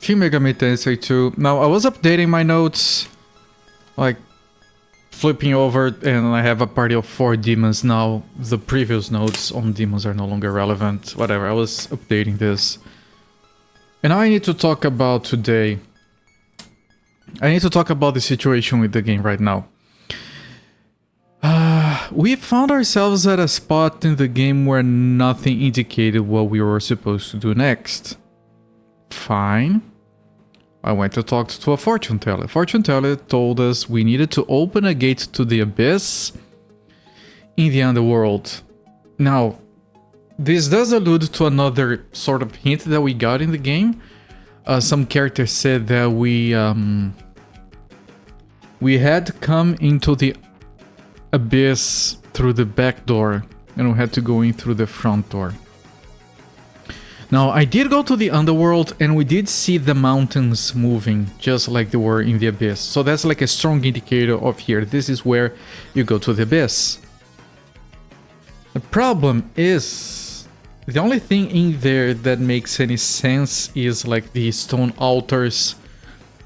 Shin Megami Tensei 2. Now, I was updating my notes, like flipping over, and I have a party of 4 demons now. The previous notes on demons are no longer relevant. Whatever, I was updating this. And now I need to talk about today. I need to talk about the situation with the game right now. We found ourselves at a spot in the game where nothing indicated what we were supposed to do next. Fine. I went to talk to a fortune teller. Fortune teller told us we needed to open a gate to the abyss in the underworld. Now, this does allude to another sort of hint that we got in the game. Some characters said that we had come into the abyss through the back door and we had to go in through the front door. Now, I did go to the underworld and we did see the mountains moving just like they were in the abyss. So that's like a strong indicator of here. This is where you go to the abyss. The problem is the only thing in there that makes any sense is like the stone altars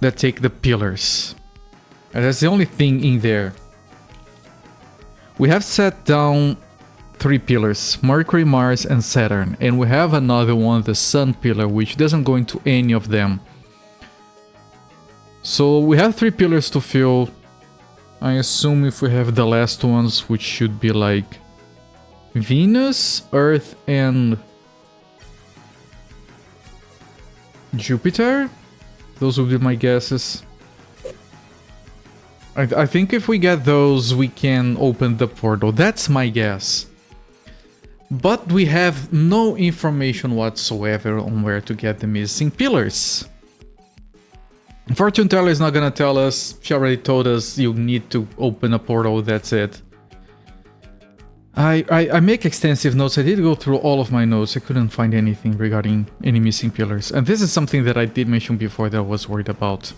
that take the pillars. And that's the only thing in there. We have set down 3 pillars, Mercury, Mars, and Saturn, and we have another one, the Sun pillar, which doesn't go into any of them. So we have 3 pillars to fill. I assume if we have the last ones, which should be like Venus, Earth, and Jupiter. Those would be my guesses. I think if we get those, we can open the portal. That's my guess. But we have no information whatsoever on where to get the missing pillars. Fortune teller is not gonna tell us. She already told us you need to open a portal, that's it. I make extensive notes. I did go through all of my notes. I couldn't find anything regarding any missing pillars. And this is something that I did mention before that I was worried about.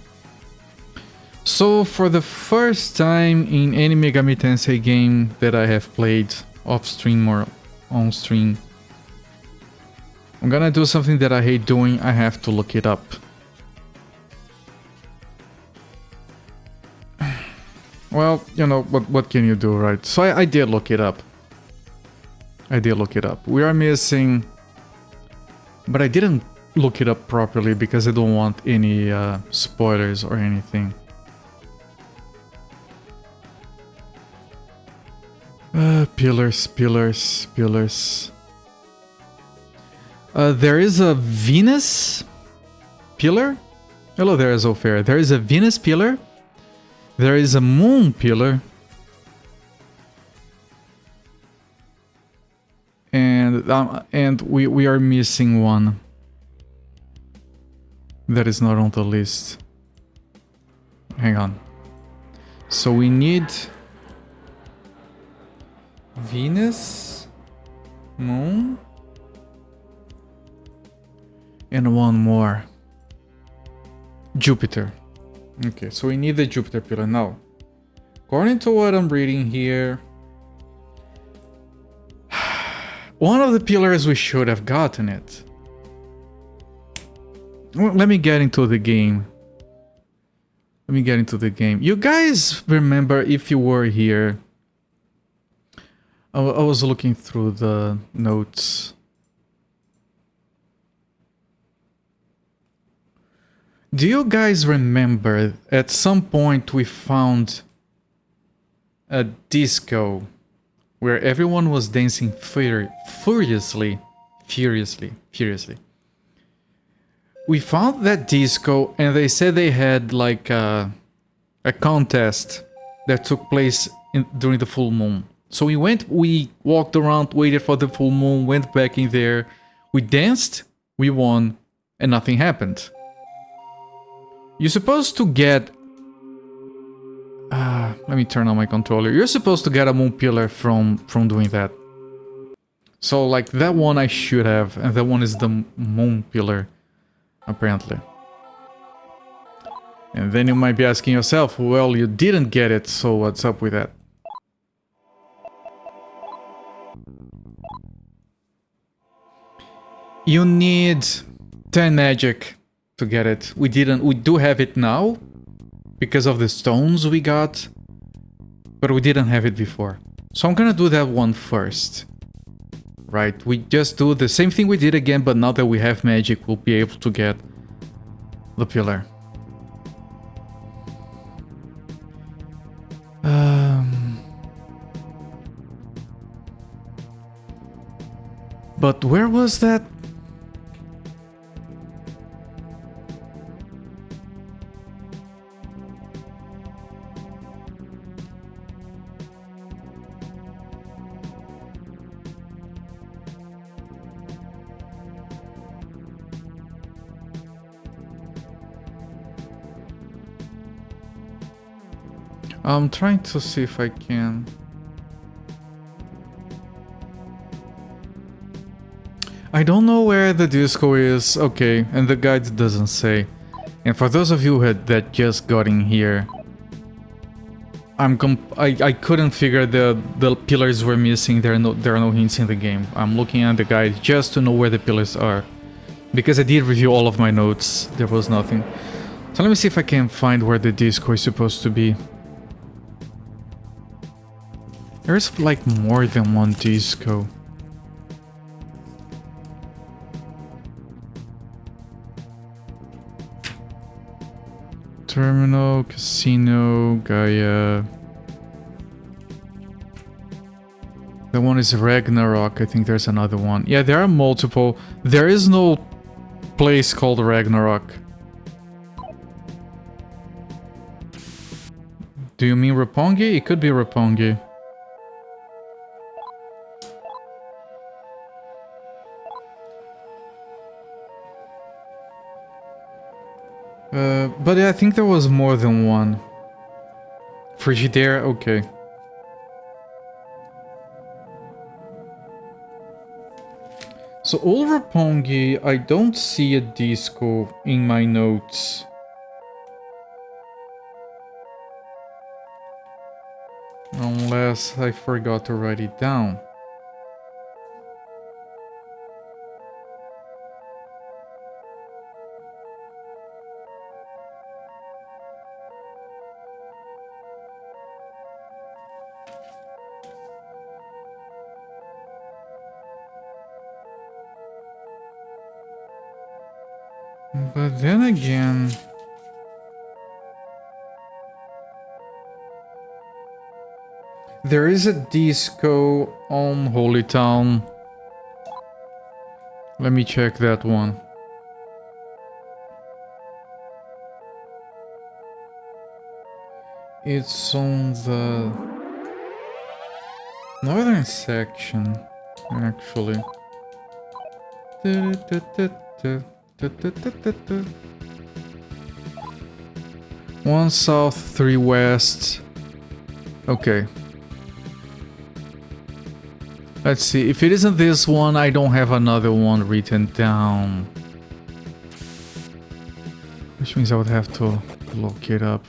So for the first time in any Megami Tensei game that I have played off-stream or on-stream, I'm gonna do something that I hate doing. I have to look it up. Well, you know, what can you do, right? So I did look it up. We are missing... But I didn't look it up properly because I don't want any spoilers or anything. Pillars. There is a Venus pillar. Hello there, Zolfair. There is a Venus pillar. There is a Moon pillar. And we are missing one that is not on the list. Hang on. So we need Venus, Moon, and one more. Jupiter. Okay, so we need the Jupiter pillar now. According to what I'm reading here, one of the pillars we should have gotten it. Well, let me get into the game. You guys remember, if you were here, I was looking through the notes. Do you guys remember at some point we found a disco where everyone was dancing furiously? We found that disco and they said they had like a contest that took place during the full moon. So we walked around, waited for the full moon, went back in there, we danced, we won, and nothing happened. You're supposed to get... let me turn on my controller. You're supposed to get a moon pillar from doing that. So like that one I should have, and that one is the moon pillar, apparently. And then you might be asking yourself, well, you didn't get it, so what's up with that? You need 10 magic to get it. We didn't. We do have it now because of the stones we got, but we didn't have it before. So I'm gonna do that one first. Right, we just do the same thing we did again, but now that we have magic, we'll be able to get the pillar. But where was that? I'm trying to see if I can. I don't know where the disco is. Okay, and the guide doesn't say. And for those of you that just got in here, I couldn't figure the pillars were missing. There are no hints in the game. I'm looking at the guide just to know where the pillars are, because I did review all of my notes. There was nothing. So let me see if I can find where the disco is supposed to be. There's like more than one disco. Terminal, Casino, Gaia. That one is Ragnarok. I think there's another one. Yeah, there are multiple. There is no place called Ragnarok. Do you mean Roppongi? It could be Roppongi. But yeah, I think there was more than one. Frigidaire, okay. So Old Roppongi, I don't see a disco in my notes. Unless I forgot to write it down. But then again... There is a disco on Holy Town. Let me check that one. It's on the northern section, actually. One south, 3 west. Okay. Let's see. If it isn't this one, I don't have another one written down. Which means I would have to look it up.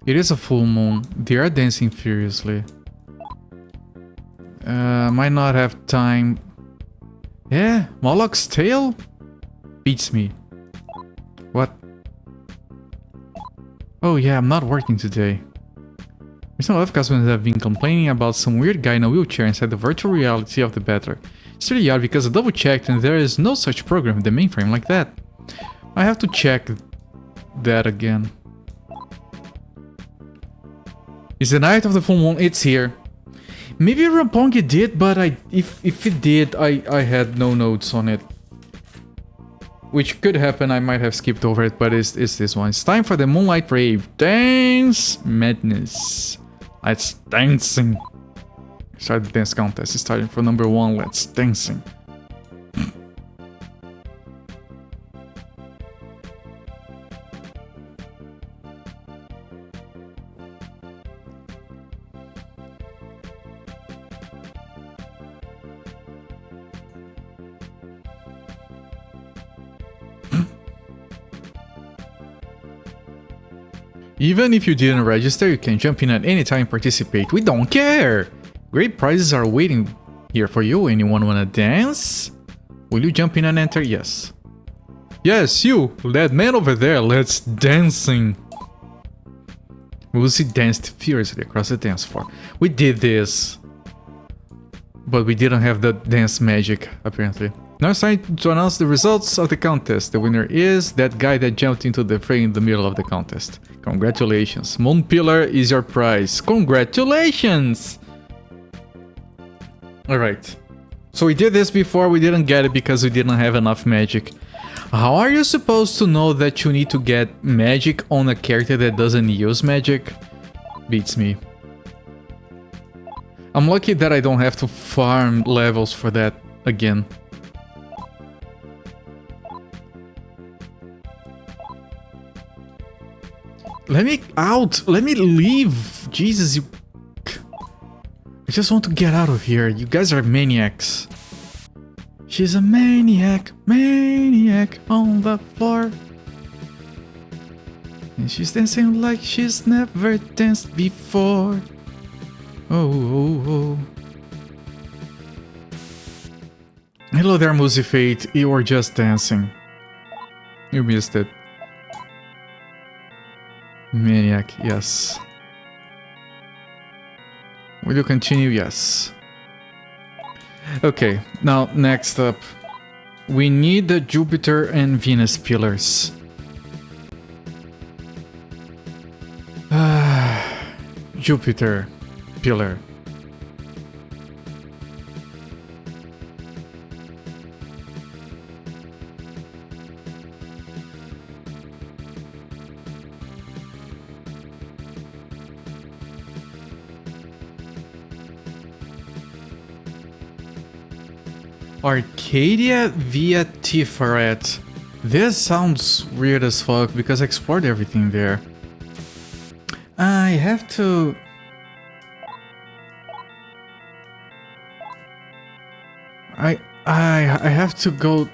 It is a full moon. They are dancing furiously. Might not have time. Yeah, Moloch's tail beats me. What? Oh yeah, I'm not working today. There's a lot of customers that have been complaining about some weird guy in a wheelchair inside the virtual reality of the battler. It's really odd because I double checked and there is no such program in the mainframe like that. I have to check that again. It's the night of the full moon, it's here. Maybe Roppongi did, but if it did, I had no notes on it. Which could happen, I might have skipped over it, but it's this one. It's time for the Moonlight Rave. Dance Madness. Let's dancing. Start the dance contest. It's starting for number 1. Let's dancing. Even if you didn't register, you can jump in at any time and participate. We don't care! Great prizes are waiting here for you. Anyone wanna dance? Will you jump in and enter? Yes. Yes, you! That man over there, let's dancing! Lucy danced furiously across the dance floor. We did this! But we didn't have the dance magic, apparently. Now it's time to announce the results of the contest. The winner is that guy that jumped into the fray in the middle of the contest. Congratulations. Moon Pillar is your prize. Congratulations! Alright. So we did this before, we didn't get it because we didn't have enough magic. How are you supposed to know that you need to get magic on a character that doesn't use magic? Beats me. I'm lucky that I don't have to farm levels for that again. Let me out! Let me leave! Jesus, you... I just want to get out of here. You guys are maniacs. She's a maniac, maniac on the floor. And she's dancing like she's never danced before. Oh, oh, oh. Hello there, Musi Fate. You were just dancing. You missed it. Maniac, yes. Will you continue? Yes. Okay, now next up. We need the Jupiter and Venus pillars. Jupiter pillar. Arcadia via Tiferet. This sounds weird as fuck because I explored everything there. I have to... I have to go...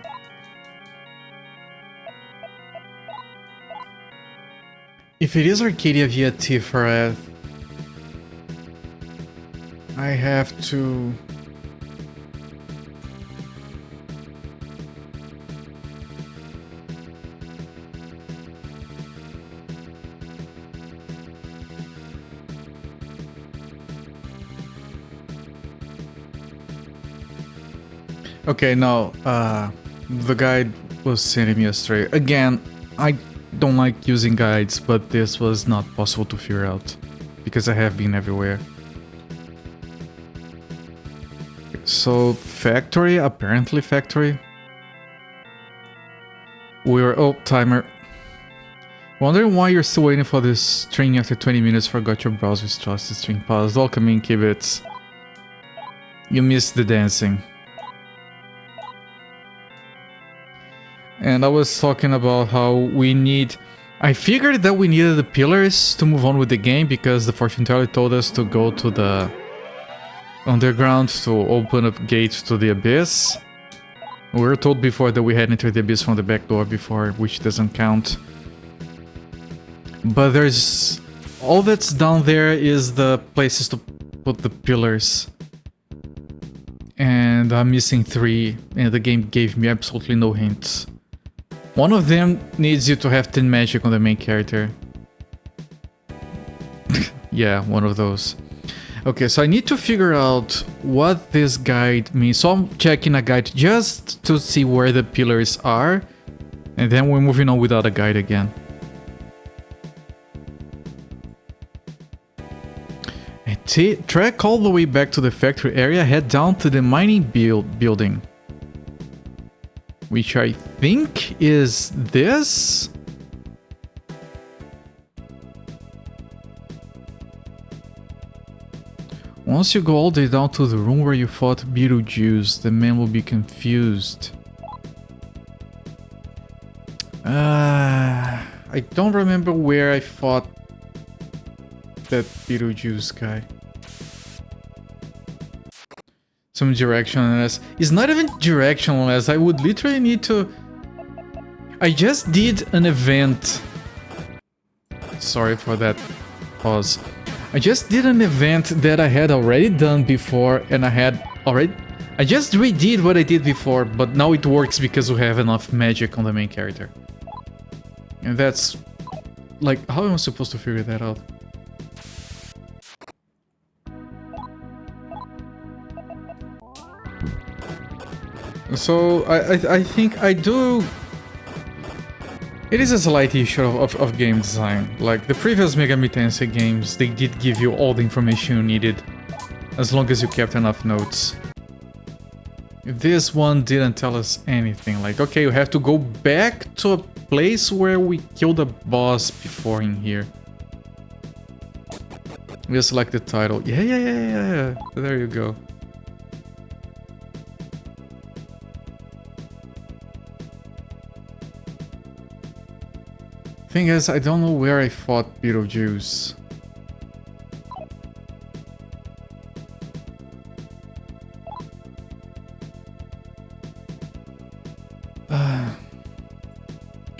If it is Arcadia via Tiferet, I have to... Okay, no, the guide was sending me astray. Again, I don't like using guides, but this was not possible to figure out, because I have been everywhere. So, factory, apparently factory. We're... oh, timer. Wondering why you're still waiting for this string after 20 minutes, forgot your browser's trust the string paused. Welcome in, Kibitz. You missed the dancing. And I was talking about how we need... I figured that we needed the pillars to move on with the game because the fortune teller told us to go to the underground to open up gates to the abyss. We were told before that we had entered the abyss from the back door before, which doesn't count. But there's... all that's down there is the places to put the pillars. And I'm missing 3, and the game gave me absolutely no hints. One of them needs you to have 10 magic on the main character. Yeah, one of those. Okay, so I need to figure out what this guide means. So I'm checking a guide just to see where the pillars are. And then we're moving on without a guide again. Track all the way back to the factory area, head down to the mining building. Which I think is this? Once you go all the way down to the room where you fought Beetlejuice, the man will be confused. I don't remember where I fought that Beetlejuice guy. Some directionless. It's not even directionless. I would literally need to... I just did an event. Sorry for that pause. I just did an event that I had already done before, and I had already... I just redid what I did before, but now it works because we have enough magic on the main character. And that's... like, how am I supposed to figure that out? So, I think I do... It is a slight issue of game design. Like, the previous Megami Tensei games, they did give you all the information you needed, as long as you kept enough notes. This one didn't tell us anything. Like, okay, you have to go back to a place where we killed a boss before in here. Just like the title. Yeah. There you go. Thing is, I don't know where I fought Beetlejuice.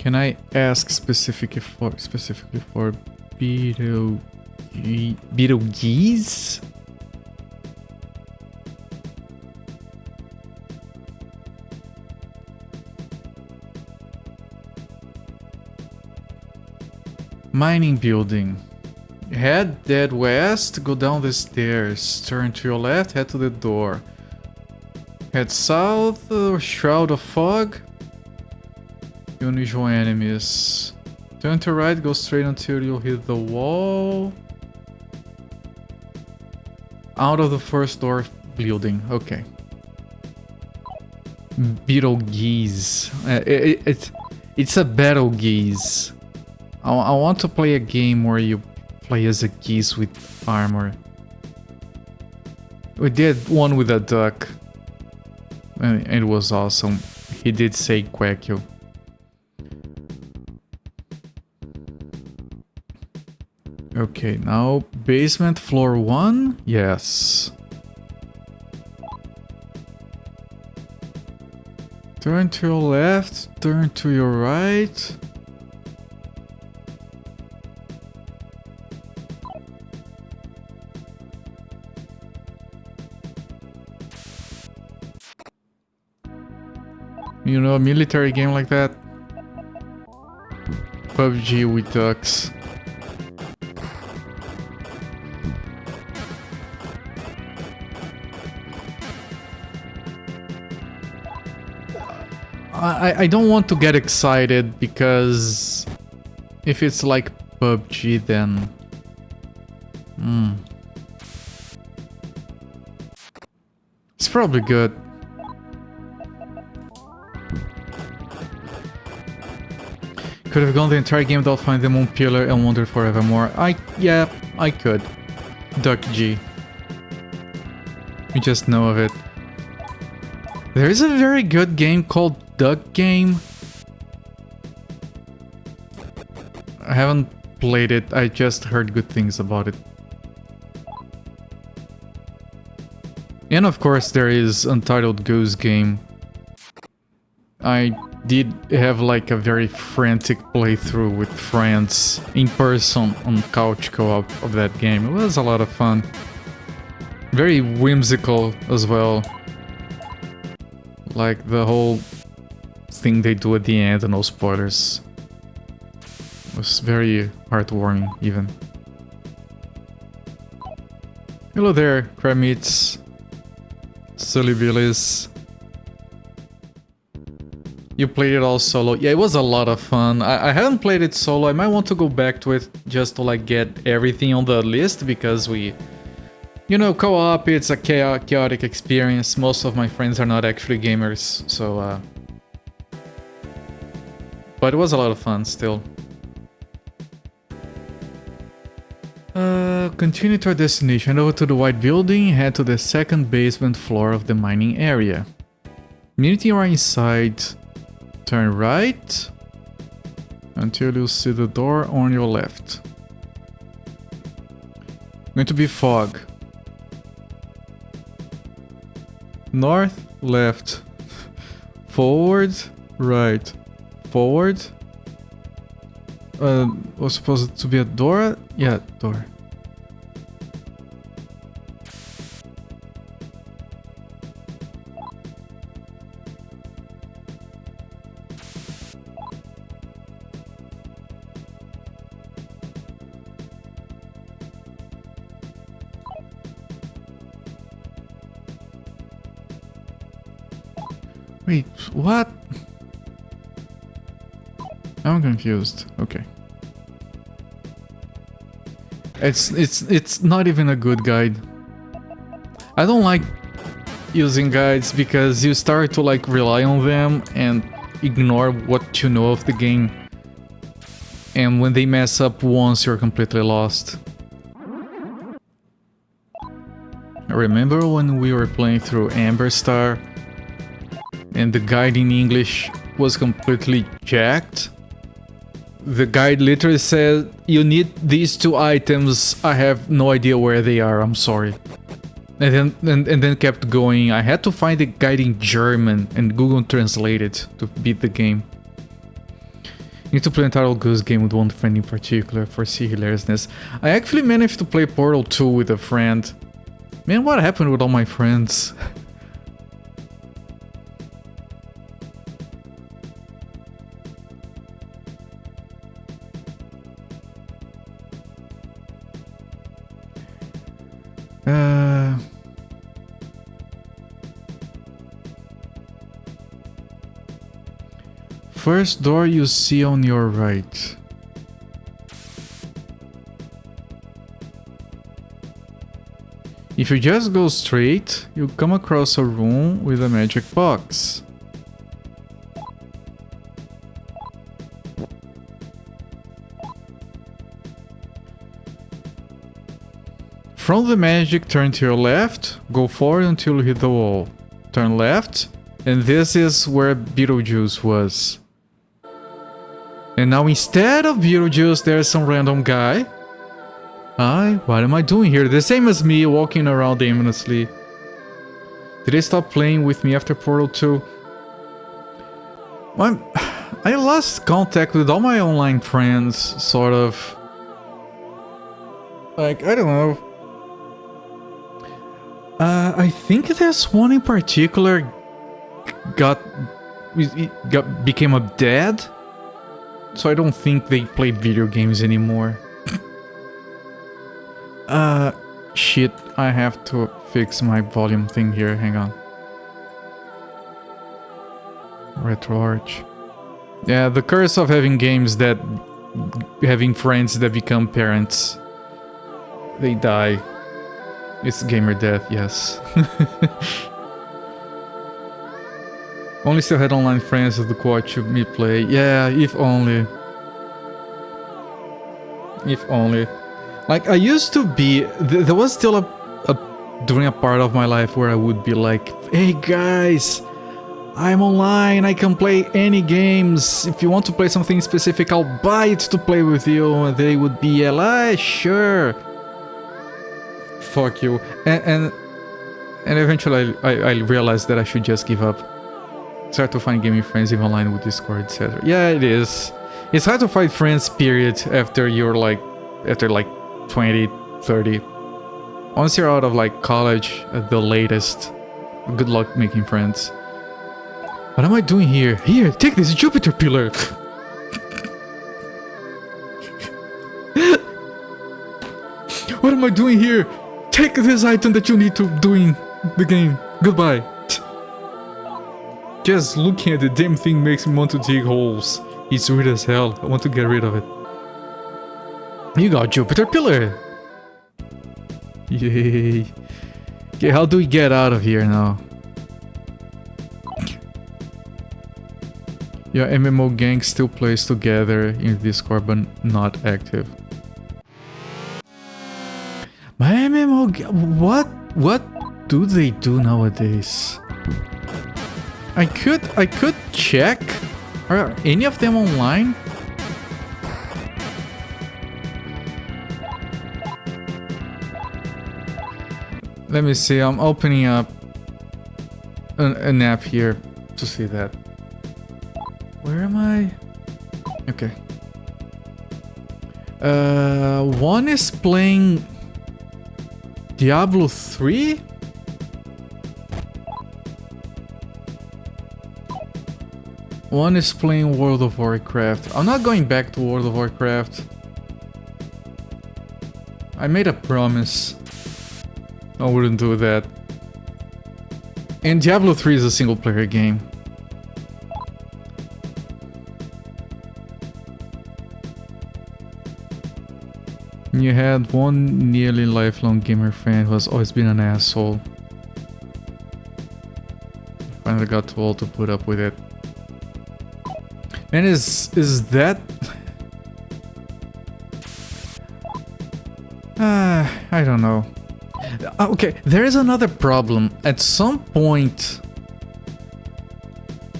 Can I ask specifically for Beetlejuice? Mining building. Head dead west, go down the stairs. Turn to your left, head to the door. Head south, shroud of fog. Unusual enemies. Turn to right, go straight until you hit the wall. Out of the first door building. Okay. Beetlejuice. It's a battle geese. I want to play a game where you play as a geese with armor. We did one with a duck. And it was awesome. He did say quack you. Okay, now basement floor 1? Yes. Turn to your left, turn to your right. You know, a military game like that? PUBG with ducks. I don't want to get excited because if it's like PUBG then... It's probably good. Could have gone the entire game without finding the moon pillar and wandered forevermore. Yeah, I could. Duck G. We just know of it. There is a very good game called Duck Game. I haven't played it, I just heard good things about it. And of course there is Untitled Goose Game. I did have like a very frantic playthrough with friends in person on couch co-op of that game. It was a lot of fun. Very whimsical as well. Like the whole thing they do at the end, and no spoilers. It was very heartwarming even. Hello there, Kramits. Silly Billies. You played it all solo. Yeah, it was a lot of fun. I haven't played it solo. I might want to go back to it just to like get everything on the list because we... You know, co-op, it's a chaotic experience. Most of my friends are not actually gamers, so... But it was a lot of fun still. Continue to our destination. Over to the white building, head to the second basement floor of the mining area. Immediately you are inside, turn right until you see the door on your left. Going to be fog. North, left, forward, right, forward. Was supposed to be a door? Yeah, door. Wait, what? I'm confused. Okay. It's not even a good guide. I don't like using guides because you start to like rely on them and ignore what you know of the game. And when they mess up once, you're completely lost. I remember when we were playing through Amber Star and the guide in English was completely jacked. The guide literally said, you need these 2 items, I have no idea where they are, I'm sorry. And then kept going. I had to find the guide in German and Google Translate it to beat the game. Need to play an entire Goose game with one friend in particular for sheer hilariousness. I actually managed to play Portal 2 with a friend. Man, what happened with all my friends? First door you see on your right. If you just go straight, you come across a room with a magic box. From the magic, turn to your left, go forward until you hit the wall. Turn left, and this is where Beetlejuice was. And now instead of Beetlejuice, there's some random guy. Hi, what am I doing here? The same as me, walking around aimlessly. Did they stop playing with me after Portal 2? I lost contact with all my online friends, sort of. Like, I don't know. I think there's one in particular became a dad. So I don't think they play video games anymore. Shit, I have to fix my volume thing here, hang on. RetroArch. Yeah, the curse of having friends that become parents. They die. It's gamer death, yes. Only still had online friends that could watch me play. Yeah, if only. If only. Like, I used to be... There was still during a part of my life where I would be like, hey guys, I'm online, I can play any games. If you want to play something specific, I'll buy it to play with you. And they would be like, sure. Fuck you. And eventually I realized that I should just give up. It's hard to find gaming friends even online with Discord, etc. Yeah, it is. It's hard to find friends, period, after you're like 20, 30. Once you're out of like college at the latest, good luck making friends. What am I doing here? Here, take this Jupiter pillar! What am I doing here? Take this item that you need to do in the game. Goodbye. Just looking at the damn thing makes me want to dig holes. It's weird as hell. I want to get rid of it. You got Jupiter pillar! Yay. Okay, how do we get out of here now? Your MMO gang still plays together in Discord but not active. My MMO gang... What do they do nowadays? I could check. Are any of them online? Let me see, I'm opening up an app here to see that. Where am I? Okay. One is playing Diablo 3? One is playing World of Warcraft. I'm not going back to World of Warcraft. I made a promise. I wouldn't do that. And Diablo 3 is a single player game. you had one nearly lifelong gamer friend who has always been an asshole. Finally got too old to put up with it. And is that... I don't know. Okay, there is another problem. At some point,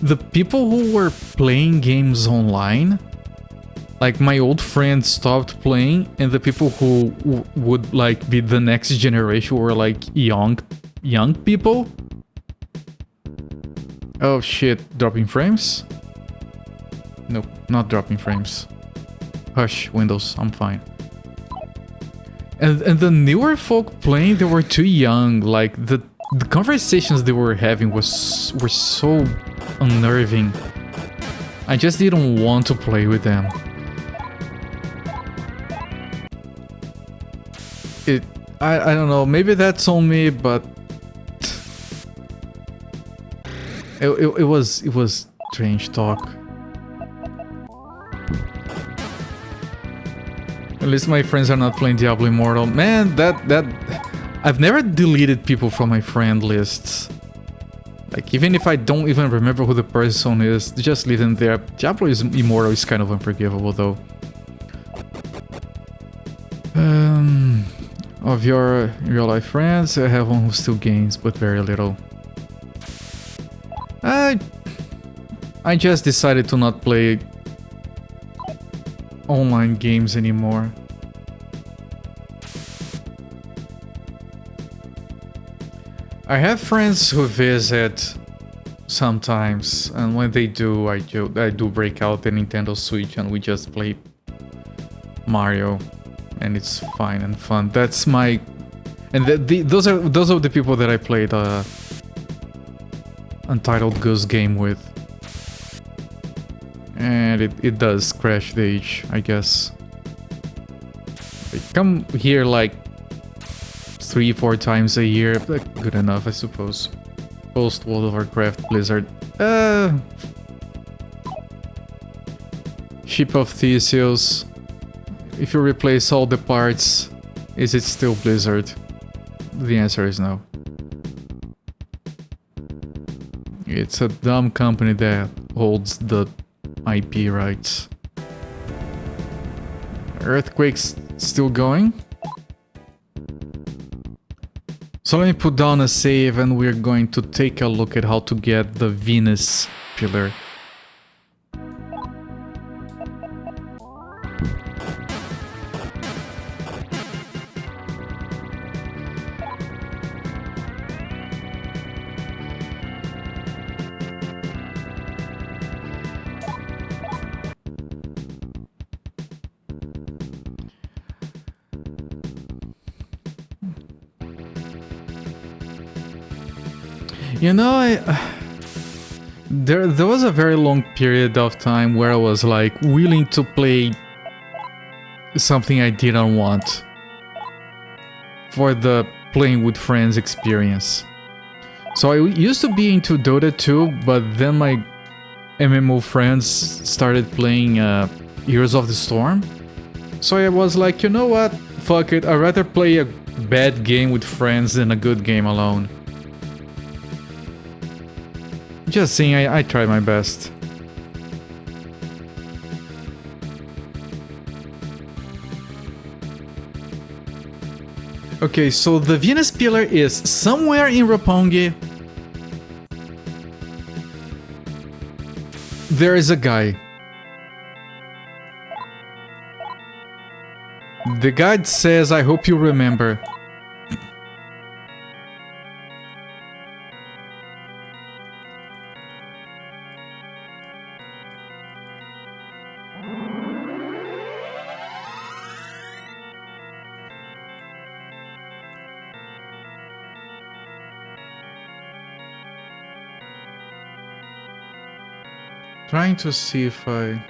the people who were playing games online, like my old friends stopped playing, and the people who would like be the next generation were like young people. Oh shit, dropping frames? Nope, not dropping frames. Hush, Windows, I'm fine. And the newer folk playing, they were too young. Like the conversations they were having were so unnerving. I just didn't want to play with them. I don't know, maybe that's on me, but it was strange talk. At least my friends are not playing Diablo Immortal. Man, that I've never deleted people from my friend lists. Like, even if I don't even remember who the person is, just leave them there. Diablo Immortal is kind of unforgivable, though. Of your real-life friends, I have one who still games, but very little. I just decided to not play online games anymore. I have friends who visit sometimes, and when they do, I do break out the Nintendo Switch and we just play Mario, and it's fine and fun. That's my... And those are the people that I played Untitled Goose Game with. And it does crash the age, I guess. They come here like 3-4 times a year, but good enough, I suppose. Post World of Warcraft Blizzard. Ship of Theseus. If you replace all the parts, is it still Blizzard? The answer is no. It's a dumb company that holds the IP rights. Earthquake's still going? So let me put down a save and we're going to take a look at how to get the Venus pillar. You know, there was a very long period of time where I was like willing to play something I didn't want for the playing with friends experience. So I used to be into Dota 2, but then my MMO friends started playing Heroes of the Storm. So I was like, you know what? Fuck it, I'd rather play a bad game with friends than a good game alone. Just saying, I tried my best. Okay, so the Venus Pillar is somewhere in Roppongi. There is a guy. The guide says, I hope you remember. Trying to see if I...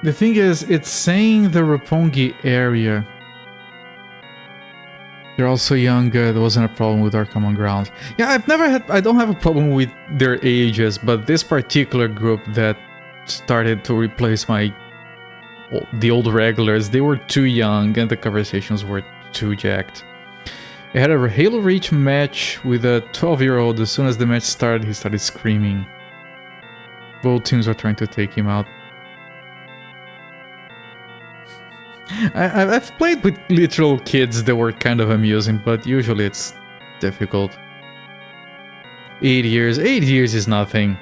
The thing is, it's saying the Roppongi area. They're also young. There wasn't a problem with our common ground. Yeah, I don't have a problem with their ages, but this particular group that started to replace the old regulars, they were too young and the conversations were too jacked. I had a Halo Reach match with a 12-year-old. As soon as the match started, he started screaming. Both teams were trying to take him out. I've played with literal kids that were kind of amusing, but usually it's difficult. 8 years is nothing.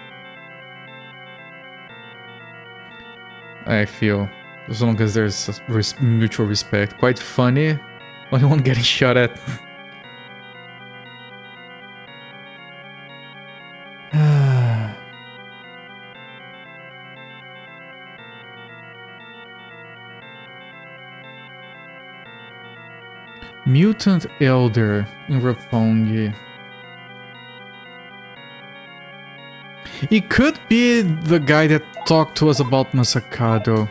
I feel, as long as there's mutual respect. Quite funny, only one getting shot at. Mutant Elder in Roppongi. It could be the guy that talked to us about Masakado.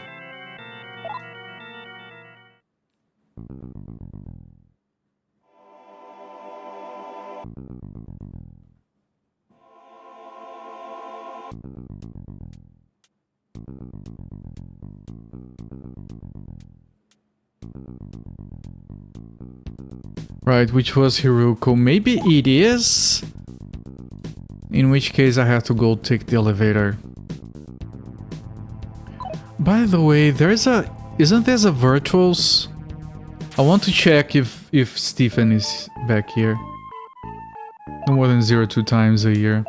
Right, which was Hiruko. Maybe it is? In which case I have to go take the elevator. By the way, isn't there a virtuals? I want to check if Stephen is back here. No more than 0.2 times a year.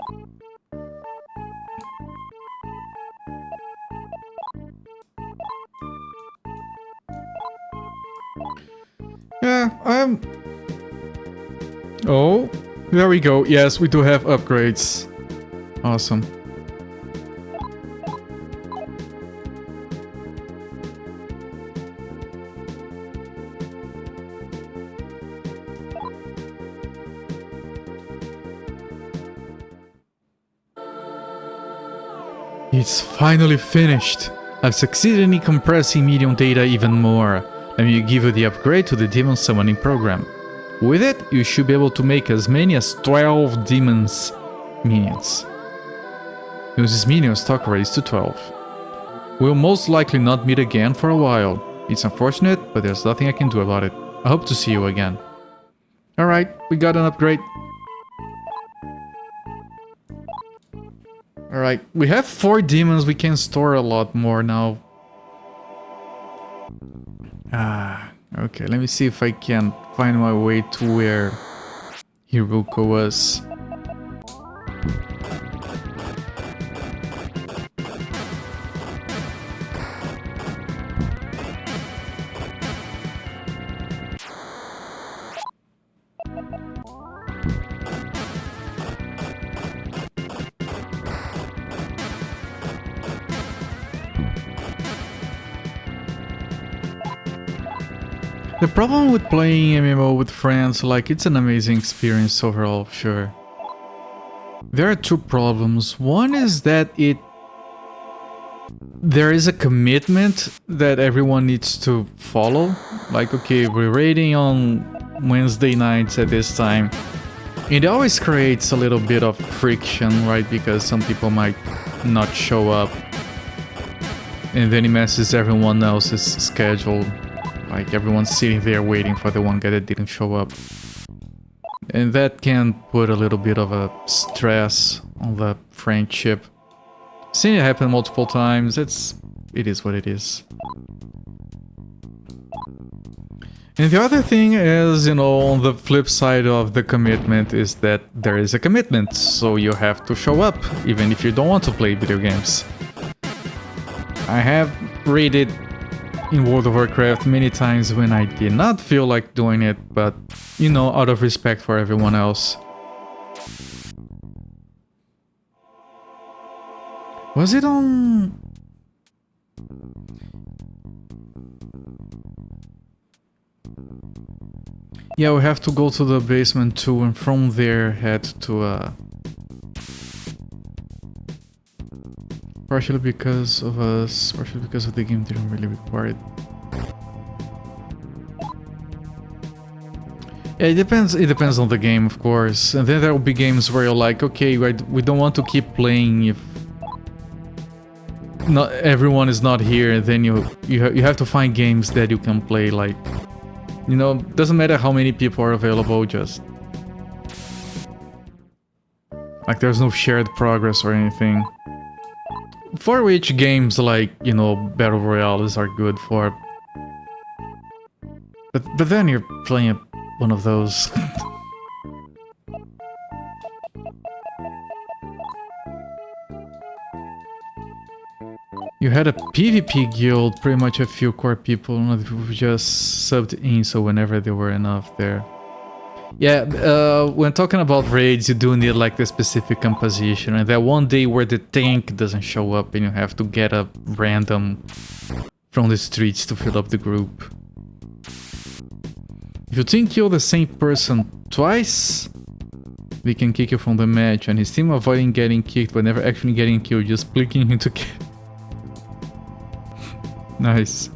Yeah, Oh, there we go. Yes, we do have upgrades. Awesome. It's finally finished. I've succeeded in compressing medium data even more. Let me give you the upgrade to the demon summoning program. With it, you should be able to make as many as 12 demons minions. Use this minion stock raised to 12. We'll most likely not meet again for a while. It's unfortunate, but there's nothing I can do about it. I hope to see you again. Alright, we got an upgrade. Alright, we have 4 demons, we can store a lot more now. Okay, let me see if I can find my way to where Hiruko was. The problem with playing MMO with friends, like, it's an amazing experience overall, sure. There are 2 problems. One is that there is a commitment that everyone needs to follow. Like, okay, we're raiding on Wednesday nights at this time. It always creates a little bit of friction, right? Because some people might not show up. And then it messes everyone else's schedule. Like, everyone's sitting there waiting for the one guy that didn't show up. And that can put a little bit of a stress on the friendship. Seeing it happen multiple times, it is what it is. And the other thing is, you know, on the flip side of the commitment is that there is a commitment, so you have to show up, even if you don't want to play video games. I have raided in World of Warcraft many times when I did not feel like doing it, but, you know, out of respect for everyone else. Was it on... Yeah, we have to go to the basement too, and from there head to partially because of us, partially because of the game didn't really require it. Yeah, it depends. It depends on the game, of course. And then there will be games where you're like, okay, we don't want to keep playing if not everyone is not here. Then you have to find games that you can play. Like, you know, doesn't matter how many people are available. Just like there's no shared progress or anything. For which games like, you know, battle royales are good for. But then you're playing one of those. You had a PvP guild, pretty much a few core people, not people who just subbed in, so whenever there were enough there. Yeah, when talking about raids, you do need like the specific composition, and that one day where the tank doesn't show up and you have to get a random from the streets to fill up the group. If you think kill the same person twice, we can kick you from the match, and his team avoiding getting kicked but never actually getting killed, just clicking him to kill. Nice.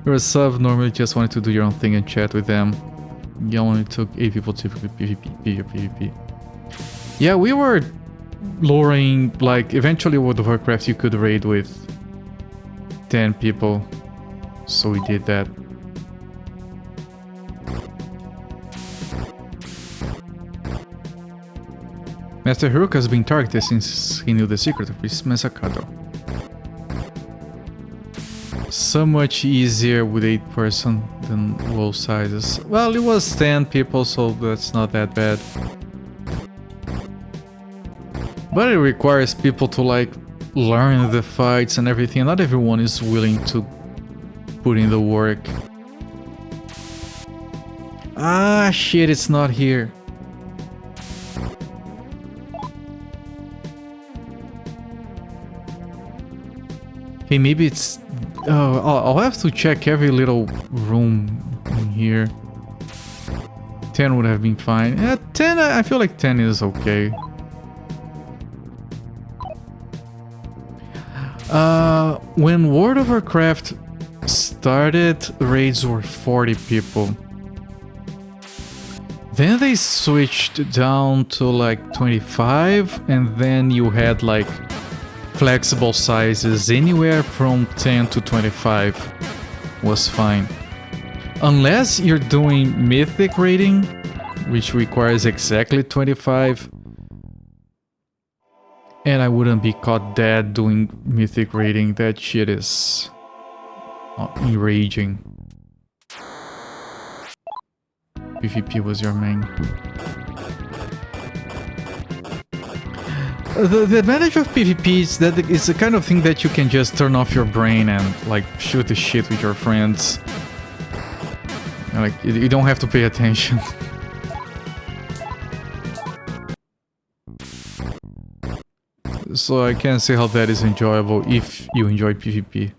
You're a sub, normally just wanted to do your own thing and chat with them. You only took 8 people, typically PvP. Yeah, we were lowering, like, eventually World of Warcraft you could raid with 10 people. So we did that. Master Hiroka has been targeted since he knew the secret of his Masakado. So much easier with 8 person than low sizes. Well, it was 10 people, so that's not that bad. But it requires people to like learn the fights and everything. Not everyone is willing to put in the work. Ah, shit, it's not here. Hey, maybe it's... Oh, I'll have to check every little room in here. 10 would have been fine. Yeah, 10, I feel like 10 is okay. When World of Warcraft started, raids were 40 people. Then they switched down to like 25, and then you had like flexible sizes anywhere from 10 to 25 was fine. Unless you're doing mythic raiding, which requires exactly 25. And I wouldn't be caught dead doing mythic raiding. That shit is enraging. PvP was your main. The advantage of PvP is that it's the kind of thing that you can just turn off your brain and like shoot the shit with your friends. Like you don't have to pay attention. So I can't see how that is enjoyable if you enjoy PvP.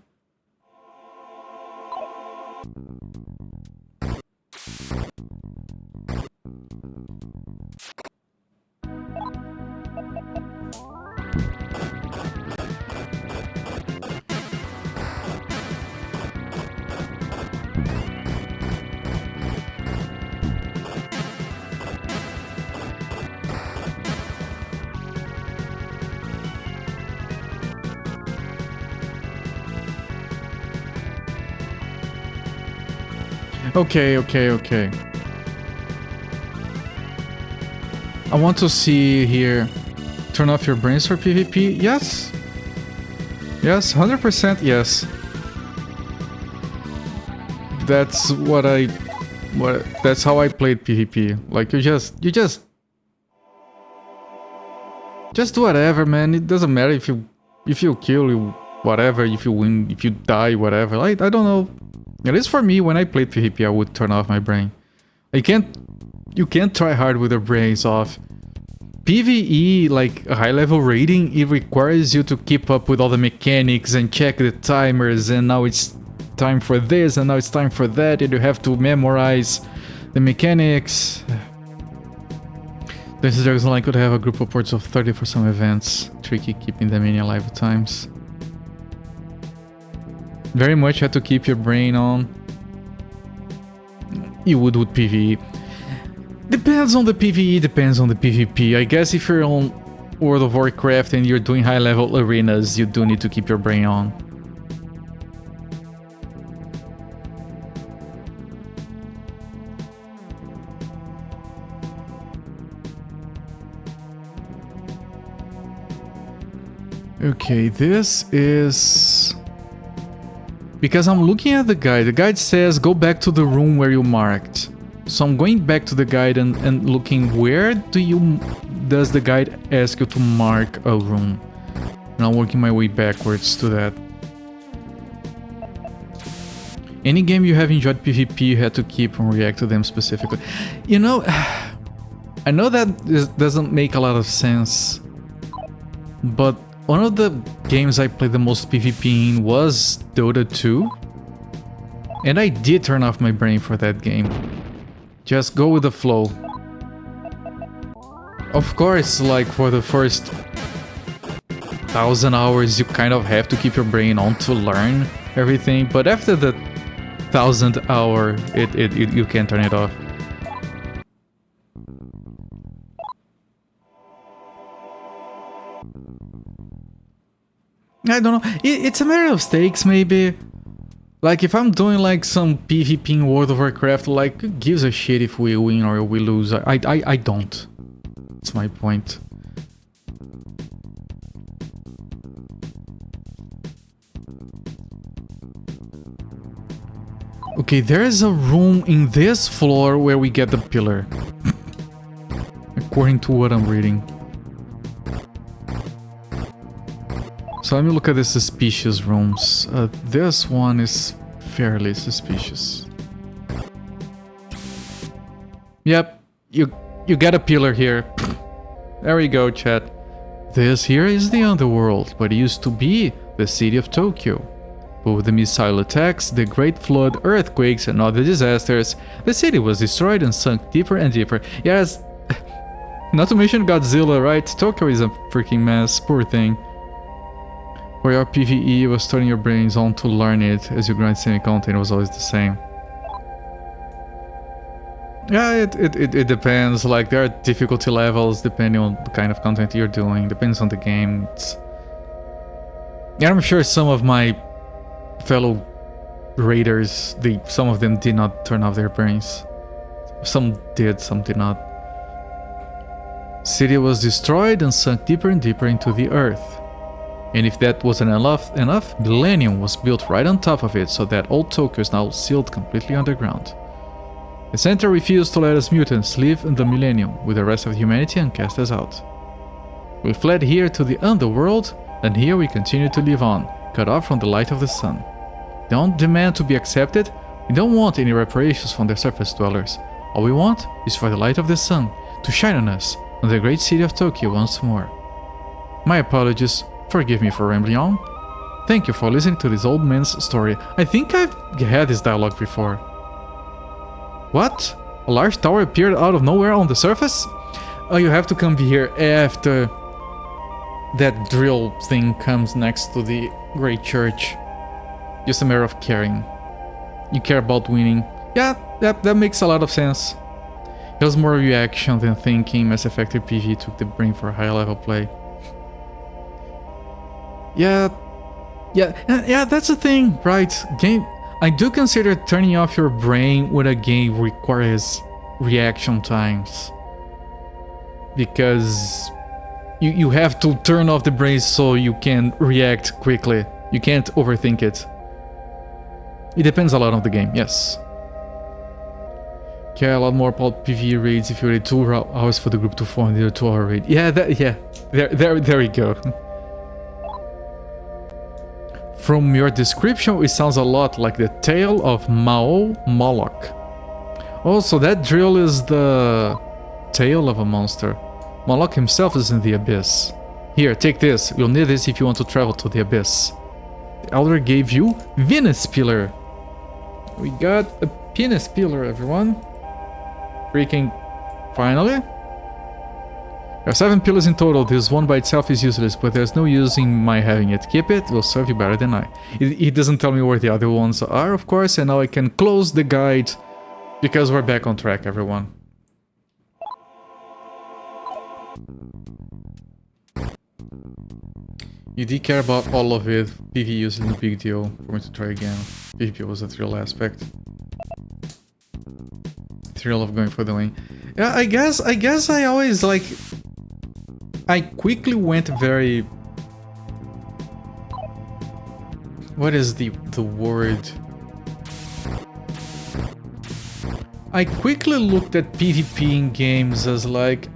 Okay. I want to see here. Turn off your brains for PvP? Yes. Yes, 100% yes. That's that's how I played PvP. Like you just do whatever, man. It doesn't matter if you kill, whatever, if you win, if you die, whatever. I don't know. At least for me, when I played PvP, I would turn off my brain. You can't try hard with your brains off. PvE, like high-level raiding, it requires you to keep up with all the mechanics and check the timers, and now it's time for this, and now it's time for that, and you have to memorize the mechanics. This Dragon's Line could have a group of ports of 30 for some events. Tricky keeping them in alive at times. Very much had to keep your brain on. You would with PvE. Depends on the PvE, depends on the PvP. I guess if you're on World of Warcraft and you're doing high-level arenas, you do need to keep your brain on. Okay, this is... Because I'm looking at the guide. The guide says go back to the room where you marked. So I'm going back to the guide and looking where does the guide ask you to mark a room. And I'm working my way backwards to that. Any game you have enjoyed PvP, you had to keep and react to them specifically. You know, I know that this doesn't make a lot of sense, but one of the games I played the most PvP in was Dota 2, and I did turn off my brain for that game. Just go with the flow. Of course, like for the first 1,000 hours you kind of have to keep your brain on to learn everything, but after the 1,000th hour, you can turn it off. I don't know, it's a matter of stakes maybe. Like if I'm doing like some PvP in World of Warcraft, like who gives a shit if we win or we lose? I don't. That's my point. Okay, there is a room in this floor where we get the pillar. According to what I'm reading. So let me look at the suspicious rooms. This one is fairly suspicious. Yep, you get a pillar here. There we go, chat. This here is the underworld, but it used to be the city of Tokyo. But with the missile attacks, the Great Flood, earthquakes, and other disasters, the city was destroyed and sunk deeper and deeper. Yes, not to mention Godzilla, right? Tokyo is a freaking mess, poor thing. For your PvE was turning your brains on to learn it, as you grind semi-content was always the same. Yeah, it depends, like there are difficulty levels depending on the kind of content you're doing, depends on the game. Yeah, I'm sure some of my fellow raiders, some of them did not turn off their brains. Some did, some did not. City was destroyed and sunk deeper and deeper into the earth. And if that wasn't enough, Millennium was built right on top of it, so that old Tokyo is now sealed completely underground. The center refused to let us mutants live in the Millennium with the rest of humanity and cast us out. We fled here to the underworld, and here we continue to live on, cut off from the light of the sun. Don't demand to be accepted, we don't want any reparations from the surface dwellers. All we want is for the light of the sun to shine on us, on the great city of Tokyo once more. My apologies. Forgive me for rambling on. Thank you for listening to this old man's story. I think I've had this dialogue before. What? A large tower appeared out of nowhere on the surface? Oh, you have to come here after that drill thing comes next to the great church. Just a matter of caring. You care about winning. Yeah, that makes a lot of sense. It was more reaction than thinking. Mass Effect PvE took the brain for high level play. Yeah, that's the thing, right? I do consider turning off your brain when a game requires reaction times. Because you have to turn off the brain so you can react quickly. You can't overthink it. It depends a lot on the game, yes. Care a lot more about PvE raids if you wait 2 hours for the group to form the 2-hour raid. Yeah, there we go. From your description, it sounds a lot like the tale of Mao Moloch. Also, that drill is the tale of a monster. Moloch himself is in the abyss. Here, take this. You'll need this if you want to travel to the abyss. The Elder gave you Venus Pillar. We got a Venus Pillar, everyone. Freaking finally. There are 7 pillars in total. This one by itself is useless, but there's no use in my having it. Keep it, will serve you better than I. It doesn't tell me where the other ones are, of course, and now I can close the guide because we're back on track, everyone. You did care about all of it. PvE isn't a big deal for me to try again. PvP was a thrill aspect. Thrill of going for the win. Yeah, I guess I always like... I quickly went very... What is the word? I quickly looked at PvP in games as like,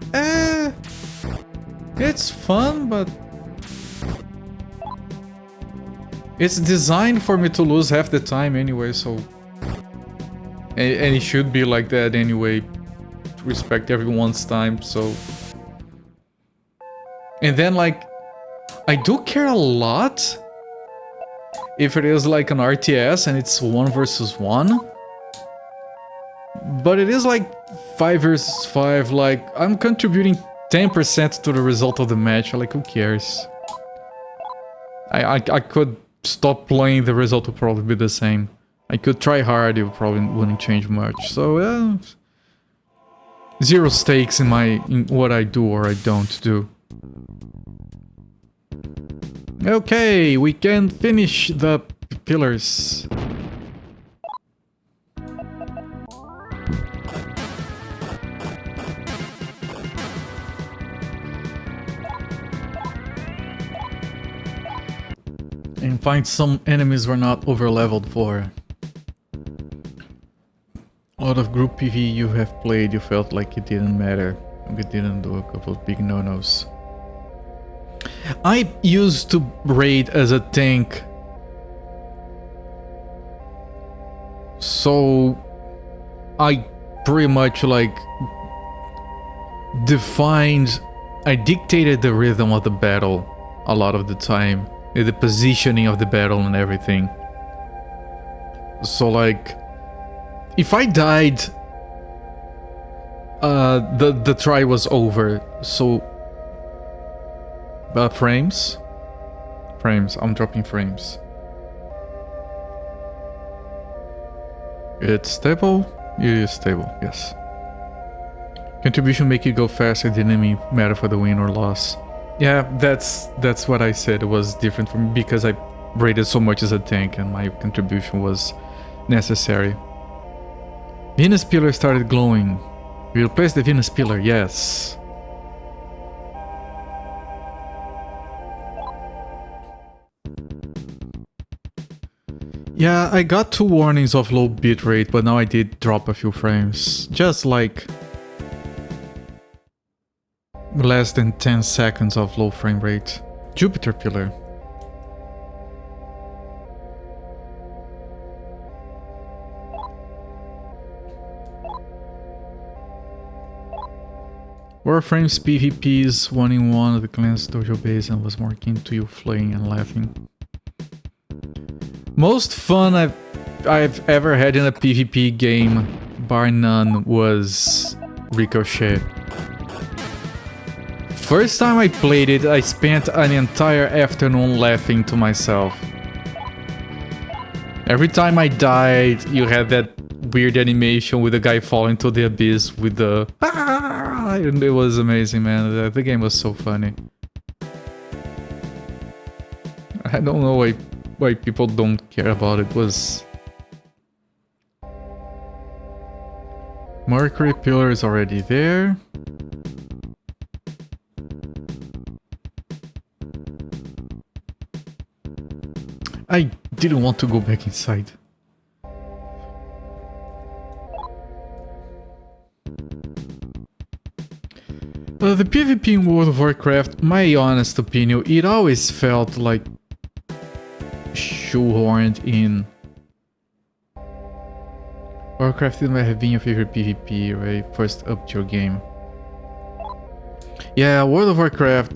it's fun, but it's designed for me to lose half the time anyway, so... And it should be like that anyway, to respect everyone's time, so... And then, like, I do care a lot if it is like an RTS and it's 1 versus 1. But it is like 5 versus 5, like, I'm contributing 10% to the result of the match, like, who cares? I could stop playing, the result would probably be the same. I could try hard, it probably wouldn't change much, so yeah... Zero stakes in what I do or I don't do. Okay, we can finish the pillars. And find some enemies we're not overleveled for. A lot of group PvE you have played, you felt like it didn't matter. We didn't do a couple of big no-nos. I used to raid as a tank. So I pretty much like I dictated the rhythm of the battle a lot of the time. The positioning of the battle and everything. So like, if I died, the try was over. So, frames, I'm dropping frames. It's stable. It is stable. Yes. Contribution make you go faster. Didn't matter for the win or loss. Yeah, that's what I said. It was different for me because I rated so much as a tank and my contribution was necessary. Venus pillar started glowing. We replaced the Venus pillar, yes. Yeah, I got 2 warnings of low bitrate, but now I did drop a few frames. Just like less than 10 seconds of low frame rate. Jupiter pillar. Warframe's PvP's 1-in-1 of the clan's dojo base and was more keen to you flaying and laughing. Most fun I've ever had in a PvP game, bar none, was Ricochet. First time I played it, I spent an entire afternoon laughing to myself. Every time I died, you had that weird animation with the guy falling to the abyss with the... And it was amazing, man. The game was so funny. I don't know why people don't care about it. It was... Mercury pillar is already there. I didn't want to go back inside. The PvP in World of Warcraft, my honest opinion, it always felt like shoehorned in. Warcraft might have been your favorite PvP, right? First up to your game. Yeah, World of Warcraft,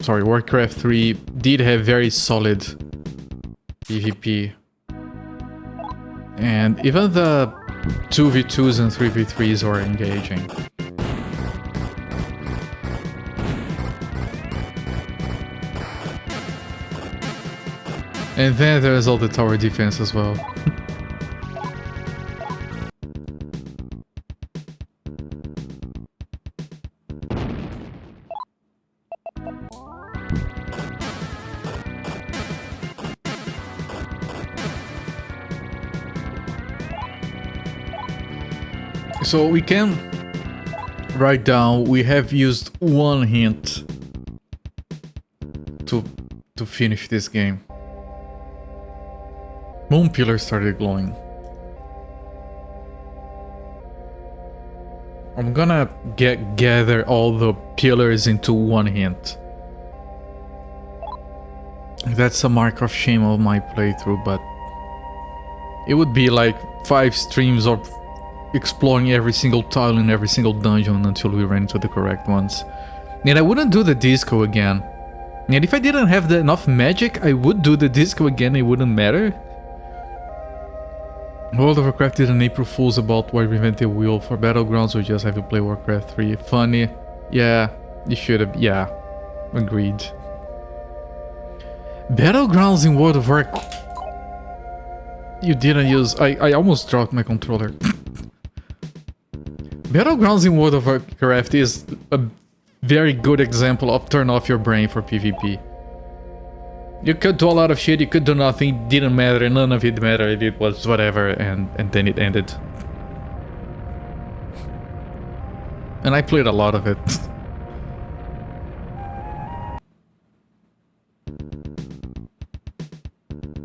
Warcraft 3 did have very solid PvP. And even the 2v2s and 3v3s are engaging. And then there's all the tower defense as well. So we can write down, we have used one hint to finish this game. Moon pillar started glowing. I'm gonna gather all the pillars into one hint. That's a mark of shame of my playthrough, but it would be like 5 streams of exploring every single tile in every single dungeon until we ran into the correct ones. And I wouldn't do the disco again. And if I didn't have enough magic, I would do the disco again, it wouldn't matter. World of Warcraft did an April Fool's about why reinvent the wheel for Battlegrounds or just have you play Warcraft 3. Funny. Yeah, you should have. Yeah, agreed. Battlegrounds in World of Warcraft. You didn't use. I almost dropped my controller. Battlegrounds in World of Warcraft is a very good example of turn off your brain for PvP. You could do a lot of shit, you could do nothing, didn't matter, none of it mattered, it was whatever, and then it ended. And I played a lot of it.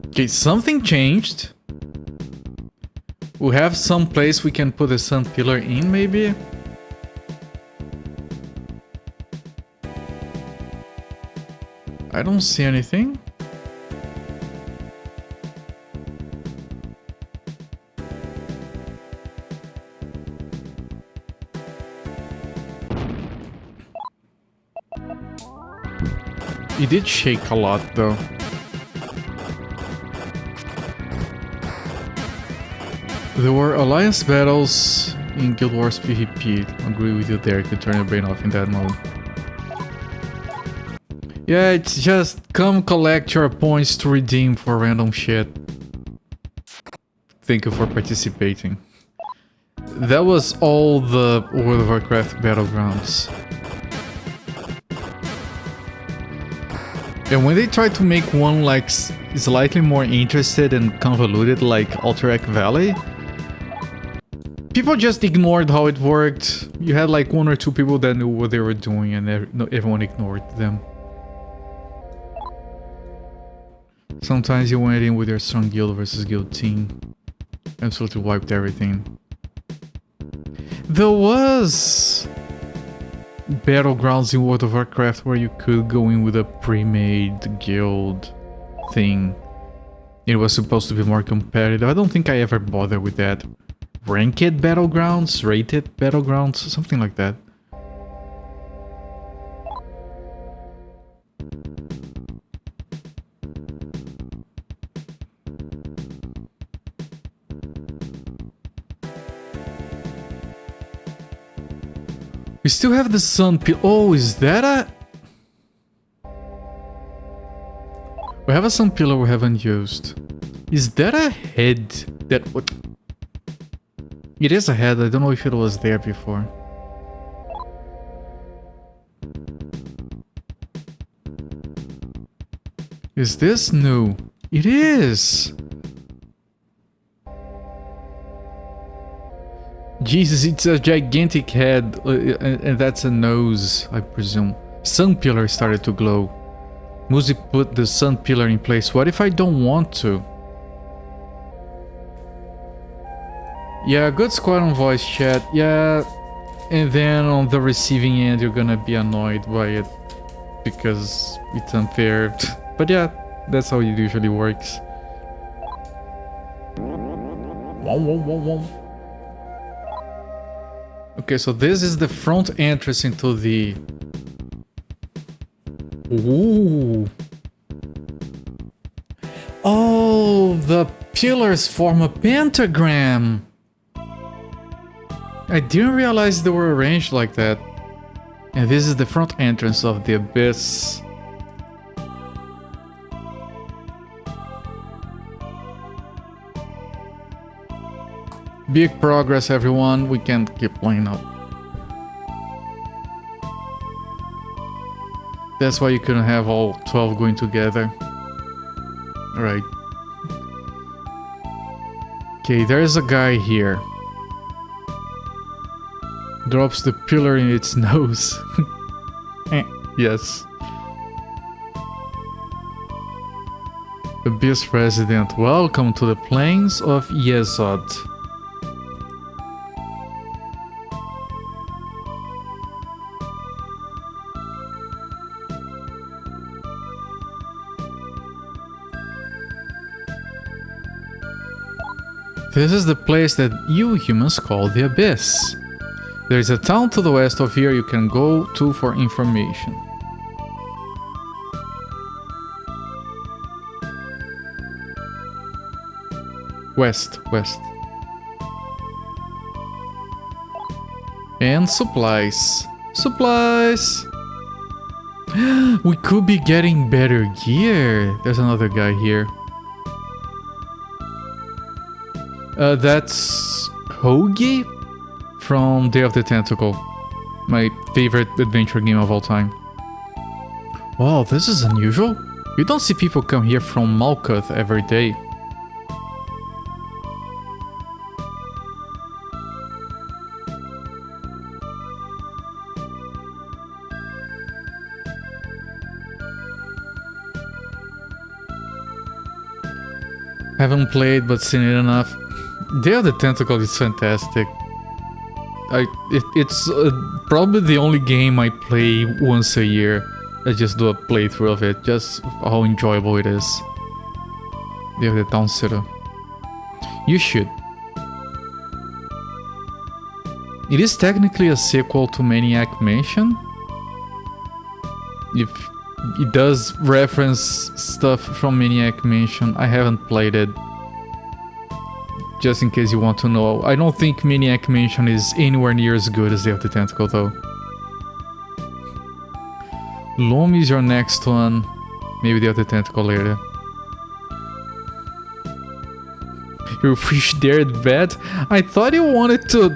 Okay, something changed. We have some place we can put a sun pillar in, maybe? I don't see anything. It did shake a lot, though. There were alliance battles in Guild Wars PvP. Agree with you there, you could turn your brain off in that mode. Yeah, it's just come collect your points to redeem for random shit. Thank you for participating. That was all the World of Warcraft Battlegrounds. And when they tried to make one like slightly more interested and convoluted like Alterac Valley, people just ignored how it worked. You had like 1 or 2 people that knew what they were doing and everyone ignored them. Sometimes you went in with your strong guild versus guild team. Absolutely wiped everything. There was Battlegrounds in World of Warcraft where you could go in with a pre-made guild thing. It was supposed to be more competitive. I don't think I ever bothered with that. Ranked Battlegrounds? Rated Battlegrounds? Something like that. We still have the sun pillar. Oh, is that a... We have a sun pillar we haven't used. Is that a head that... What? It is a head. I don't know if it was there before. Is this new? It is! Jesus, it's a gigantic head, and that's a nose, I presume. Sun pillar started to glow. Music put the sun pillar in place. What if I don't want to? Yeah, good squad on voice chat. Yeah, and then on the receiving end, you're gonna be annoyed by it because it's unfair. But yeah, that's how it usually works. Whoa, whoa, whoa, whoa. Okay, so this is the front entrance into the... Ooh. Oh, the pillars form a pentagram. I didn't realize they were arranged like that. And this is the front entrance of the abyss. Big progress, everyone. We can't keep playing up. That's why you couldn't have all 12 going together. Alright. Okay, there's a guy here. Drops the pillar in its nose. Yes. Abyss resident, welcome to the plains of Yesod. This is the place that you humans call the Abyss. There is a town to the west of here you can go to for information. West. And supplies. Supplies! We could be getting better gear. There's another guy here. That's Hoagie from Day of the Tentacle. My favorite adventure game of all time. Wow, this is unusual. You don't see people come here from Malkuth every day. Haven't played but seen it enough. Day of the Tentacle is fantastic. It's probably the only game I play once a year. I just do a playthrough of it, just how enjoyable it is. Day of the Town Center. You should. It is technically a sequel to Maniac Mansion. If it does reference stuff from Maniac Mansion, I haven't played it. Just in case you want to know. I don't think Maniac Mansion is anywhere near as good as Day of the Tentacle though. Loam is your next one. Maybe Day of the Tentacle later. Your fish there at bed? I thought you wanted to...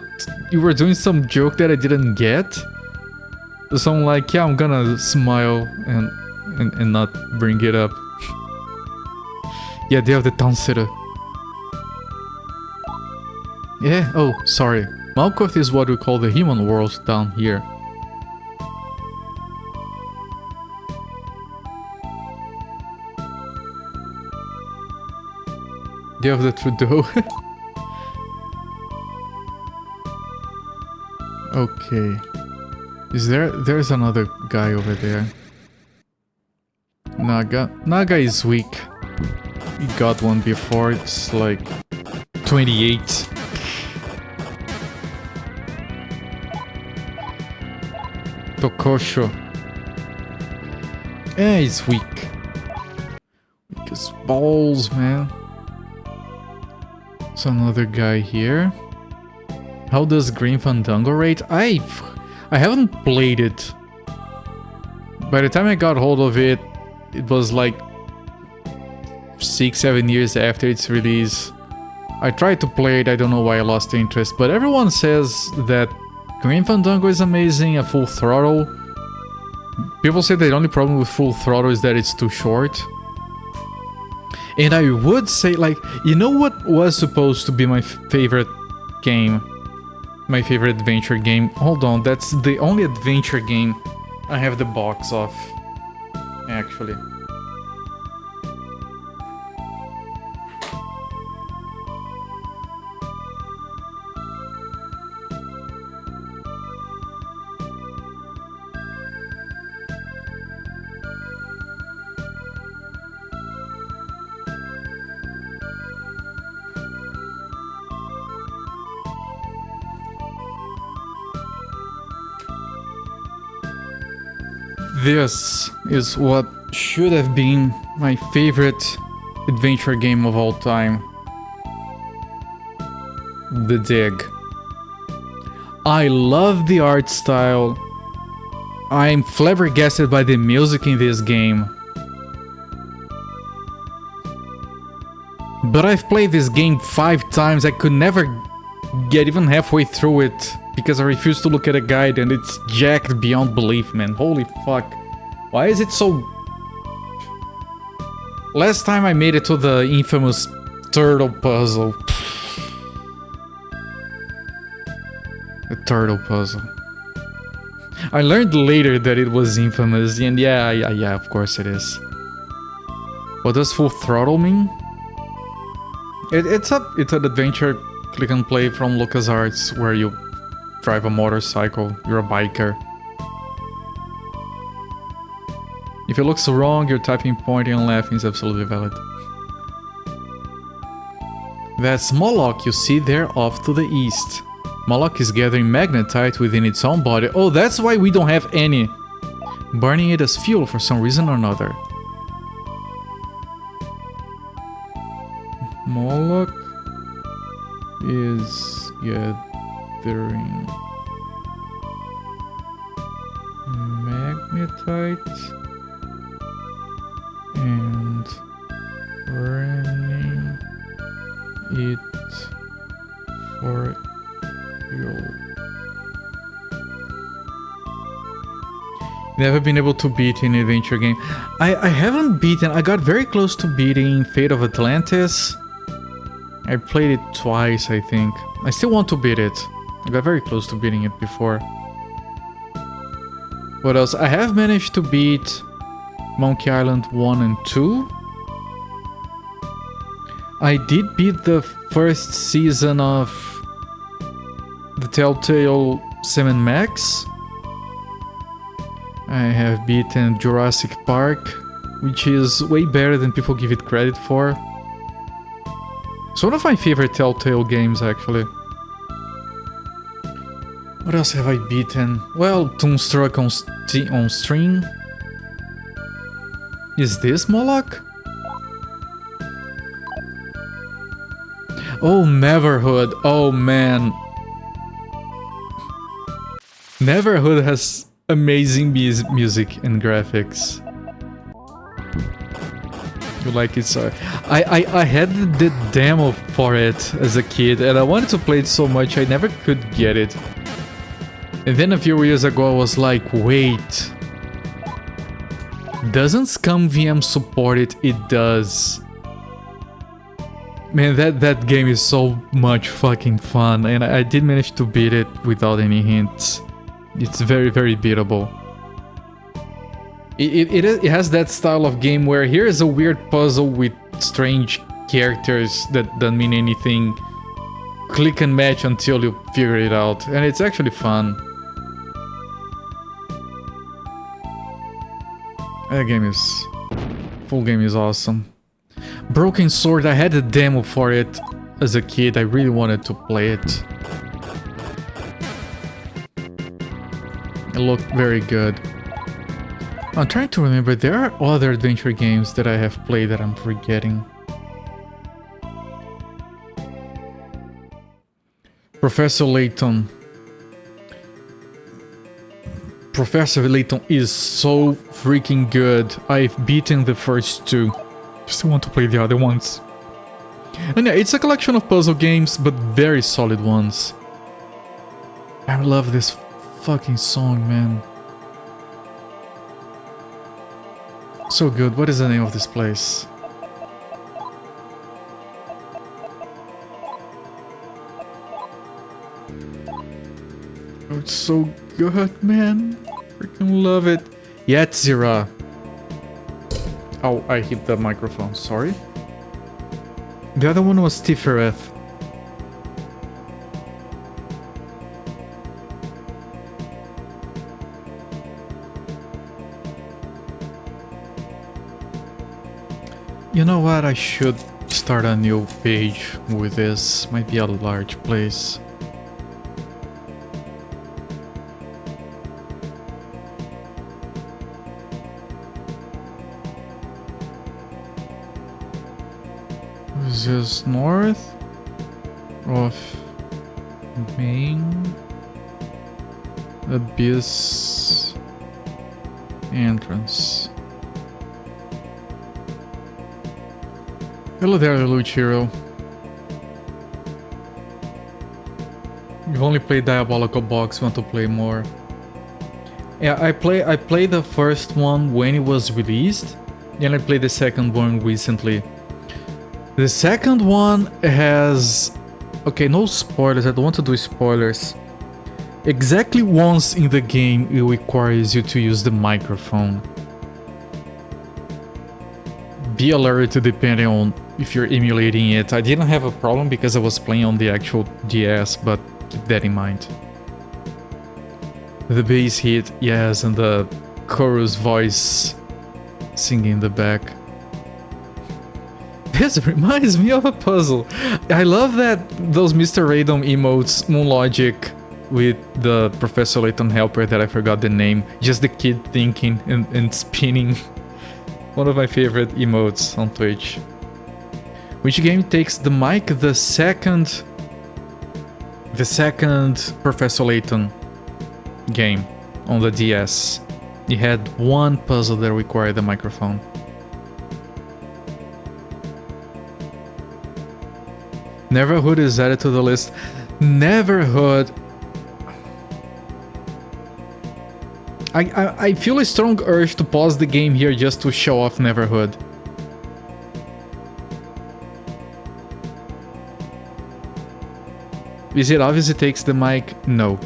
You were doing some joke that I didn't get. So I'm like, yeah, I'm gonna smile and not bring it up. Yeah, Day of the Town Center. Yeah, oh, sorry. Malkuth is what we call the human world down here. Day of the Trudeau. Okay. There's another guy over there. Naga is weak. He got one before, it's like 28. Tokosho. Yeah, he's weak. Weak as balls, man. There's another guy here. How does Green Fandango rate? I haven't played it. By the time I got hold of it, it was like 6-7 years after its release. I tried to play it, I don't know why I lost the interest, but everyone says that Green Fandango is amazing, a Full Throttle. People say the only problem with Full Throttle is that it's too short. And I would say, like, you know what was supposed to be my favorite game? My favorite adventure game? Hold on, that's the only adventure game I have the box of, actually. This is what should have been my favorite adventure game of all time. The Dig. I love the art style. I'm flabbergasted by the music in this game. But I've played this game 5 times, I could never get even halfway through it. Because I refuse to look at a guide and it's jacked beyond belief, man. Holy fuck. Why is it so... Last time I made it to the infamous turtle puzzle. A turtle puzzle. I learned later that it was infamous, and yeah, of course it is. What does full throttle mean? It's an adventure click and play from LucasArts where you drive a motorcycle, you're a biker. If it looks wrong, your typing, pointing, and laughing is absolutely valid. That's Moloch you see there off to the east. Moloch is gathering magnetite within its own body. Oh, that's why we don't have any. Burning it as fuel for some reason or another. Moloch is gathering magnetite and burning it for fuel. Never been able to beat an adventure game. I haven't beaten. I got very close to beating Fate of Atlantis. I played it twice, I think. I still want to beat it. I got very close to beating it before. What else? I have managed to beat Monkey Island 1 and 2. I did beat the first season of the Telltale 7 Max. I have beaten Jurassic Park, which is way better than people give it credit for. It's one of my favorite Telltale games, actually. What else have I beaten? Well, Toonstruck on String. Is this Moloch? Oh, Neverhood. Oh, man. Neverhood has amazing music and graphics. You like it, so I had the demo for it as a kid, and I wanted to play it so much I never could get it. And then a few years ago I was like, wait, doesn't ScumVM support it? It does. Man, that game is so much fucking fun, and I did manage to beat it without any hints. It's very, very beatable. It has that style of game where here is a weird puzzle with strange characters that don't mean anything. Click and match until you figure it out, and it's actually fun. That game is... full game is awesome. Broken Sword, I had a demo for it as a kid, I really wanted to play it. It looked very good. I'm trying to remember, there are other adventure games that I have played that I'm forgetting. Professor Layton. Professor Layton is so freaking good. I've beaten the first two. Just want to play the other ones. And yeah, it's a collection of puzzle games, but very solid ones. I love this fucking song, man. So good. What is the name of this place? Oh, it's so good, man. Freaking love it. Yatzira. Oh, I hit the microphone. Sorry. The other one was Tifereth. You know what? I should start a new page with this. Might be a large place. Is this north of main abyss entrance? Hello there, Luchiro. You've only played Diabolical Box, want to play more? Yeah, I played the first one when it was released, and I played the second one recently. The second one has... okay, no spoilers, I don't want to do spoilers. Exactly once in the game it requires you to use the microphone. Be alert depending on if you're emulating it. I didn't have a problem because I was playing on the actual DS, but keep that in mind. The bass hit, yes, and the chorus voice singing in the back. This reminds me of a puzzle. I love that those Mr. Radom emotes, Moon Logic, with the Professor Layton helper that I forgot the name. Just the kid thinking and spinning. One of my favorite emotes on Twitch. Which game takes the mic? The second Professor Layton game on the DS. It had one puzzle that required the microphone. Neverhood is added to the list. Neverhood. I feel a strong urge to pause the game here just to show off Neverhood. Is it obvious it takes the mic? No.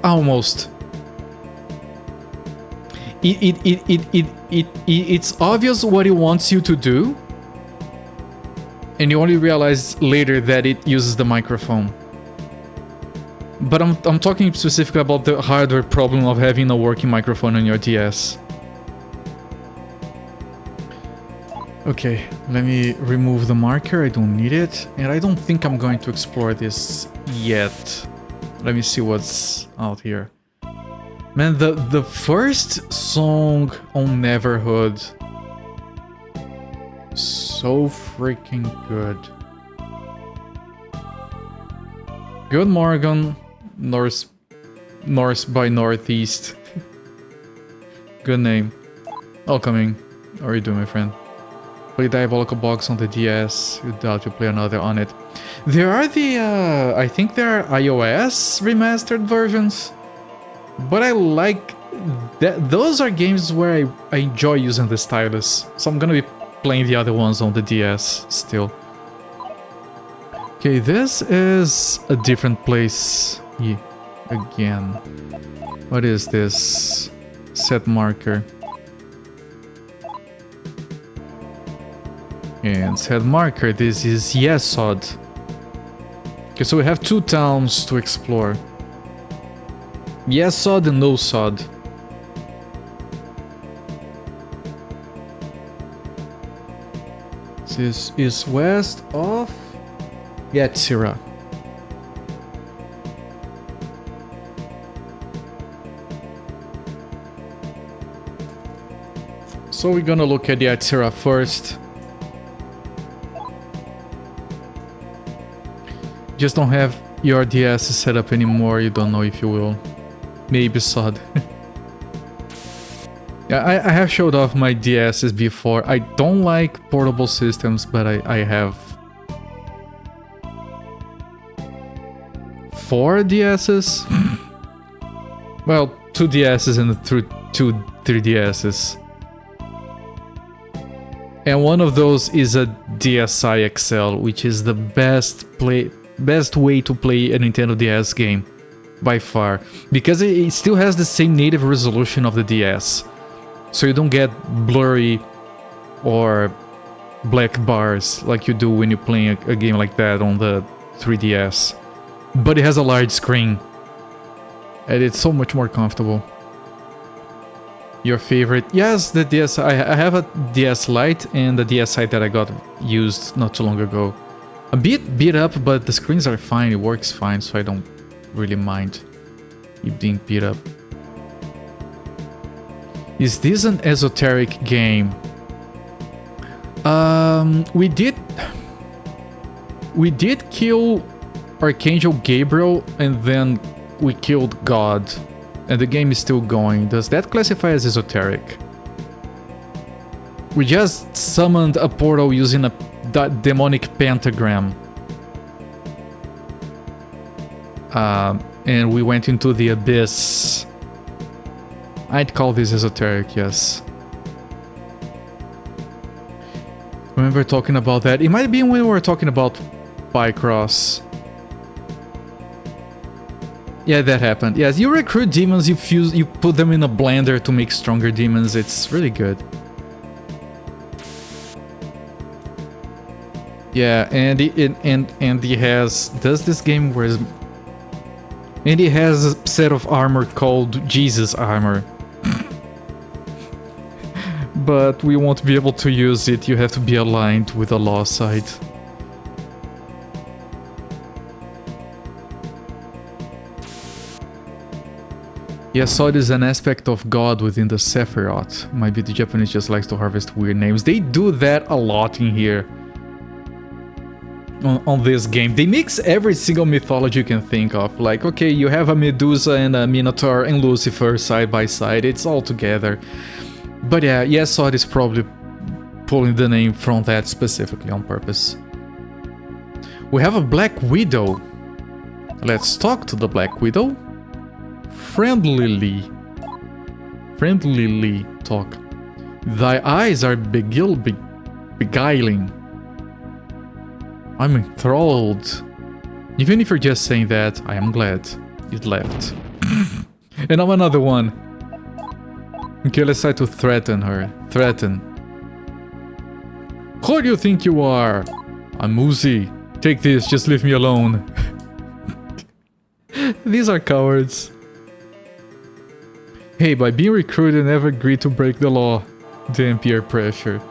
Almost. It's obvious what it wants you to do, and you only realize later that it uses the microphone. But I'm talking specifically about the hardware problem of having a working microphone on your DS. Okay, let me remove the marker, I don't need it. And I don't think I'm going to explore this yet. Let me see what's out here. Man, the first song on Neverhood, so freaking good. Good Morgan, North by Northeast. Good name. Welcoming. How are you doing, my friend? Play Diabolical Box on the DS. You doubt you play another on it. There are the, I think there are iOS remastered versions. But I like that. Those are games where I enjoy using the stylus. So I'm gonna be playing the other ones on the DS still. Okay, this is a different place again. What is this? Set marker. And set marker, this is Yesod. Okay, so we have two towns to explore. Yesod and Nosod. This is west of Yetzira. So we're gonna look at Yetzira first. Just don't have your DS set up anymore, you don't know if you will. Maybe Sod. Yeah, I have showed off my DSs before. I don't like portable systems, but I have 4 DSs. Well, 2 DSs and 2 3DSs. And one of those is a DSi XL, which is the best way to play a Nintendo DS game by far, because it still has the same native resolution of the DS, so you don't get blurry or black bars like you do when you're playing a game like that on the 3DS. But it has a large screen and it's so much more comfortable. Your favorite? Yes, the DS. I have a DS Lite and the DSi that I got used not too long ago. A bit beat up, but the screens are fine, it works fine, so I don't really mind it being beat up. Is this an esoteric game? We did kill Archangel Gabriel and then we killed God, and the game is still going. Does that classify as esoteric? We just summoned a portal using a demonic pentagram. And we went into the abyss. I'd call this esoteric, yes. Remember talking about that? It might be when we were talking about Picross. Yeah, that happened. Yes, you recruit demons, you put them in a blender to make stronger demons. It's really good. Yeah, and he has this game where and he has a set of armor called Jesus armor. But we won't be able to use it. You have to be aligned with the law side. Yesod is an aspect of God within the Sephiroth. Might be the Japanese just likes to harvest weird names. They do that a lot in here. On this game. They mix every single mythology you can think of. Like, okay, you have a Medusa and a Minotaur and Lucifer side by side. It's all together. But yeah, Yesod is probably pulling the name from that specifically on purpose. We have a Black Widow. Let's talk to the Black Widow. Friendlily talk. Thy eyes are beguiling. I'm enthralled. Even if you're just saying that, I am glad it left. And now another one. Okay, let's try to threaten her. Threaten. Who do you think you are? I'm Uzi. Take this, just leave me alone. These are cowards. Hey, by being recruited, never agreed to break the law. Damn peer pressure.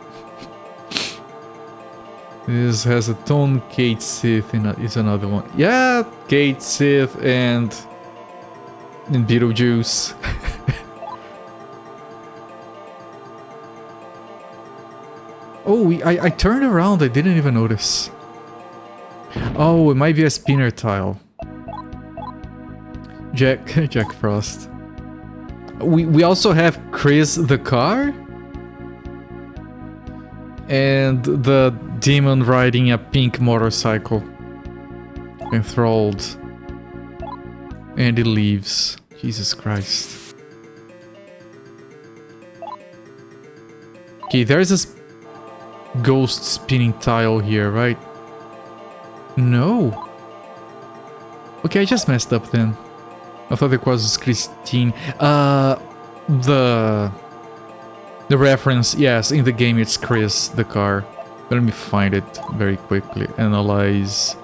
This has a tone. Kate Sith is another one. Yeah, Kate Sith and Beetlejuice. Oh, I turned around. I didn't even notice. Oh, it might be a spinner tile. Jack Frost. We also have Chris the car. And the demon riding a pink motorcycle. Enthralled. And he leaves. Jesus Christ. Okay, there's this ghost spinning tile here, right? No. Okay, I just messed up then. I thought it was Christine. The reference, yes, in the game it's Chris, the car. Let me find it very quickly. Analyze.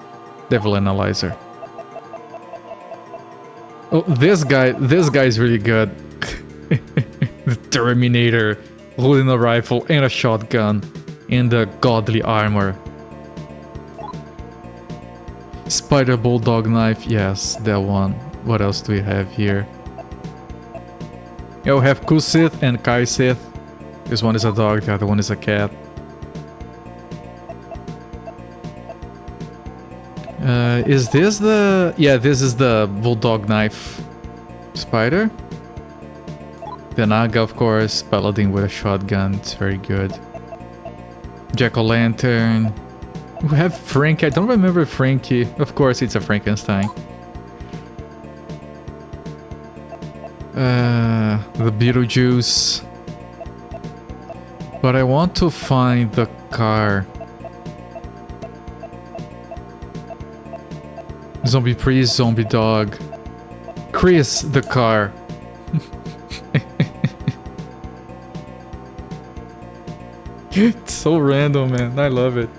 Devil Analyzer. Oh, this guy is really good. The Terminator, holding a rifle and a shotgun and a godly armor. Spider Bulldog Knife, yes, that one. What else do we have here? Yeah, we have Kusith and Kaisith. This one is a dog, the other one is a cat. Is this the... Yeah, this is the Bulldog Knife spider. The Naga, of course, Paladin with a shotgun, it's very good. Jack-o'-lantern. We have Frankie, I don't remember Frankie. Of course, it's a Frankenstein. The Beetlejuice. But I want to find the car. Zombie priest, zombie dog. Chris, the car. It's so random, man. I love it.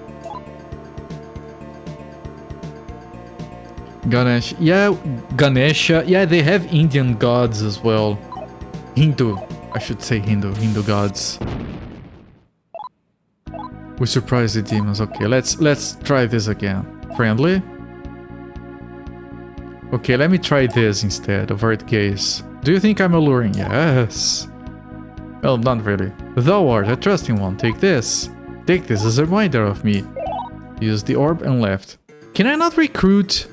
Ganesh. Yeah, Ganesha. Yeah, they have Indian gods as well. Hindu. I should say Hindu gods. We surprise the demons. Okay, let's try this again. Friendly. Okay, let me try this instead. Avert gaze. Do you think I'm alluring? Yes. Well, not really. Thou art a trusting one. Take this. Take this as a reminder of me. Use the orb and left. Can I not recruit?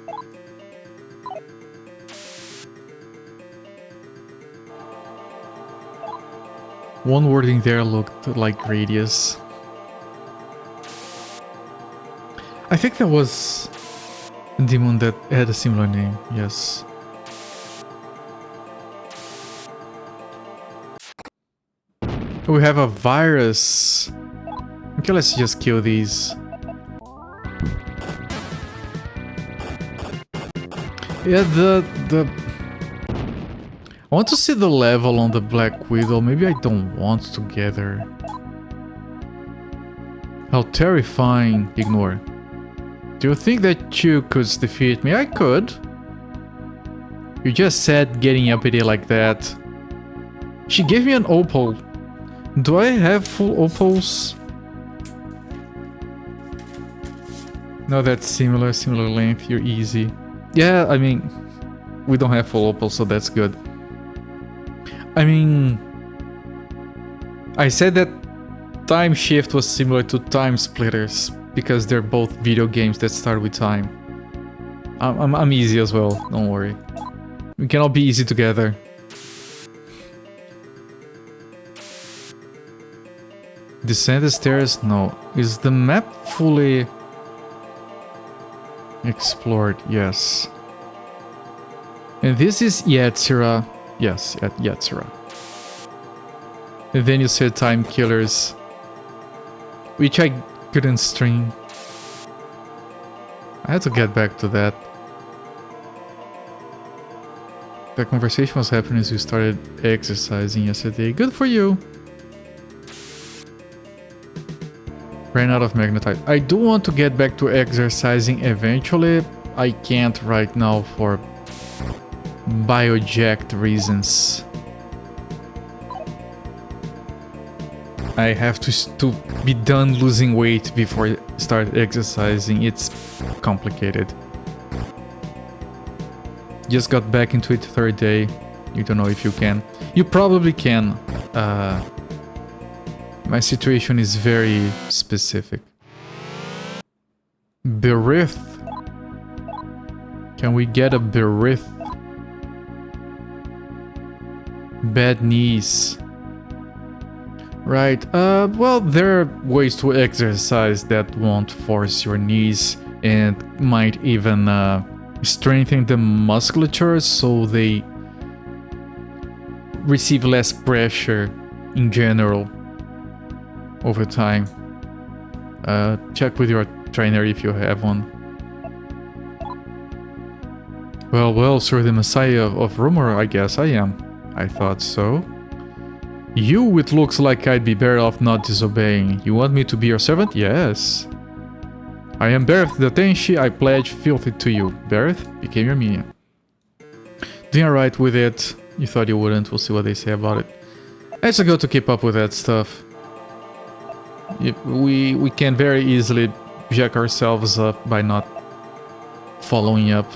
One wording there looked like radius. I think that was a demon that had a similar name, yes. We have a virus. Okay, let's just kill these. Yeah, the I want to see the level on the Black Widow. Maybe I don't want together. How terrifying. Ignore. Do you think that you could defeat me? I could. You just said getting uppity like that. She gave me an opal. Do I have full opals? No, that's similar length. You're easy. Yeah, I mean, we don't have full opals, so that's good. I mean, I said that Time Shift was similar to Time Splitters because they're both video games that start with time. I'm easy as well, don't worry. We can all be easy together. Descend the stairs? No. Is the map fully explored? Yes. And this is Yatsura. Yes, at Yatsura. And then you said Time Killers, which I couldn't stream. I had to get back to that. The conversation was happening as you started exercising yesterday. Good for you. Ran out of magnetite. I do want to get back to exercising eventually. I can't right now for biojacked reasons. I have to be done losing weight before I start exercising. It's complicated. Just got back into it third day. You don't know if you can. You probably can. My situation is very specific. Berith. Can we get a Berith? Bad knees. Right, well, there are ways to exercise that won't force your knees and might even strengthen the musculature so they receive less pressure in general over time. Check with your trainer if you have one. Well, sir, the messiah of rumor, I guess I am. I thought so. You, it looks like I'd be better off not disobeying. You want me to be your servant? Yes. I am Berith the Tensei, I pledge fealty to you. Berith became your minion. Doing alright with it. You thought you wouldn't, we'll see what they say about it. It's good to keep up with that stuff. We can very easily jack ourselves up by not following up.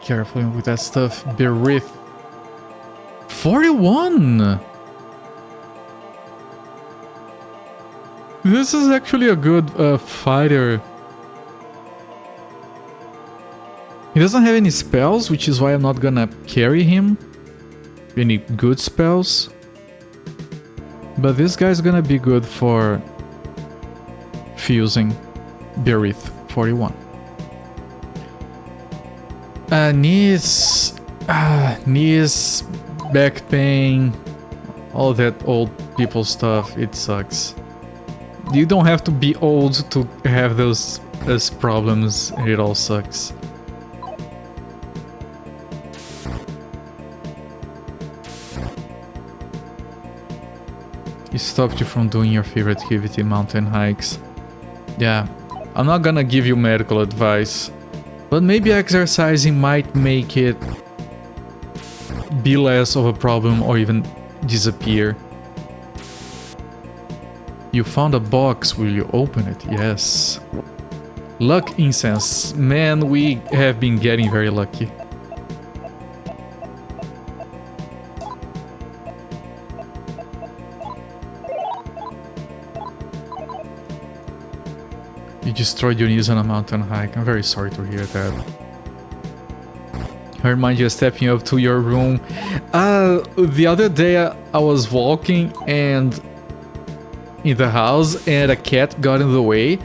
Careful with that stuff. Berith. 41! This is actually a good fighter. He doesn't have any spells, which is why I'm not gonna carry him. Any good spells. But this guy's gonna be good for fusing. Berith, 41. Knees, back pain, all that old people stuff, it sucks. You don't have to be old to have those problems, and it all sucks. It stopped you from doing your favorite activity, mountain hikes. Yeah, I'm not gonna give you medical advice, but maybe exercising might make it be less of a problem or even disappear. You found a box, will you open it? Yes. Luck incense. Man, we have been getting very lucky. You destroyed your knees on a mountain hike. I'm very sorry to hear that. I remind you of stepping up to your room. The other day I was walking and in the house and a cat got in the way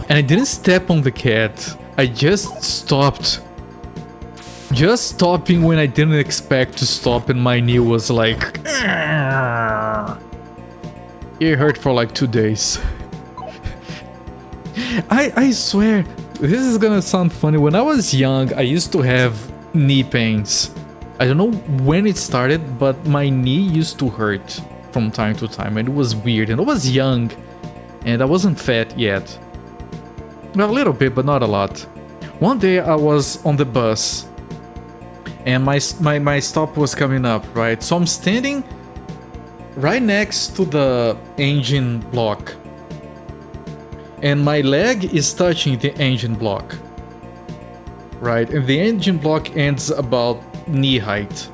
and I didn't step on the cat. I just stopped. Just stopping when I didn't expect to stop and my knee was like... It hurt for like 2 days. I swear, this is gonna sound funny. When I was young, I used to have knee pains. I don't know when it started, but my knee used to hurt from time to time, and it was weird. And I was young, and I wasn't fat yet. Well, a little bit, but not a lot. One day I was on the bus, and my stop was coming up, right? So I'm standing right next to the engine block, and my leg is touching the engine block, right? And the engine block ends about knee height.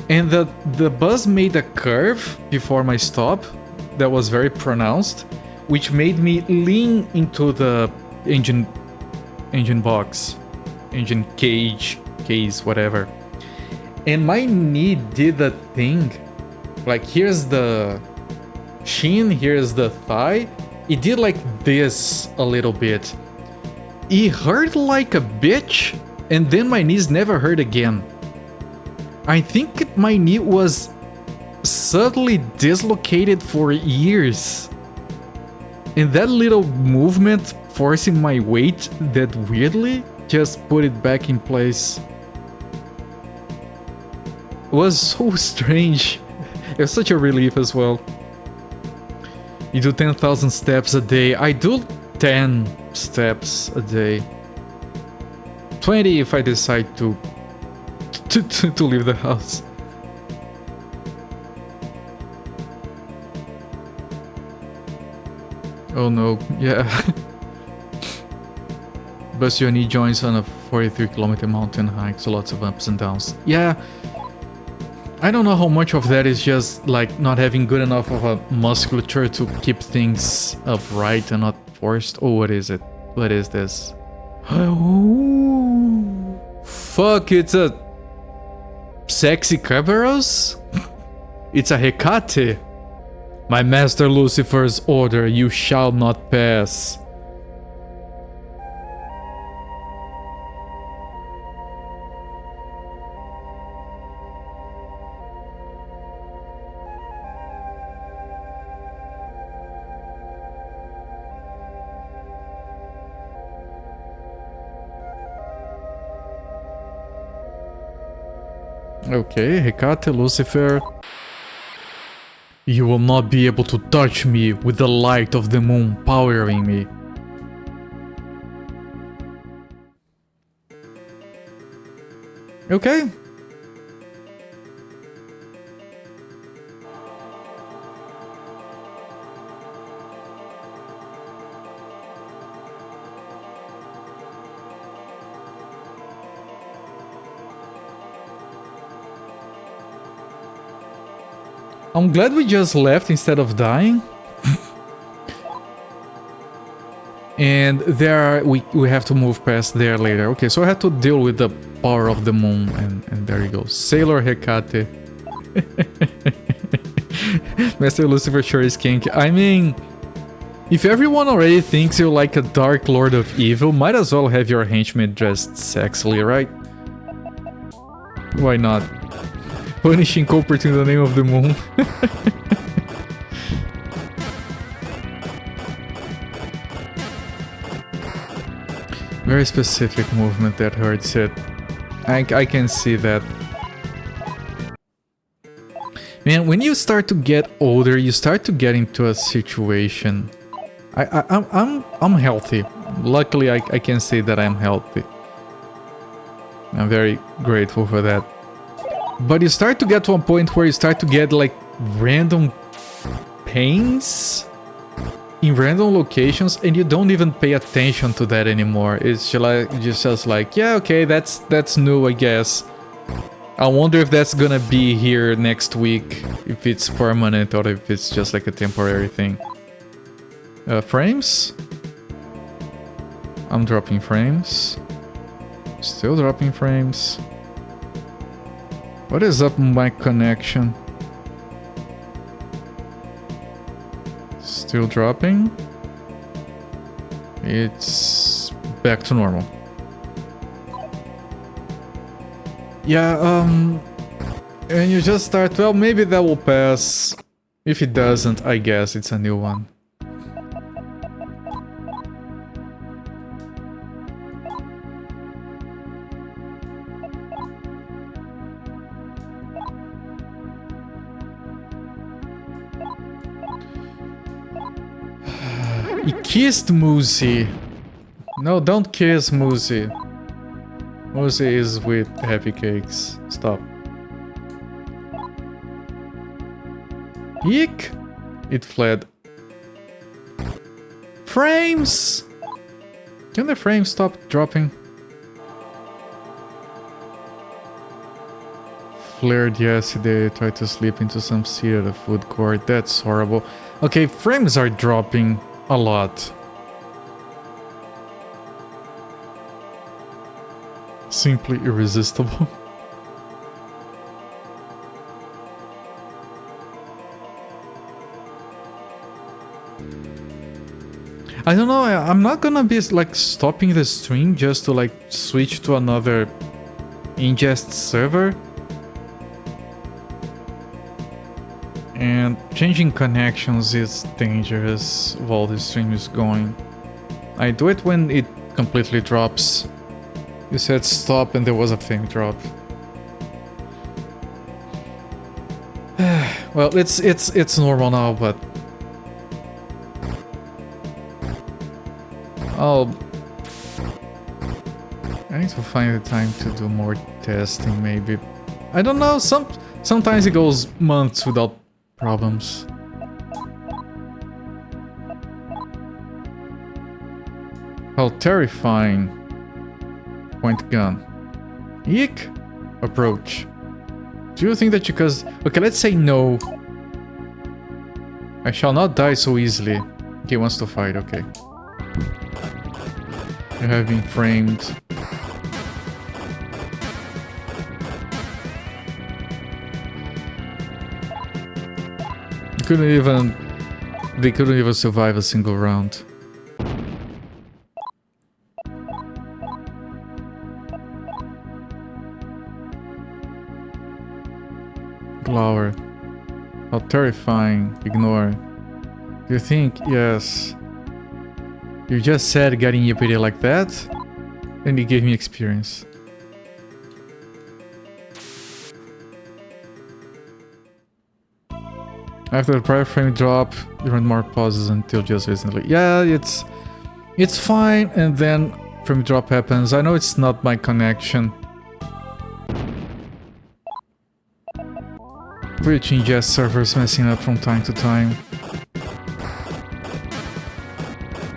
And the bus made a curve before my stop that was very pronounced, which made me lean into the engine box, engine case, whatever. And my knee did that thing. Like, here's the shin, here's the thigh. It did like this a little bit. It hurt like a bitch, and then my knees never hurt again. I think my knee was subtly dislocated for years. And that little movement forcing my weight that weirdly just put it back in place. It was so strange. It was such a relief as well. You do 10,000 steps a day. I do 10 steps a day. 20 if I decide to leave the house. Oh no, yeah. Bust your knee joints on a 43-kilometer mountain hike, so lots of ups and downs. Yeah, I don't know how much of that is just like not having good enough of a musculature to keep things upright and not forced. Oh, what is it? What is this? Oh, fuck, it's a sexy Kerberos? It's a Hecate. My master Lucifer's order, you shall not pass. Okay, Hecate, Lucifer. You will not be able to touch me with the light of the moon powering me. Okay. I'm glad we just left instead of dying. And there we have to move past there later. Okay, so I had to deal with the power of the moon, and there you go. Sailor Hecate. Master Lucifer sure is kinky. I mean, if everyone already thinks you're like a dark lord of evil, might as well have your henchman dressed sexily, right? Why not? Punishing culprit in the name of the moon. Very specific movement that hurts it. I can see that. Man, when you start to get older, you start to get into a situation. I'm healthy. Luckily, I can say that I'm healthy. I'm very grateful for that. But you start to get to a point where you start to get like random pains in random locations, and you don't even pay attention to that anymore. It's just like, yeah, okay, that's new, I guess. I wonder if that's gonna be here next week, if it's permanent or if it's just like a temporary thing. Frames? I'm dropping frames. Still dropping frames. What is up with my connection? Still dropping. It's back to normal. Yeah, and you just start, well, maybe that will pass. If it doesn't, I guess it's a new one. He kissed Moosey. No, don't kiss Moosey. Moosey is with happy cakes. Stop. Eek! It fled. Frames! Can the frames stop dropping? Flared yesterday, tried to slip into some seat at a food court. That's horrible. Okay, frames are dropping a lot. Simply irresistible. I don't know, I'm not gonna be like stopping the stream just to like switch to another ingest server. And changing connections is dangerous while the stream is going. I do it when it completely drops. You said stop and there was a frame drop. Well, it's normal now, but I need to find the time to do more testing, maybe. I don't know, sometimes it goes months without problems. How terrifying. Point gun. Eek! Approach. Do you think that because... Okay, let's say no. I shall not die so easily. He wants to fight, okay. You have been framed. They couldn't even survive a single round. Glower. How terrifying. Ignore. Do you think? Yes. You just said getting EPD like that, and it gave me experience. After the prior frame drop, you run more pauses until just recently. Yeah, it's fine, and then frame drop happens. I know it's not my connection. Which ingest servers messing up from time to time.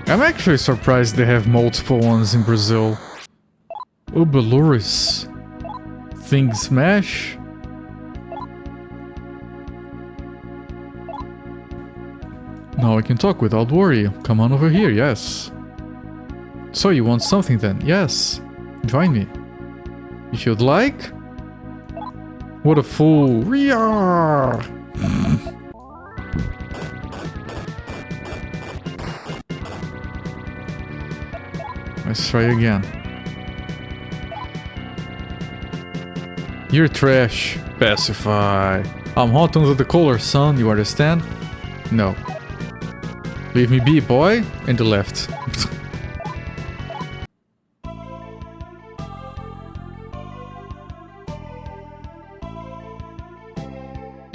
I'm actually surprised they have multiple ones in Brazil. Oh, Belarus. Things smash? Now I can talk without worry. Come on over here, yes. So you want something then? Yes. Join me. If you'd like. What a fool. Ria! Let's try again. You're trash. Pacify. I'm hot under the collar, son. You understand? No. Leave me be, boy. And the left.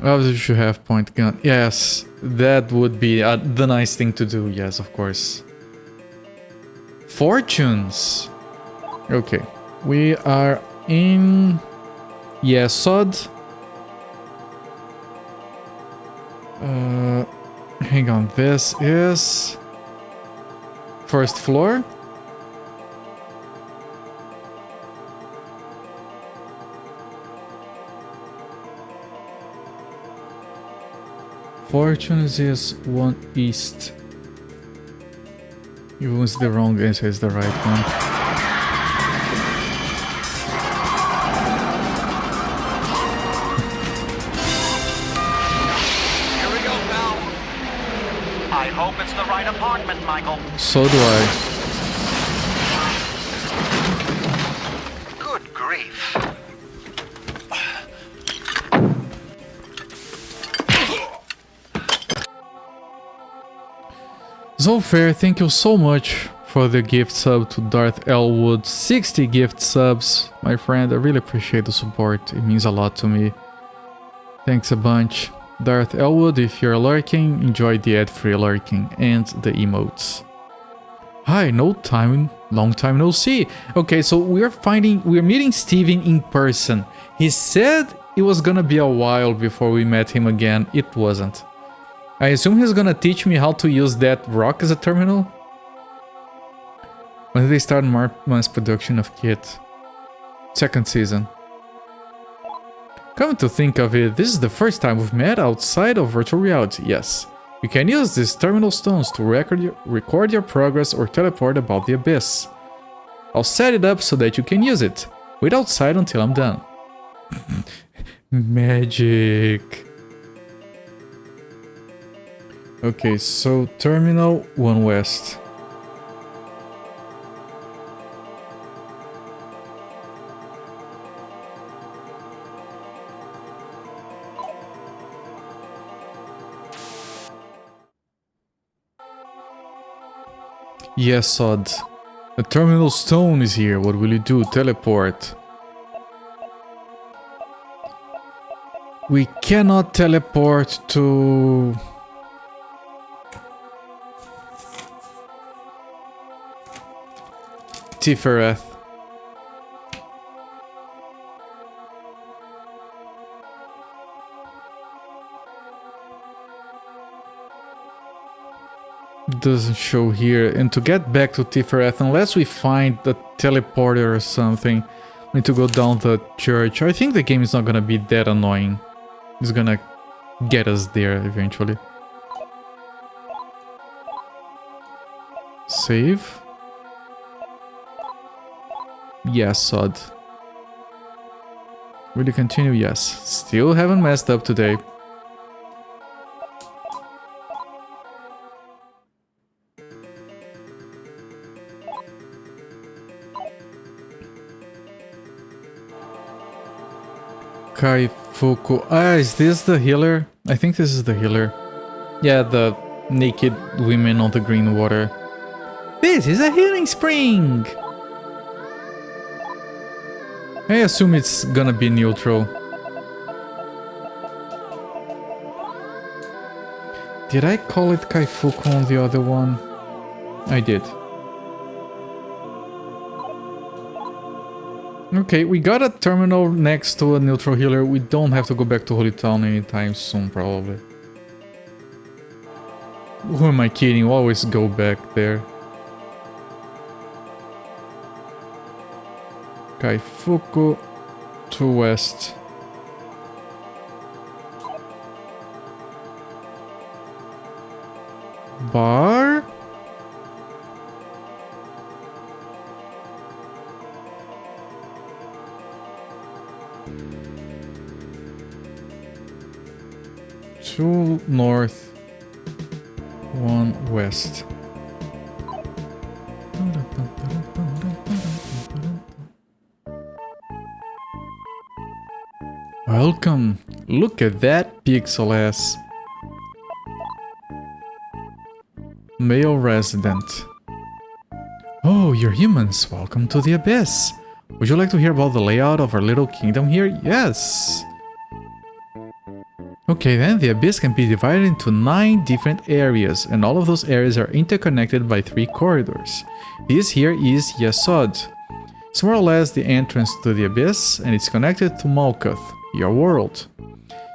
Obviously, you should have point gun. Yes, that would be the nice thing to do. Yes, of course. Fortunes. Okay, we are in Yesod. Hang on. This is first floor. Fortunes is 1 east. Even if it's the wrong answer, is the right one. Here we go, pal. I hope it's the right apartment, Michael. So do I. Good grief. Zolfair, thank you so much for the gift sub to Darth Elwood. 60 gift subs, my friend. I really appreciate the support. It means a lot to me. Thanks a bunch. Darth Elwood, if you're lurking, enjoy the ad-free lurking and the emotes. Hi, long time no see. Okay, so we're meeting Steven in person. He said it was gonna be a while before we met him again. It wasn't. I assume he's gonna teach me how to use that rock as a terminal? When did they start mass production of kit? Second season. Come to think of it, this is the first time we've met outside of virtual reality, yes. You can use these terminal stones to record your progress or teleport about the abyss. I'll set it up so that you can use it. Wait outside until I'm done. Magic. Okay, so Terminal 1 West. Yes, Odd. The terminal stone is here. What will you do? Teleport. We cannot teleport to... Tifereth. Doesn't show here. And to get back to Tifereth, unless we find the teleporter or something, we need to go down the church. I think the game is not gonna be that annoying. It's gonna get us there eventually. Save. Yes, Odd. Will you continue? Yes. Still haven't messed up today. Kaifuku. Ah, is this the healer? I think this is the healer. Yeah, the naked women on the green water. This is a healing spring! I assume it's gonna be neutral. Did I call it Kaifuku on the other one? I did. Okay, we got a terminal next to a neutral healer. We don't have to go back to Holy Town anytime soon, probably. Who am I kidding? We'll always go back there. Kaifuku to west. Bar? Two north, one west. Welcome. Look at that pixel ass. Male resident. Oh, you're humans. Welcome to the Abyss. Would you like to hear about the layout of our little kingdom here? Yes. Okay then, the Abyss can be divided into 9 different areas, and all of those areas are interconnected by 3 corridors. This here is Yesod. It's more or less the entrance to the Abyss, and it's connected to Malkuth, your world.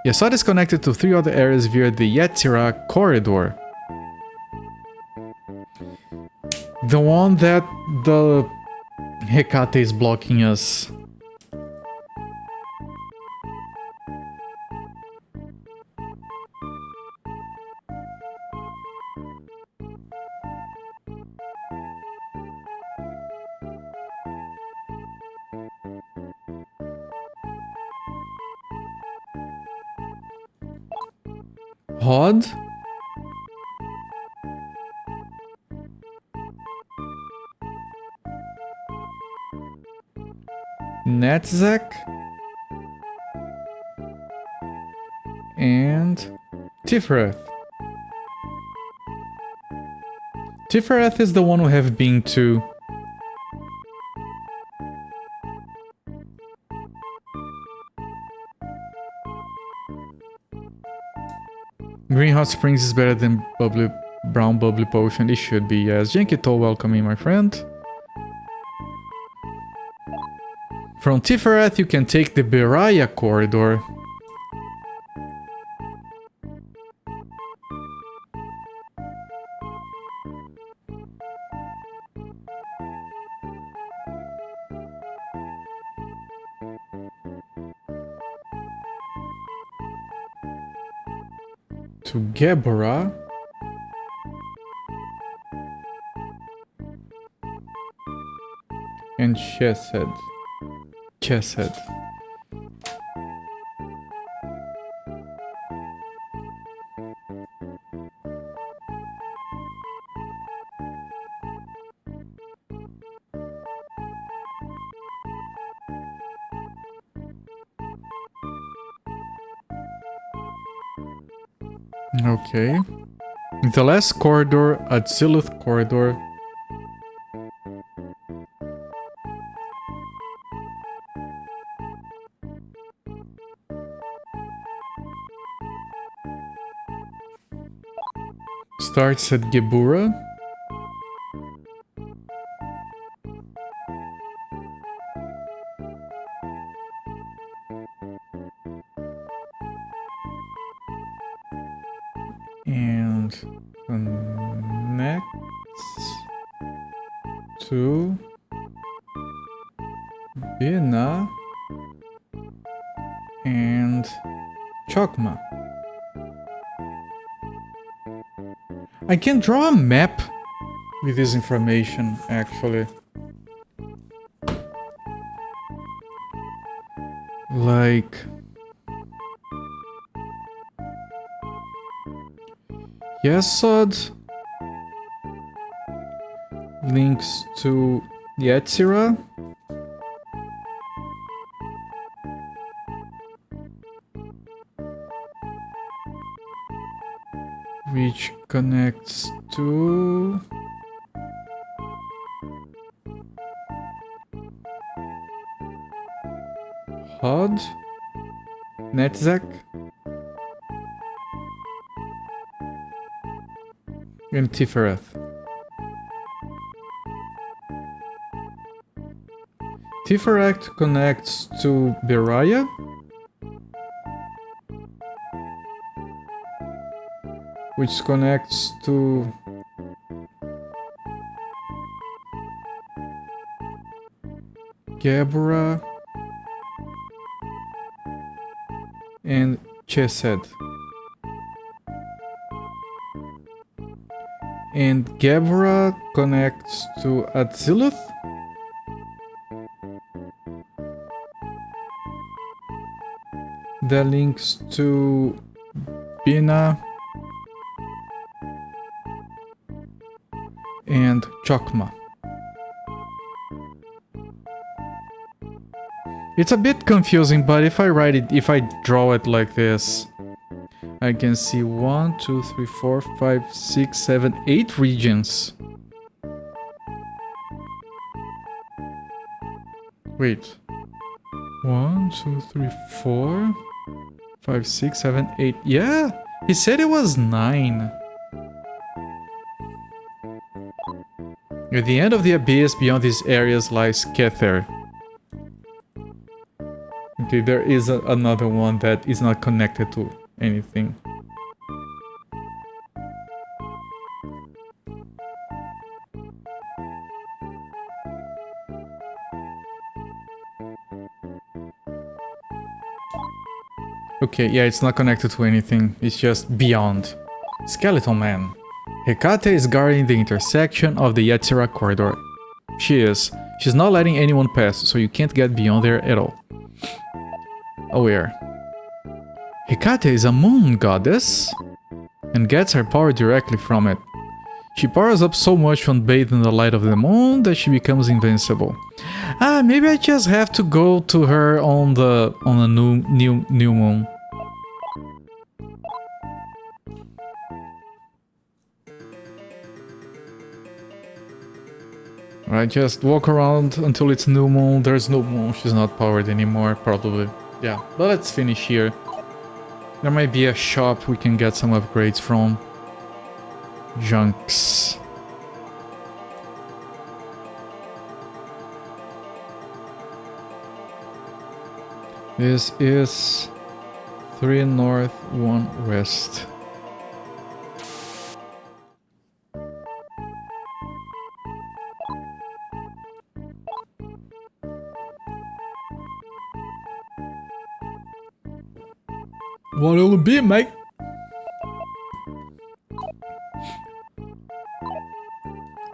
Yesod is connected to 3 other areas via the Yetzirah corridor. The one that the Hecate is blocking us. Hod? Netzek? And Tifereth. Tifereth is the one we have been to. Green hot springs is better than brown bubbly potion. It should be, yes. Jankito, welcome in, my friend. From Tiferet, you can take the Beraya corridor. To Gebora. And Chesed. Okay. The last corridor, Atziluth corridor. Starts at Gebura. And connects to Bina and Chokma. I can draw a map with this information, actually. Like... Yesod links to Yetzira. Which connects to Hod, Netzek, and Tiferet. Tiferet connects to Beraya. Which connects to Gebra and Chesed. And Gebra connects to Atziluth. That links to Bina and Chokma. It's a bit confusing, but if I draw it like this, I can see 1, 2, 3, 4, 5, 6, 7, 8 regions. Wait. 1, 2, 3, 4, 5, 6, 7, 8. Yeah! He said it was 9. At the end of the abyss, beyond these areas, lies Kether. Okay, there is another one that is not connected to anything. Okay, yeah, it's not connected to anything. It's just beyond. Skeleton Man. Hecate is guarding the intersection of the Yetzira corridor. She's not letting anyone pass, so you can't get beyond there at all. Aware. Hecate is a moon goddess and gets her power directly from it. She powers up so much when bathed in the light of the moon that she becomes invincible. Ah, maybe I just have to go to her on a new moon. Right, just walk around until it's new moon. There's no moon. She's not powered anymore, probably. Yeah, but let's finish here. There might be a shop we can get some upgrades from. Junks. This is 3 north, 1 west. What'll it be, mate?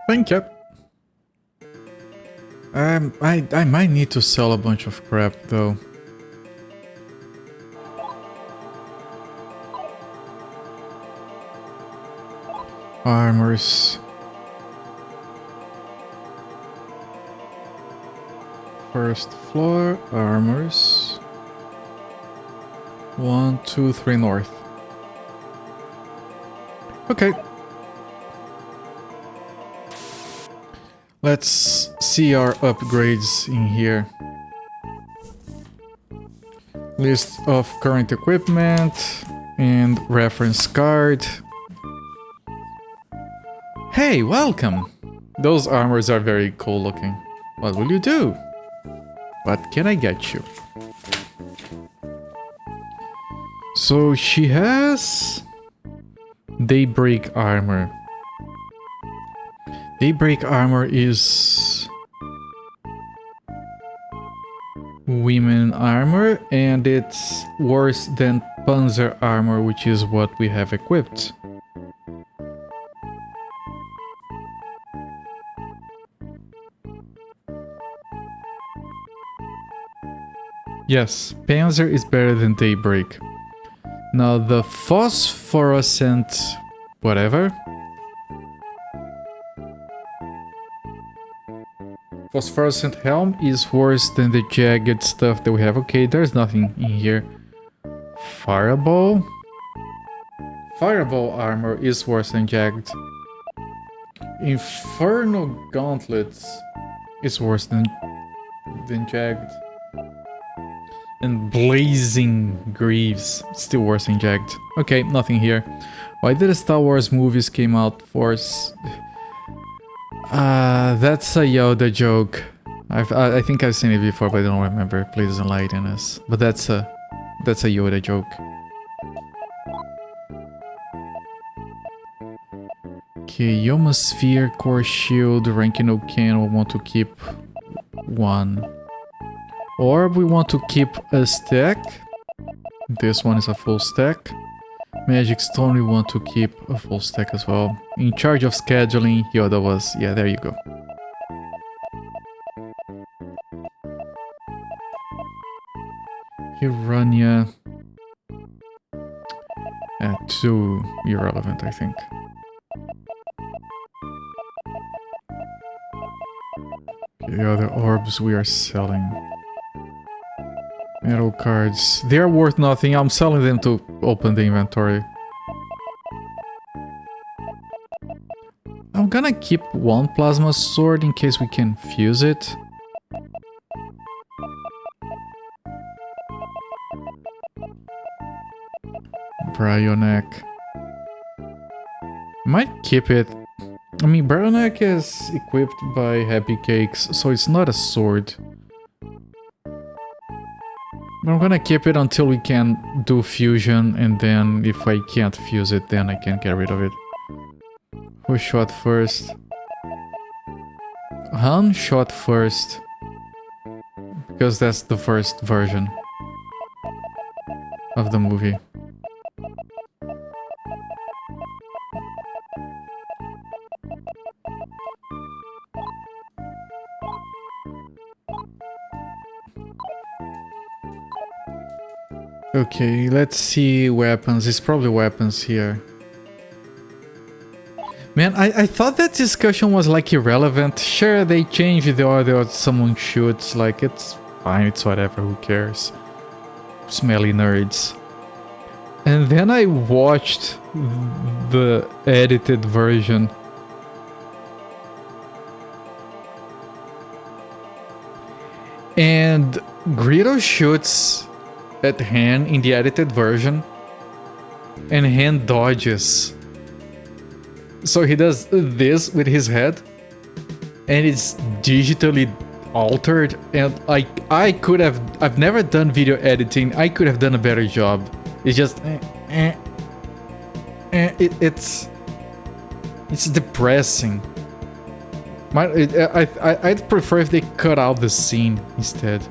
Thank you. I might need to sell a bunch of crap though. Armors. First floor, armors. 1, 2, 3 north. Okay. Let's see our upgrades in here. List of current equipment and reference card. Hey, welcome! Those armors are very cool looking. What will you do? What can I get you? So she has Daybreak armor. Daybreak armor is women armor, and it's worse than Panzer armor, which is what we have equipped. Yes, Panzer is better than Daybreak. Now the phosphorescent whatever. Phosphorescent helm is worse than the jagged stuff that we have. Okay, there's nothing in here. Fireball? Fireball armor is worse than jagged. Infernal gauntlets is worse than jagged. And blazing greaves, still worse than jagged. Okay, nothing here. Why did the Star Wars movies came out first? That's a Yoda joke. I think I've seen it before, but I don't remember. Please enlighten us. But that's a Yoda joke. Okay, Yomosphere, Core Shield, Ranking No Can. We want to keep 1. Or we want to keep a stack. This one is a full stack. Magic Stone, we want to keep a full stack as well. In charge of scheduling, Yoda was... Yeah, there you go. Hiranya. Too irrelevant, I think. The other orbs we are selling. Metal cards. They are worth nothing. I'm selling them to open the inventory. I'm gonna keep 1 plasma sword in case we can fuse it. Bryoneck. Might keep it. I mean, Bryoneck is equipped by Happy Cakes, so it's not a sword. I'm gonna keep it until we can do fusion, and then if I can't fuse it, then I can get rid of it. Who shot first? Han shot first. Because that's the first version of the movie. Okay, let's see weapons. It's probably weapons here. Man, I thought that discussion was like irrelevant. Sure, they changed the order someone shoots. Like, it's fine, it's whatever, who cares? Smelly nerds. And then I watched the edited version. And Greedo shoots at Han in the edited version, and hand dodges. So he does this with his head, and it's digitally altered. And I've never done video editing. I could have done a better job. It's just, it's depressing. I'd prefer if they cut out the scene instead.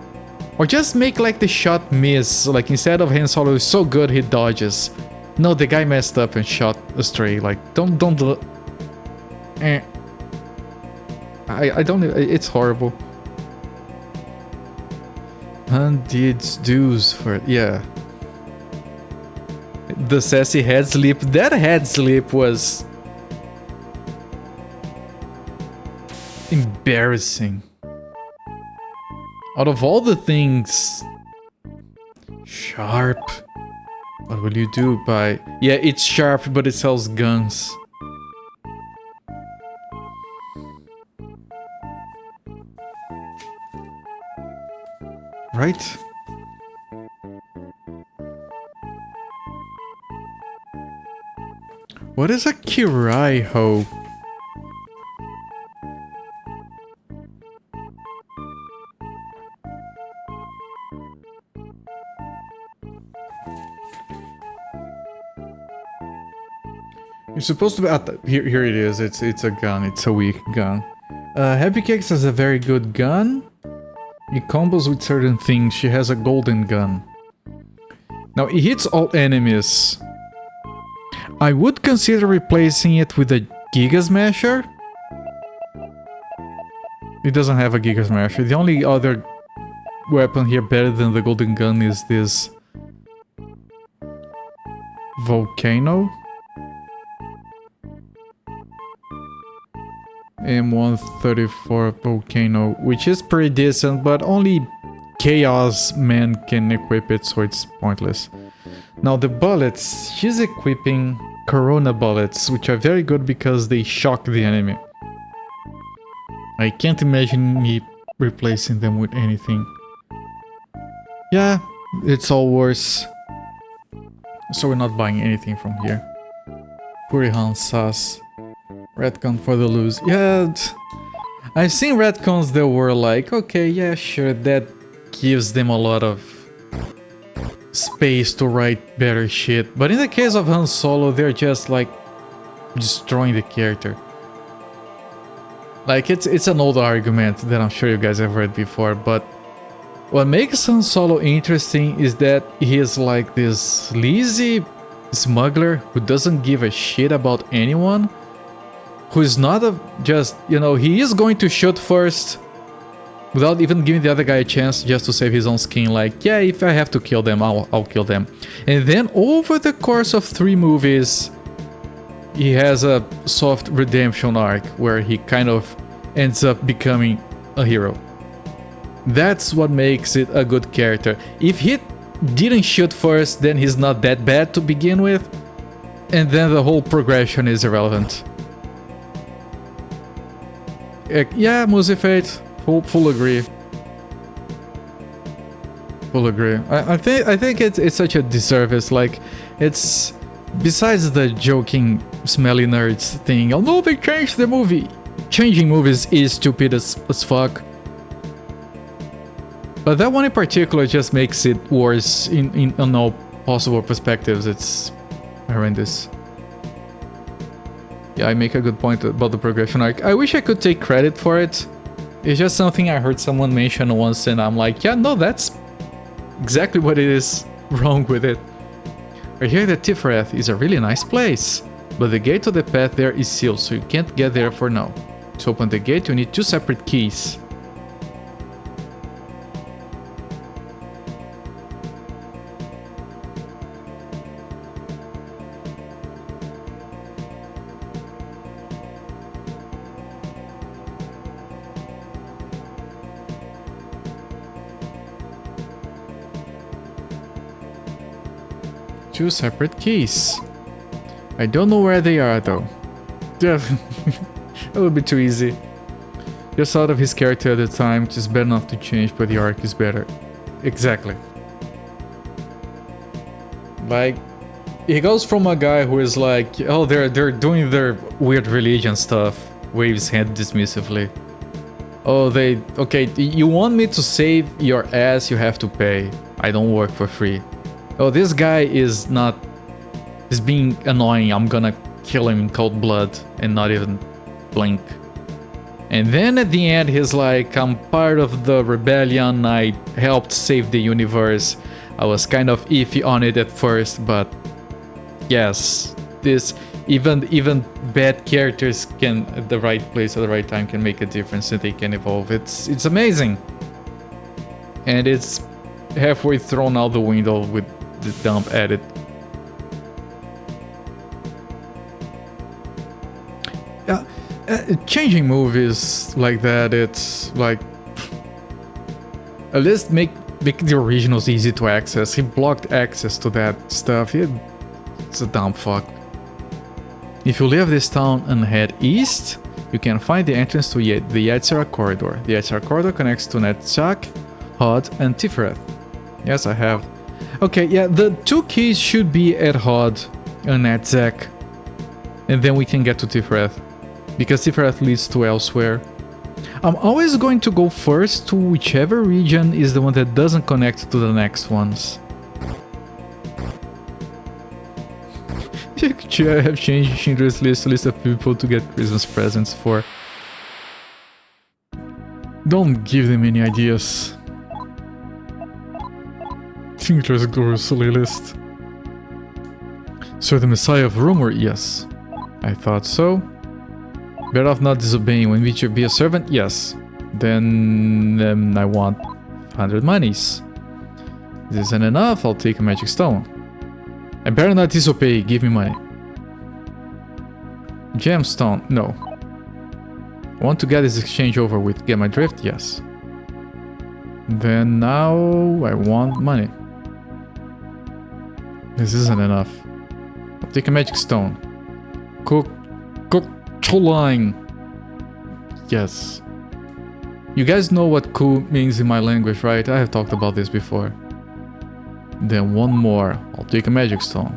Or just make like the shot miss, like instead of Han Solo is so good he dodges. No, the guy messed up and shot astray. Like don't do. I don't. It's horrible. Han did dues for yeah. The sassy head slip. That head slip was embarrassing. Out of all the things, sharp. What will you do by? Yeah, it's sharp, but it sells guns. Right? What is a Kirai Ho? You're supposed to be here it is. It's a gun. It's a weak gun. Happy Cakes has a very good gun. It combos with certain things. She has a golden gun. Now it hits all enemies. I would consider replacing it with a Giga Smasher. It doesn't have a Giga Smasher. The only other weapon here better than the golden gun is this Volcano. M134 Volcano, which is pretty decent, but only Chaos Man can equip it, so it's pointless. Now the bullets, she's equipping Corona bullets, which are very good because they shock the enemy. I can't imagine me replacing them with anything. Yeah, it's all worse. So we're not buying anything from here. Purihan Sas. Retcon for the lose. Yeah, I've seen retcons that were like, okay, yeah, sure, that gives them a lot of space to write better shit. But in the case of Han Solo, they're just like destroying the character. Like, it's an old argument that I'm sure you guys have heard before, but what makes Han Solo interesting is that he is like this sleazy smuggler who doesn't give a shit about anyone. Who is not just, you know, he is going to shoot first without even giving the other guy a chance just to save his own skin. Like, yeah, if I have to kill them, I'll kill them. And then over the course of 3 movies, he has a soft redemption arc where he kind of ends up becoming a hero. That's what makes it a good character. If he didn't shoot first, then he's not that bad to begin with. And then the whole progression is irrelevant. Yeah, Musifate, full agree. Full agree. I think it's such a disservice. Like, it's besides the joking smelly nerds thing. Oh no, they changed the movie. Changing movies is stupid as fuck. But that one in particular just makes it worse in all possible perspectives. It's horrendous. Yeah, I make a good point about the progression arc. I wish I could take credit for it. It's just something I heard someone mention once and I'm like, yeah, no, that's exactly what it is wrong with it. I hear that Tiferet is a really nice place, but the gate to the path there is sealed, so you can't get there for now. To open the gate, you need 2 separate keys. Two separate keys. I don't know where they are though. Yeah, a little bit too easy. Just out of his character at the time, which is bad enough to change, but the arc is better. Exactly. Like, he goes from a guy who is like, oh, they're doing their weird religion stuff, waves hand dismissively. Oh, okay, you want me to save your ass, you have to pay. I don't work for free. Oh, this guy is being annoying. I'm gonna kill him in cold blood and not even blink. And then at the end, he's like, I'm part of the rebellion. I helped save the universe. I was kind of iffy on it at first, but yes, this even bad characters can, at the right place at the right time, can make a difference and they can evolve. It's amazing. And it's halfway thrown out the window with the dump edit. Changing movies like that, it's like, at least make the originals easy to access. He blocked access to that stuff. It's a dumb fuck. If you leave this town and head east, you can find the entrance to the Yetzirah corridor. The Yetzirah corridor connects to Netzach, Hod, and Tiferet. Yes, I have. Okay, yeah, the two keys should be at Hod and Netzach, and then we can get to Tiferet, because Tiferet leads to elsewhere. I'm always going to go first to whichever region is the one that doesn't connect to the next ones. I have changed Schindler's list of people to get Christmas presents for. Don't give them any ideas. Schindler's grocery list. So the Messiah of Rumor? Yes. I thought so. Better off not disobeying. When we should be a servant? Yes. Then I want 100 monies. This isn't enough, I'll take a magic stone. I better not disobey, give me money. Gemstone, no. I want to get this exchange over with. Get my drift? Yes. Then now I want money. This isn't enough. I'll take a magic stone. Cook line. Yes. You guys know what ku means in my language, right? I have talked about this before. Then one more. I'll take a magic stone.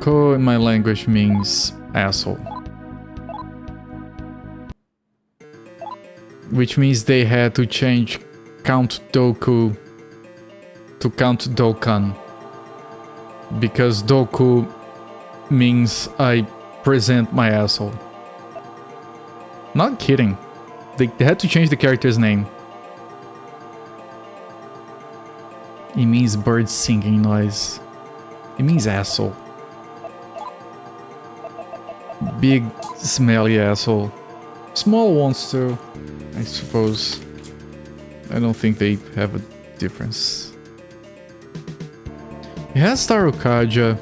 Ko in my language means asshole. Which means they had to change Count Doku to Count Dokkan. Because Doku means I present my asshole. Not kidding. They had to change the character's name. It means bird singing noise. It means asshole. Big, smelly asshole. Small ones too, I suppose. I don't think they have a difference. It has Tarukaja.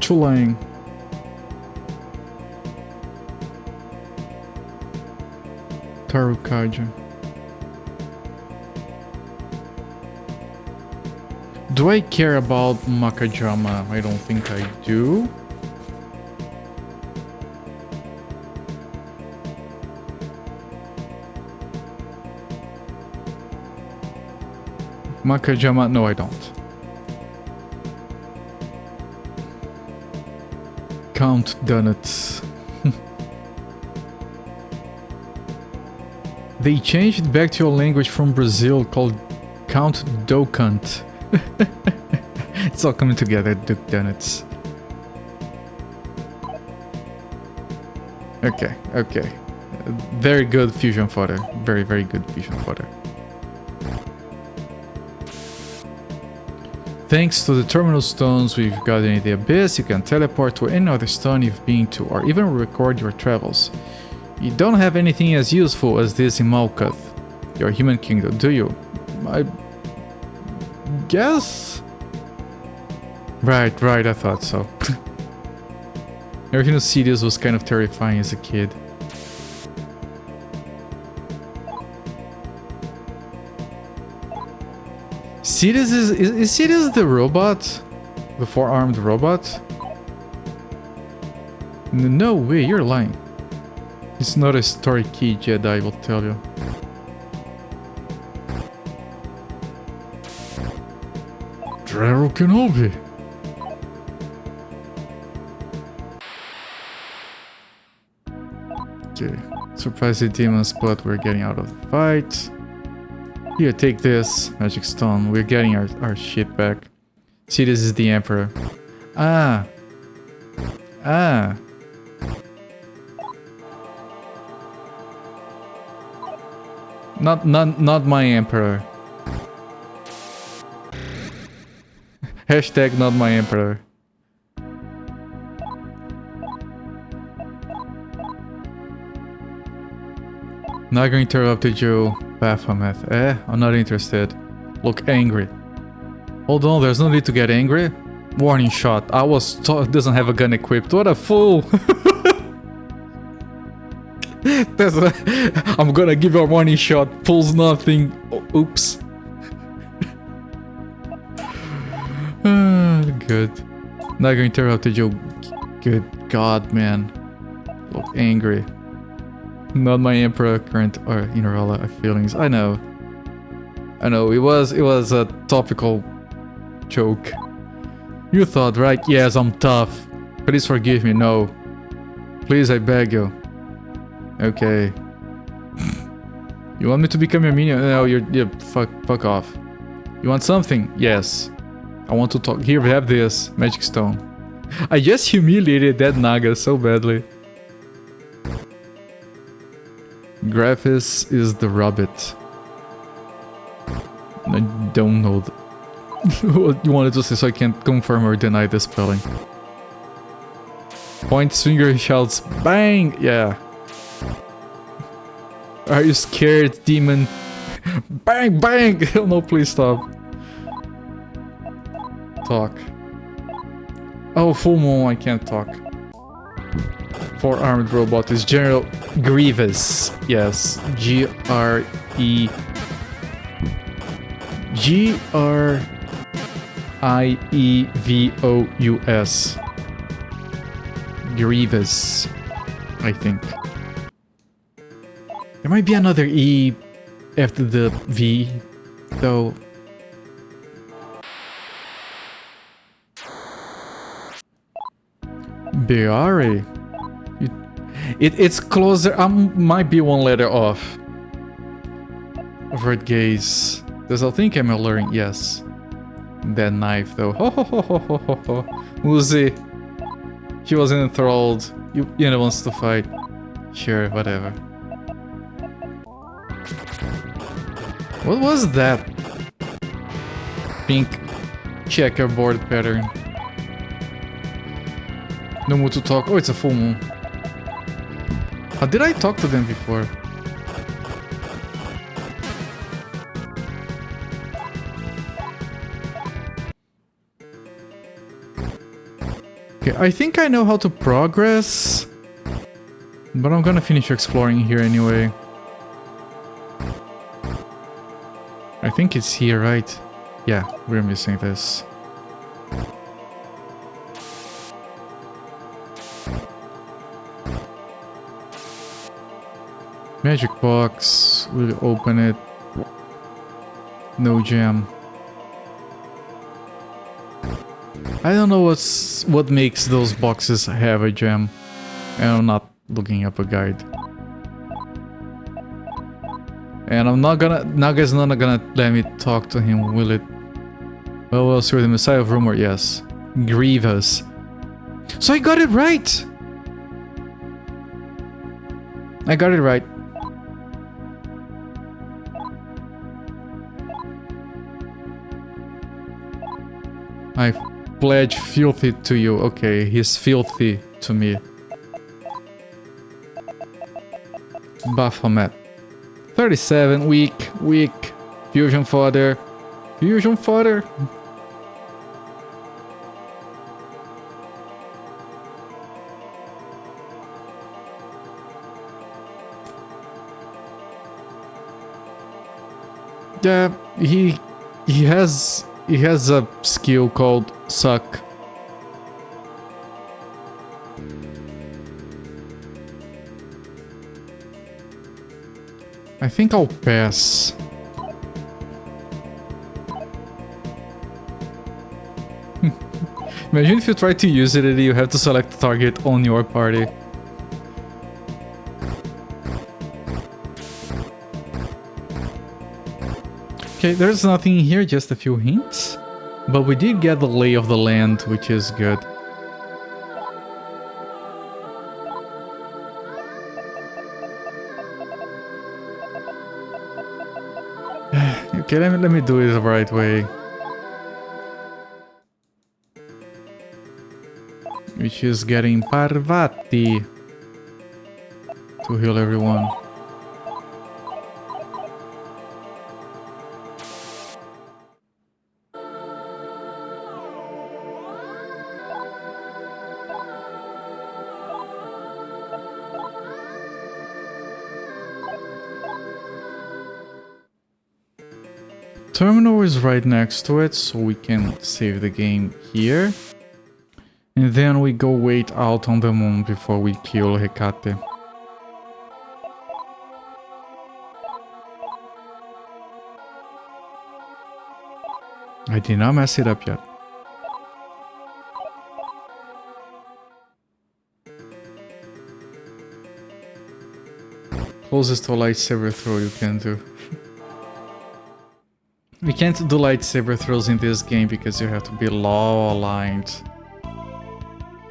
Chulang. Tarukaja. Do I care about Makajama? I don't think I do. Makajama? No, I don't. Count Donuts. They changed it back to a language from Brazil called Count Dokant. It's all coming together, Duke Donuts. Okay. Very good fusion fodder. Very, very good fusion fodder. Thanks to the terminal stones we've gotten in the abyss, you can teleport to any other stone you've been to, or even record your travels. You don't have anything as useful as this in Malkuth, your human kingdom, do you? I guess? Right, I thought so. Everything to see this was kind of terrifying as a kid. Sirius is Sirius the robot? The four-armed robot? No way, you're lying. It's not a story key, Jedi, I will tell you. General Kenobi. Okay. Surprise the demons, but we're getting out of the fight. Here, take this. Magic stone. We're getting our shit back. See, this is the Emperor. Ah. Ah. Not my Emperor. Hashtag not my Emperor. Not going to interrupt you, Baphomet. I'm not interested. Look angry. Hold on, there's no need to get angry. Warning shot. I was taught doesn't have a gun equipped. What a fool! I'm gonna give you a warning shot. Pulls nothing. Oh, oops. Good. Not going to interrupt you. Good God, man. Look angry. Not my Emperor, current or inner all feelings. I know. It was a topical joke. You thought, right? Yes, I'm tough. Please forgive me. No. Please, I beg you. Okay. You want me to become your minion? No, you're fuck off. You want something? Yes. I want to talk. Here, we have this magic stone. I just humiliated that Naga so badly. Graphis is the rabbit. I don't know what you wanted to say, so I can't confirm or deny the spelling. Points finger, shouts, bang! Yeah. Are you scared, demon? Bang, bang! No, please stop. Talk. Oh, full moon, I can't talk. 4-armed robot is General Grievous. Yes. Grievous. Grievous. I think. There might be another E after the V, though. Biari. It's closer. Might be one letter off. Overt gaze. Does I think I'm alluring? Yes. That knife, though. Ho ho ho ho ho ho ho. Uzi. She wasn't enthralled. You know, wants to fight. Sure, whatever. What was that? Pink checkerboard pattern. No mood to talk. Oh, it's a full moon. How did I talk to them before? Okay, I think I know how to progress. But I'm gonna finish exploring here anyway. I think it's here, right? Yeah, we're missing this. Magic box. We'll open it. No gem. I don't know what makes those boxes have a gem. And I'm not looking up a guide. And I'm not gonna... Naga's not gonna let me talk to him, will it? Well, sir, the Messiah of Rumor, yes. Grievous. So I got it right! I got it right. I pledge filthy to you. Okay, he's filthy to me. Baphomet. 37, weak. Fusion fodder. Fusion fodder. Yeah, he has a skill called suck. I think I'll pass. Imagine if you try to use it and you have to select a target on your party. Okay, there's nothing here, just a few hints. But we did get the lay of the land, which is good. Okay, let me do it the right way. Which is getting Parvati to heal everyone. Terminal is right next to it, so we can save the game here. And then we go wait out on the moon before we kill Hecate. I did not mess it up yet. Closest to a lightsaber throw you can do. We can't do lightsaber throws in this game because you have to be law aligned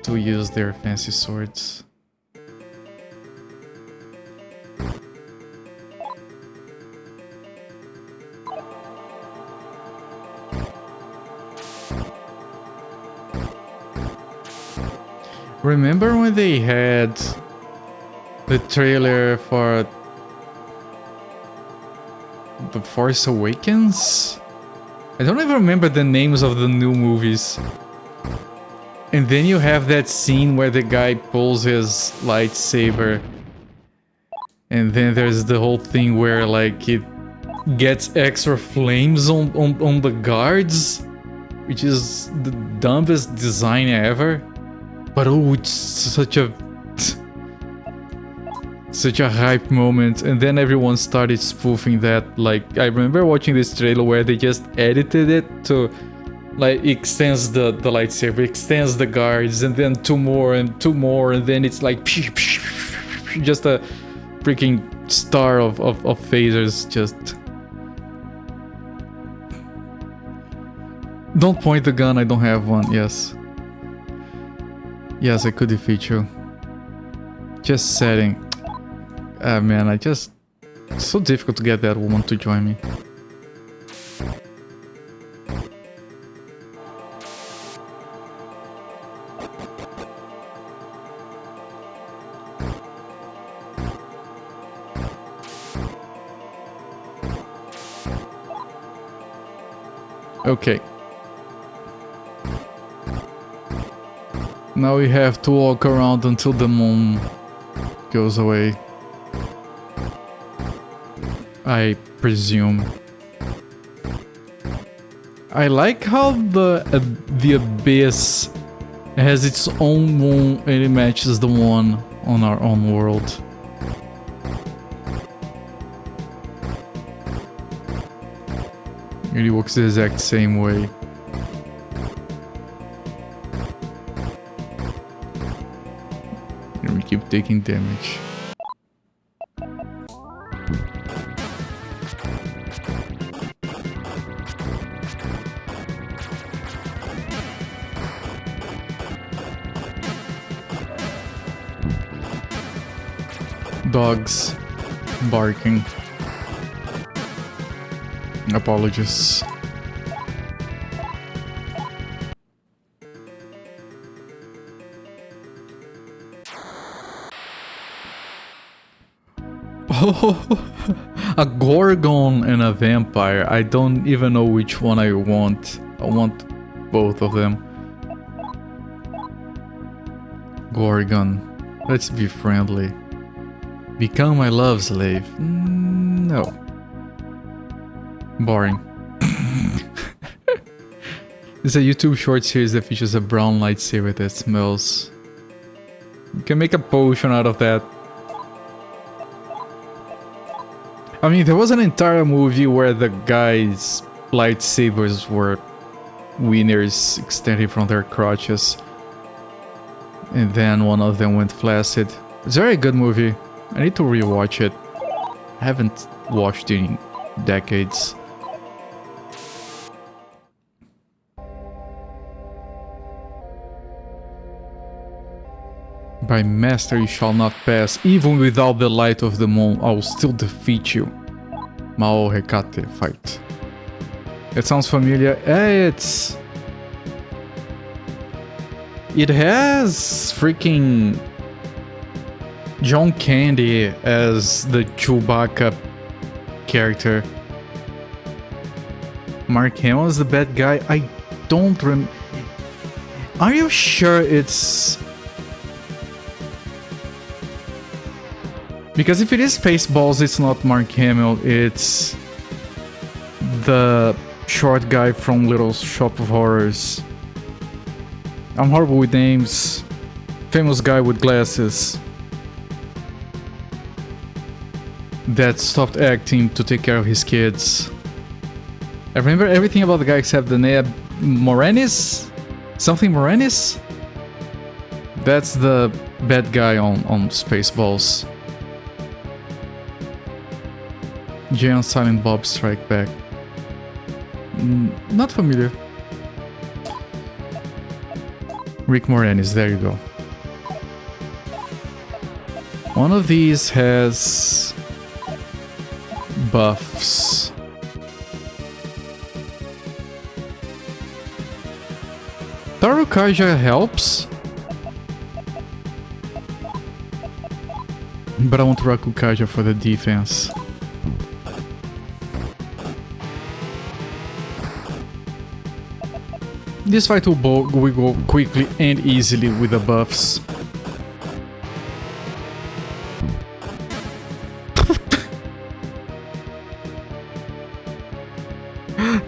to use their fancy swords. Remember when they had the trailer for The Force Awakens? I don't even remember the names of the new movies. And then you have that scene where the guy pulls his lightsaber. And then there's the whole thing where like it gets extra flames on the guards. Which is the dumbest design ever. But oh, it's such a hype moment, and then everyone started spoofing that. Like, I remember watching this trailer where they just edited it to like extends the lightsaber, extends the guards, and then two more, and then it's like just a freaking star of phasers. Just don't point the gun, I don't have one. Yes, I could defeat you. Just setting. Ah man, it's so difficult to get that woman to join me. Okay. Now we have to walk around until the moon goes away. I presume. I like how the abyss has its own moon and it matches the one on our own world. It works the exact same way. And we keep taking damage. Dogs barking. Apologies. Oh, a Gorgon and a vampire. I don't even know which one I want. I want both of them. Gorgon. Let's be friendly. Become my love slave. No. Boring. It's a YouTube short series that features a brown lightsaber that smells. You can make a potion out of that. I mean, there was an entire movie where the guy's lightsabers were wieners extending from their crotches. And then one of them went flaccid. It's a very good movie. I need to rewatch it. I haven't watched it in decades. By master you shall not pass, even without the light of the moon, I will still defeat you. Mao Hekate fight. It sounds familiar. It has freaking John Candy as the Chewbacca character. Mark Hamill is the bad guy. I don't remember. Are you sure it's... Because if it is Spaceballs, it's not Mark Hamill, it's the short guy from Little Shop of Horrors. I'm horrible with names. Famous guy with glasses that stopped acting to take care of his kids. I remember everything about the guy except the name. Moranis? Something Moranis? That's the bad guy on Spaceballs. Jay and Silent Bob Strike Back. Not familiar. Rick Moranis, there you go. One of these has buffs. Tarukaja helps, but I want Rakukaja for the defense. This fight will go quickly and easily with the buffs.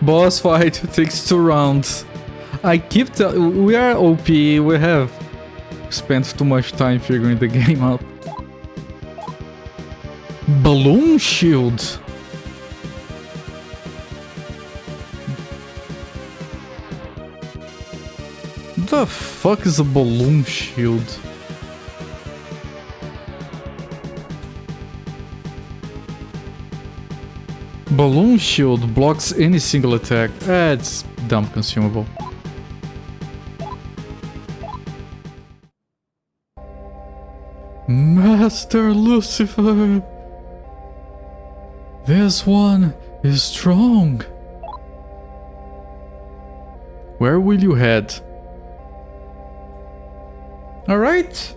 Boss fight takes 2 rounds. I keep we are OP, we have spent too much time figuring the game out. Balloon shield. What the fuck is a balloon shield? Balloon shield blocks any single attack. It's dumb consumable. Master Lucifer! This one is strong. Where will you head? Alright.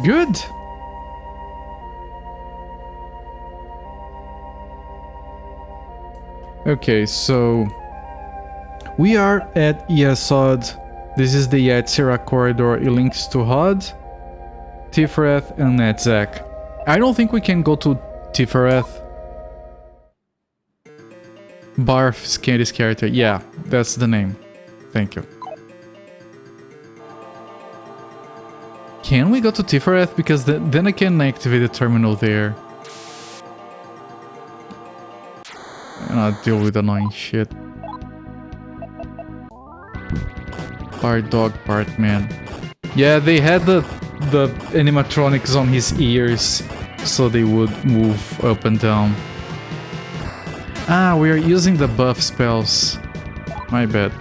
Good. Okay, so we are at Yesod. This is the Yetzirah corridor. It links to Hod, Tiferet, and Netzach. I don't think we can go to Tiferet. Barf, Candy's character. Yeah, that's the name. Thank you. Can we go to Tiferet? Because then I can activate the terminal there. And I'll deal with annoying shit. Part dog, part man. Yeah, they had the animatronics on his ears, so they would move up and down. Ah, we are using the buff spells. My bad.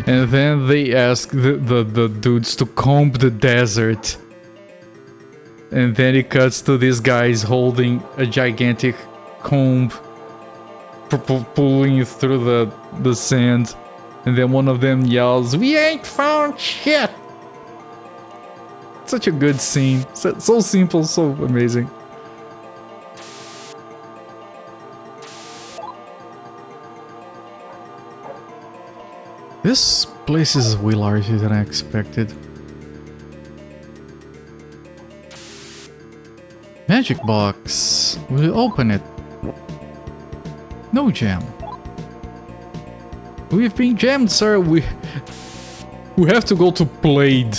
And then they ask the dudes to comb the desert. And then it cuts to these guys holding a gigantic comb, pulling through the sand. And then one of them yells, "We ain't found shit!" Such a good scene. So simple, so amazing. This place is way larger than I expected. Magic box. We'll open it. No jam. We've been jammed, sir. We have to go to Blade.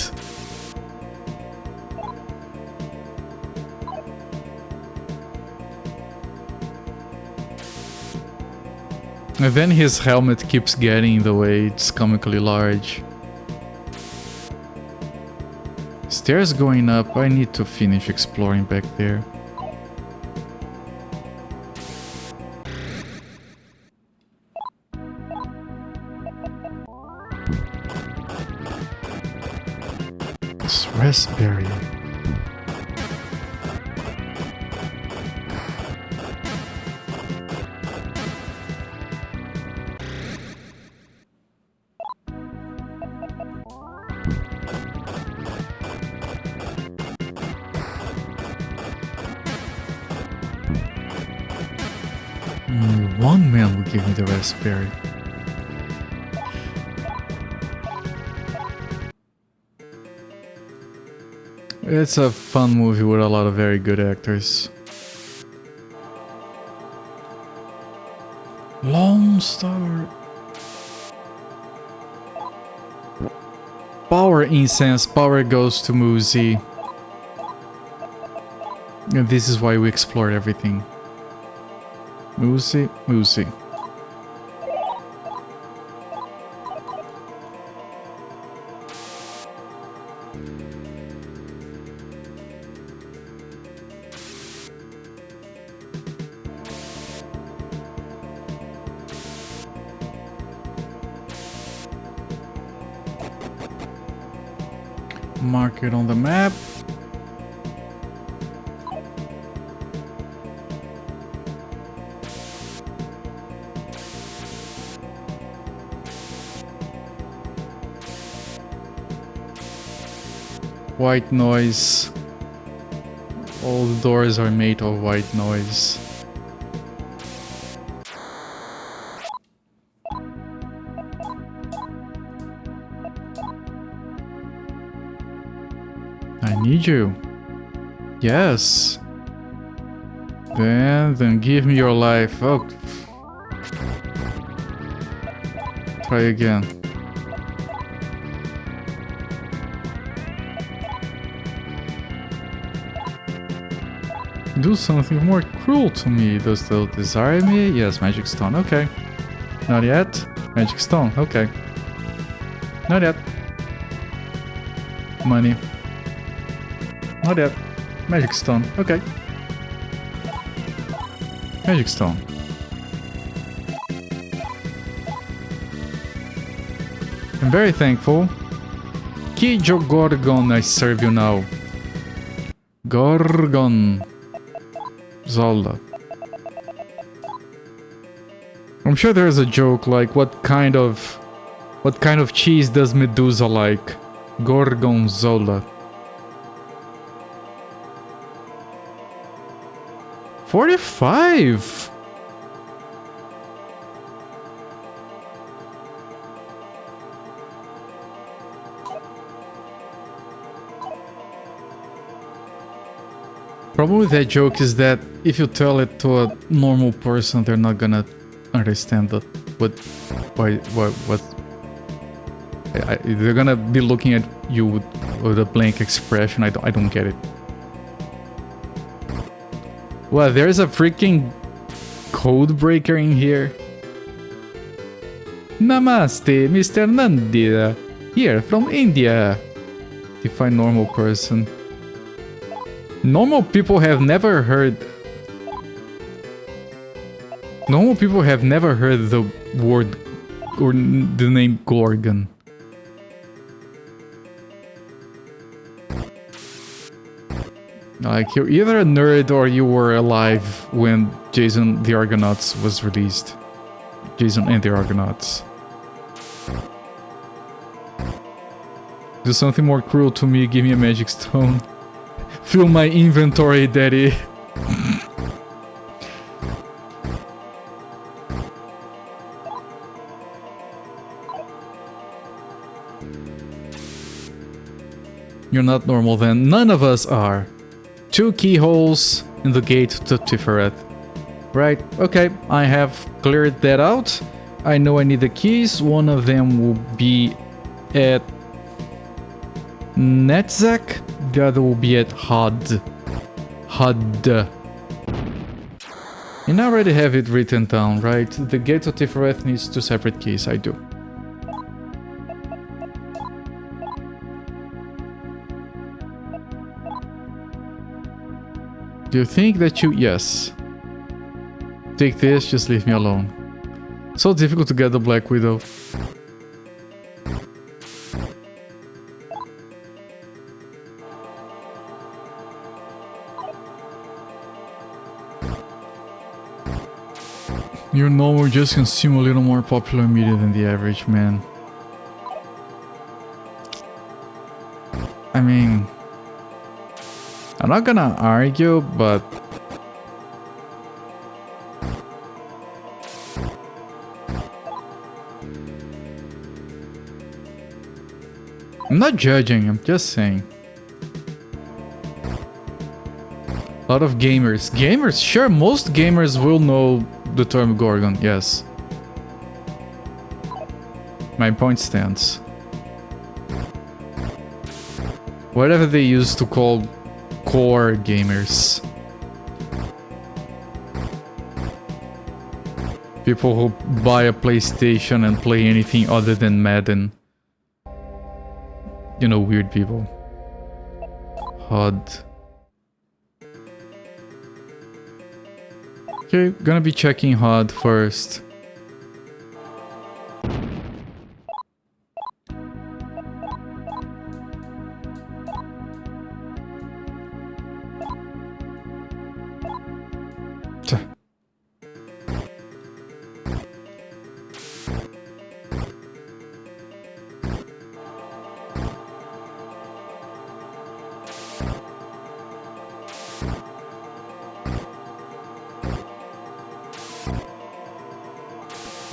And then his helmet keeps getting in the way, it's comically large. Stairs going up, I need to finish exploring back there. It's raspberry. One man will give me the raspberry. It's a fun movie with a lot of very good actors. Lone Star. Power incense. Power goes to Muzi. And this is why we explored everything. Muzi, Muzi. Mark it on the map. White noise. All the doors are made of white noise. I need you. Yes. Then give me your life. Oh. Try again. Do something more cruel to me. Does thou desire me? Yes, magic stone. Okay. Not yet. Magic stone. Okay. Not yet. Money. Not yet. Magic stone. Okay. Magic stone. I'm very thankful. Kijo Gorgon, I serve you now. Gorgon. Zelda. I'm sure there's a joke like what kind of cheese does Medusa like? Gorgonzola. 45. Problem with that joke is that if you tell it to a normal person, they're not gonna understand that they're gonna be looking at you with a blank expression. I don't get it. Well, there's a freaking code breaker in here. Namaste, Mr. Nandita. Here from India. Define normal person. Normal people have never heard the word or the name Gorgon. Like, you're either a nerd or you were alive when Jason the Argonauts was released. Jason and the Argonauts. Do something more cruel to me, give me a magic stone. Fill my inventory, daddy. You're not normal then. None of us are. 2 keyholes in the gate to Tiferet. Right, okay, I have cleared that out. I know I need the keys. One of them will be at Netzak. The other will be at Hod. You already have it written down, right? The gate to Tifereth needs 2 separate keys. I do. Do you think that you... Yes. Take this, just leave me alone. So difficult to get the Black Widow. You know, we just consume a little more popular media than the average man. I mean... I'm not gonna argue, but... I'm not judging, I'm just saying. A lot of gamers. Gamers? Sure, most gamers will know the term Gorgon, yes. My point stands. Whatever they used to call core gamers. People who buy a PlayStation and play anything other than Madden. You know, weird people. HUD. Okay, gonna be checking HUD first.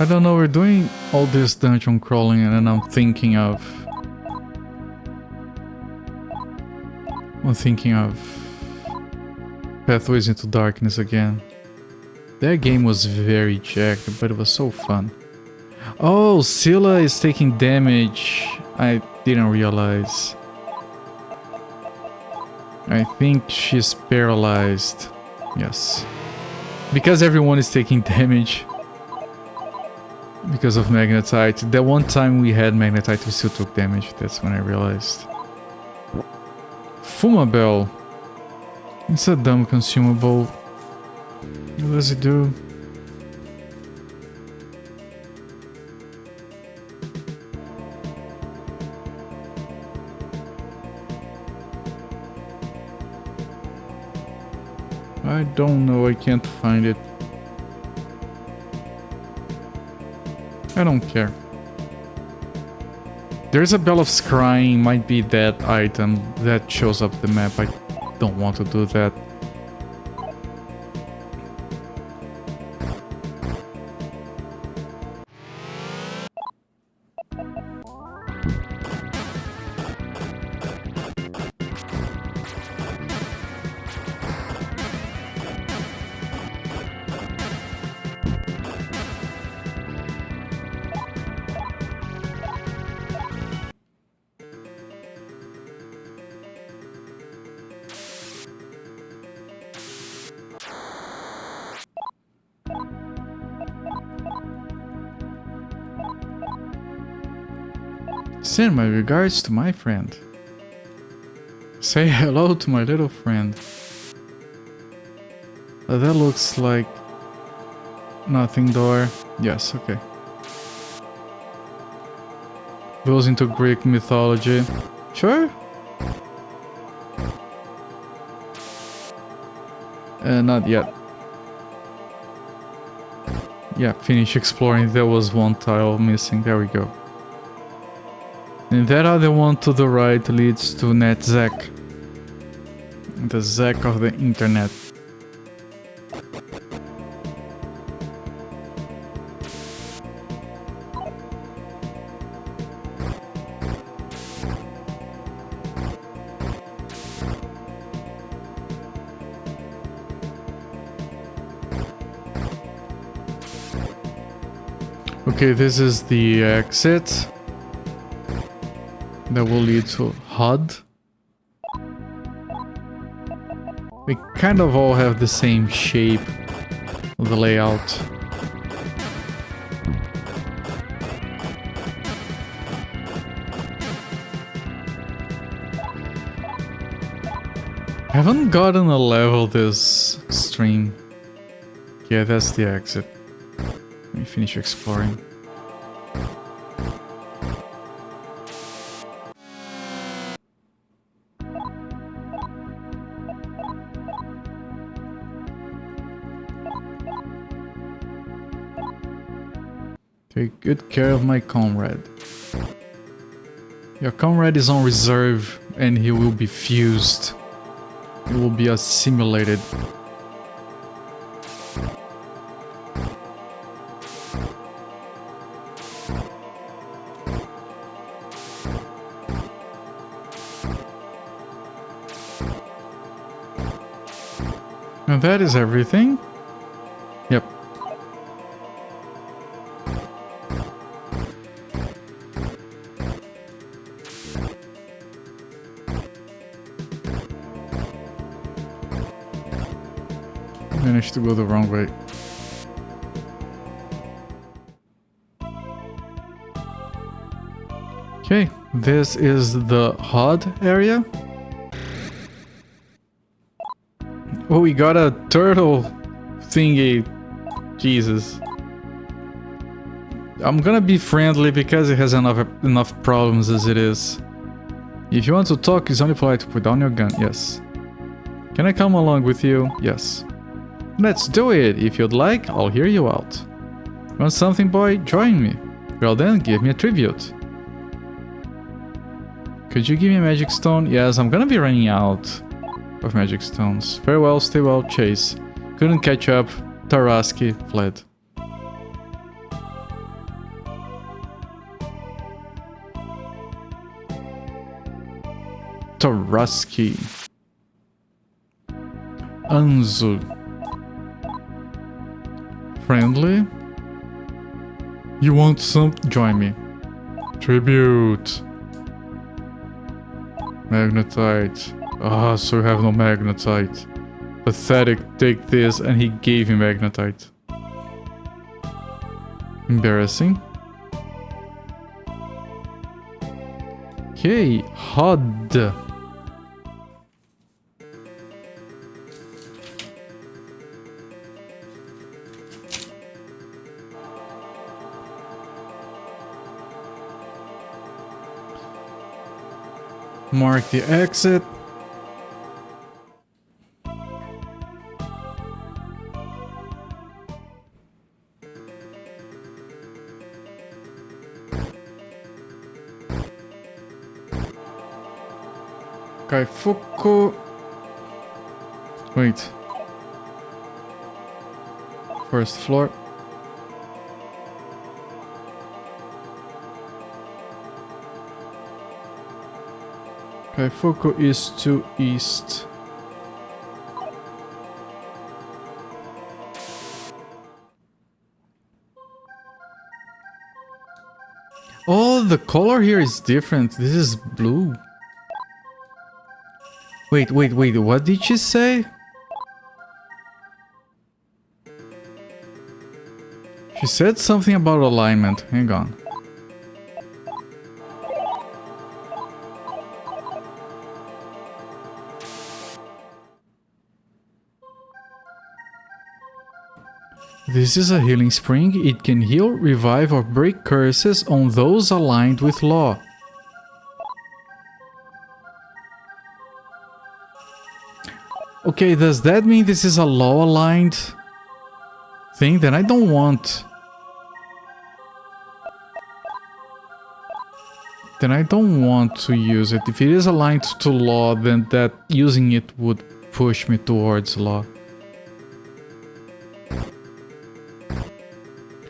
I don't know, we're doing all this dungeon crawling and then I'm thinking of Pathways into Darkness again. That game was very jacked, but it was so fun. Oh, Scylla is taking damage. I didn't realize. I think she's paralyzed. Yes. Because everyone is taking damage. Because of Magnetite. That one time we had Magnetite, we still took damage. That's when I realized. Fumabell. It's a dumb consumable. What does it do? I don't know, I can't find it. I don't care. There's a Bell of Scrying, might be that item that shows up the map. I don't want to do that. Send my regards to my friend. Say hello to my little friend. That looks like nothing door. Yes, okay. Goes into Greek mythology. Sure. Not yet. Yeah, finish exploring. There was one tile missing. There we go. And that other one to the right leads to NetZack. The Zack of the internet. Okay, this is the exit. That will lead to HUD. We kind of all have the same shape. the layout. I haven't gotten a level this stream. Yeah, that's the exit. Let me finish exploring. Take good care of my comrade. Your comrade is on reserve and he will be fused. He will be assimilated. And that is everything. Yep. Managed to go the wrong way. Okay, this is the HUD area. Oh, we got a turtle thingy. Jesus. I'm gonna be friendly because it has enough problems as it is. If you want to talk, it's only polite to put down your gun. Yes. Can I come along with you? Yes. Let's do it. If you'd like, I'll hear you out. Want something, boy? Join me. Well then, give me a tribute. Could you give me a magic stone? Yes, I'm gonna be running out of magic stones. Farewell, stay well, chase. Couldn't catch up. Taraski fled. Taraski. Anzu. Friendly? You want some? Join me. Tribute. Magnetite. Ah, so you have no magnetite. Pathetic, take this, and he gave him magnetite. Embarrassing. Okay, HUD. Mark the exit. Kaifuku. Wait. First floor. Kaifuku is to east. Oh, the color here is different. This is blue. Wait, what did she say? She said something about alignment. Hang on. This is a healing spring. It can heal, revive, or break curses on those aligned with law. Okay, does that mean this is a law-aligned thing? Then I don't want... Then I don't want to use it. If it is aligned to law, then that using it would push me towards law.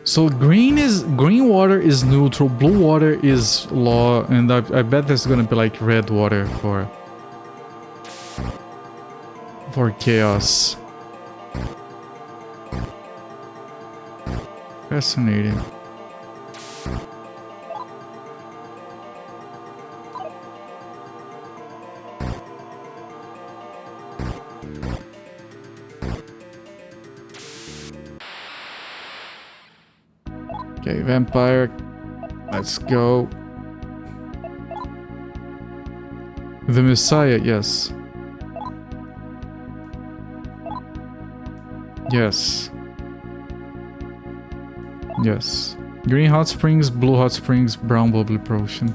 So green water is neutral, blue water is law, and I bet there's gonna be like red water for chaos. Fascinating. Okay, vampire. Let's go. The Messiah, yes. Yes. Yes. Green hot springs, blue hot springs, brown bubbly potion.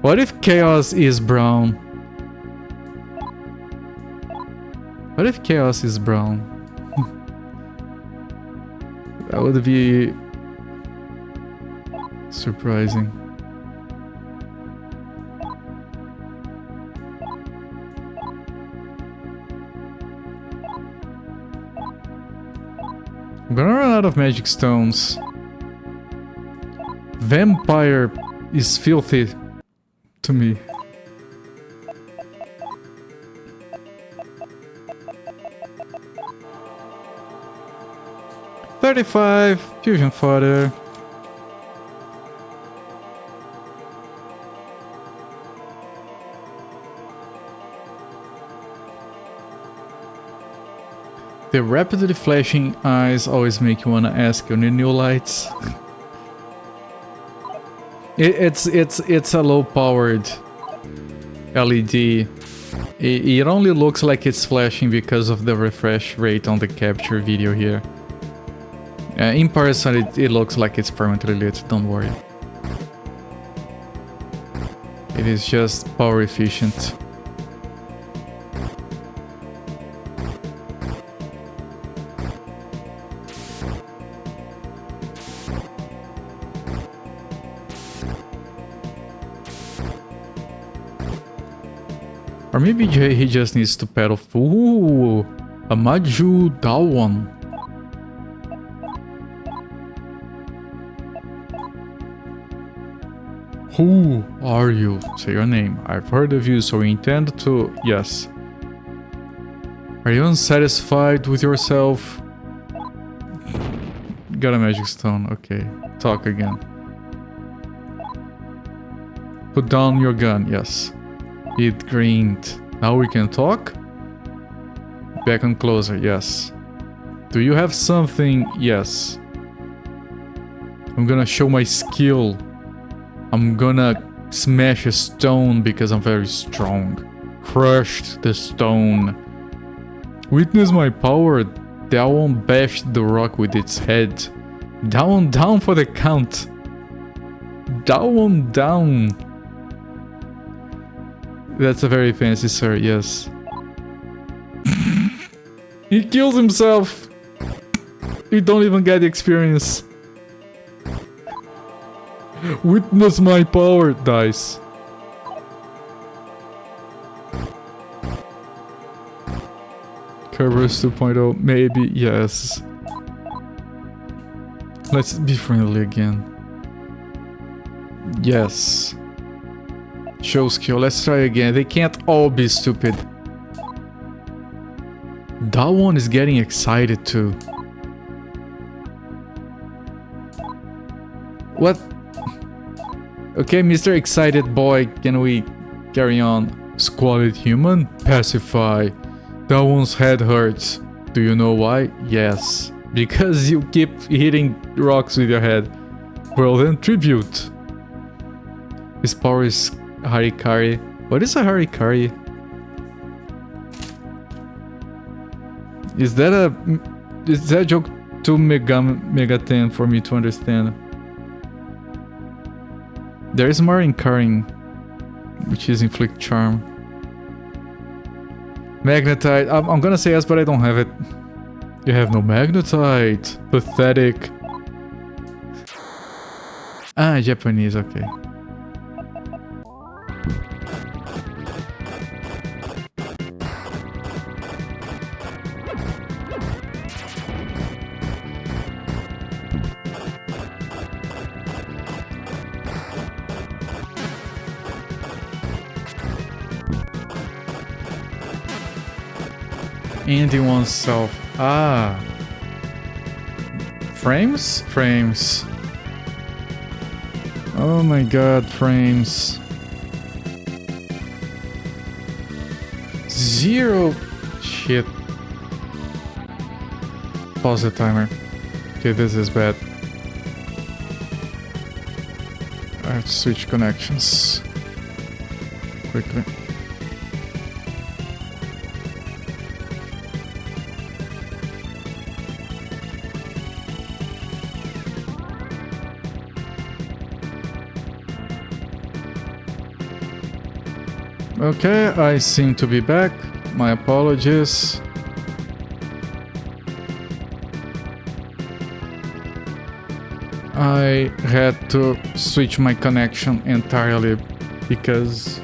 What if chaos is brown? What if chaos is brown? That would be surprising. I'm gonna run out of magic stones. Vampire is filthy to me. $35 fusion fodder. The rapidly flashing eyes always make you wanna ask, you need new lights? It's a low-powered LED. It only looks like it's flashing because of the refresh rate on the capture video here. In person, it looks like it's permanently lit, don't worry. It is just power efficient. Or maybe he just needs to pedal. Ooh, a Maju Dawan. Who are you? Say your name. I've heard of you, so we intend to... Yes. Are you unsatisfied with yourself? Got a magic stone. Okay. Talk again. Put down your gun. Yes. It grinned. Now we can talk? Back on closer. Yes. Do you have something? Yes. I'm gonna show my skill. I'm gonna smash a stone because I'm very strong. Crushed the stone. Witness my power. Down bashed the rock with its head. Down, down for the count. Down, down. That's a very fancy, sir, yes. He kills himself. You don't even get the experience. Witness my power, dice. Kerberos 2.0, maybe, yes. Let's be friendly again. Yes. Show skill, let's try again. They can't all be stupid. That one is getting excited too. What? Okay, Mr. Excited Boy, can we carry on? Squalid human? Pacify. That one's head hurts. Do you know why? Yes. Because you keep hitting rocks with your head. Well then, tribute. His power is Harikari. What is a Harikari? Is that a joke too Mega 10 for me to understand? There is more Incaring, which is Inflict Charm. Magnetite. I'm gonna say yes, but I don't have it. You have no Magnetite. Pathetic. Ah, Japanese, okay. Andy oneself. Ah. Frames? Frames. Oh my god, frames. 0. Shit. Pause the timer. Okay, this is bad. I have to switch connections quickly. Okay, I seem to be back. My apologies. I had to switch my connection entirely because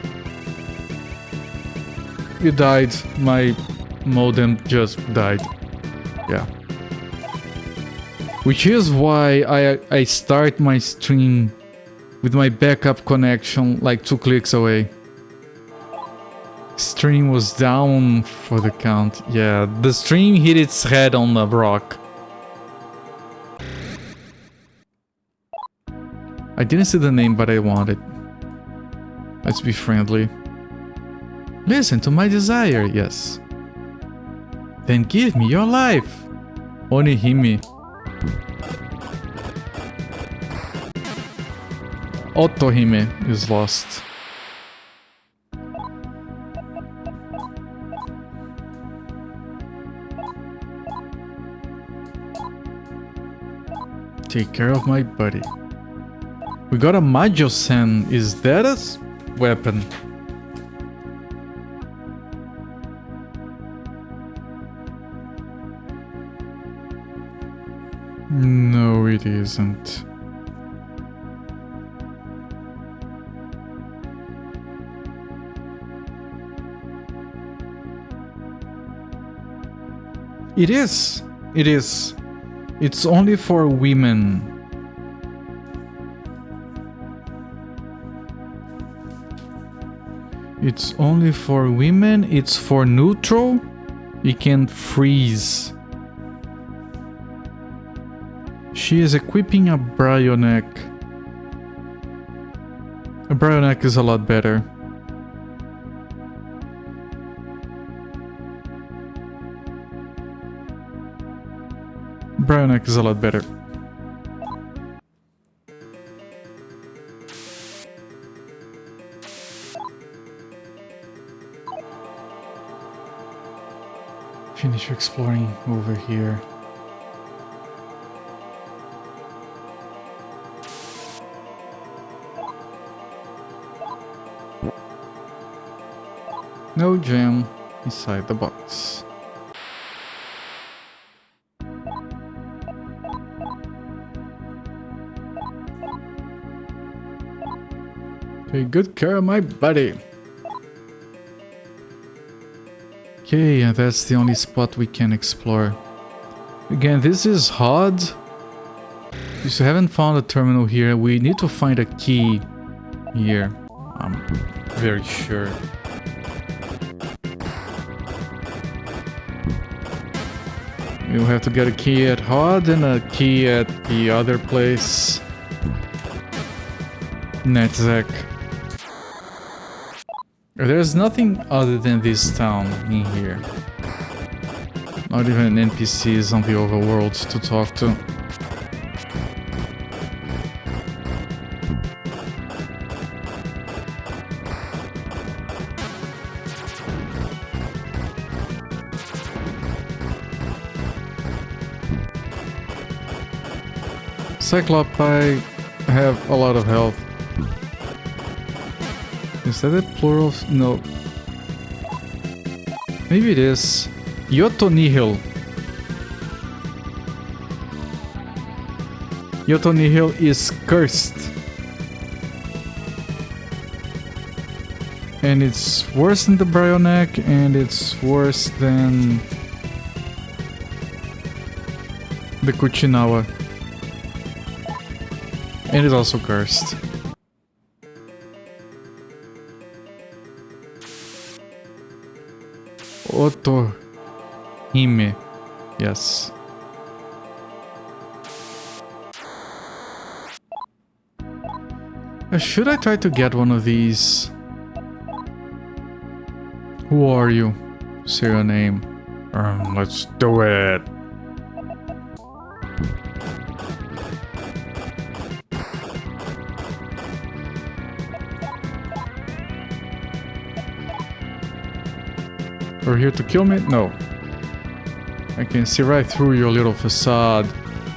it died. My modem just died. Yeah. Which is why I start my stream with my backup connection like 2 clicks away. Stream was down for the count. Yeah, the stream hit its head on the rock. I didn't see the name, but I want it. Let's be friendly. Listen to my desire, yes. Then give me your life. Onihime. Otohime is lost. Take care of my buddy. We got a Majo-sen. Is that a weapon? No, it isn't. It is. It is. It's only for women. It's only for women. It's for neutral. It can freeze. She is equipping a Bryoneck. A Bryoneck is a lot better. Bryoneck is a lot better. Finish exploring over here. No gem inside the box. Take good care of my buddy. Okay, and that's the only spot we can explore. Again, this is hard. If you haven't found a terminal here, we need to find a key here. I'm very sure. You'll have to get a key at HOD and a key at the other place. Netzek. There's nothing other than this town in here. Not even NPCs on the overworld to talk to. Cyclops, I have a lot of health. Is that a plural? No. Maybe it is. Yoto Nihil. Yoto Nihil is cursed. And it's worse than the Bryoneck, and it's worse than the Kuchinawa. And it's also cursed. Otohime. Yes. Should I try to get one of these? Who are you? Say your name. Let's do it. You're here to kill me? No. I can see right through your little facade.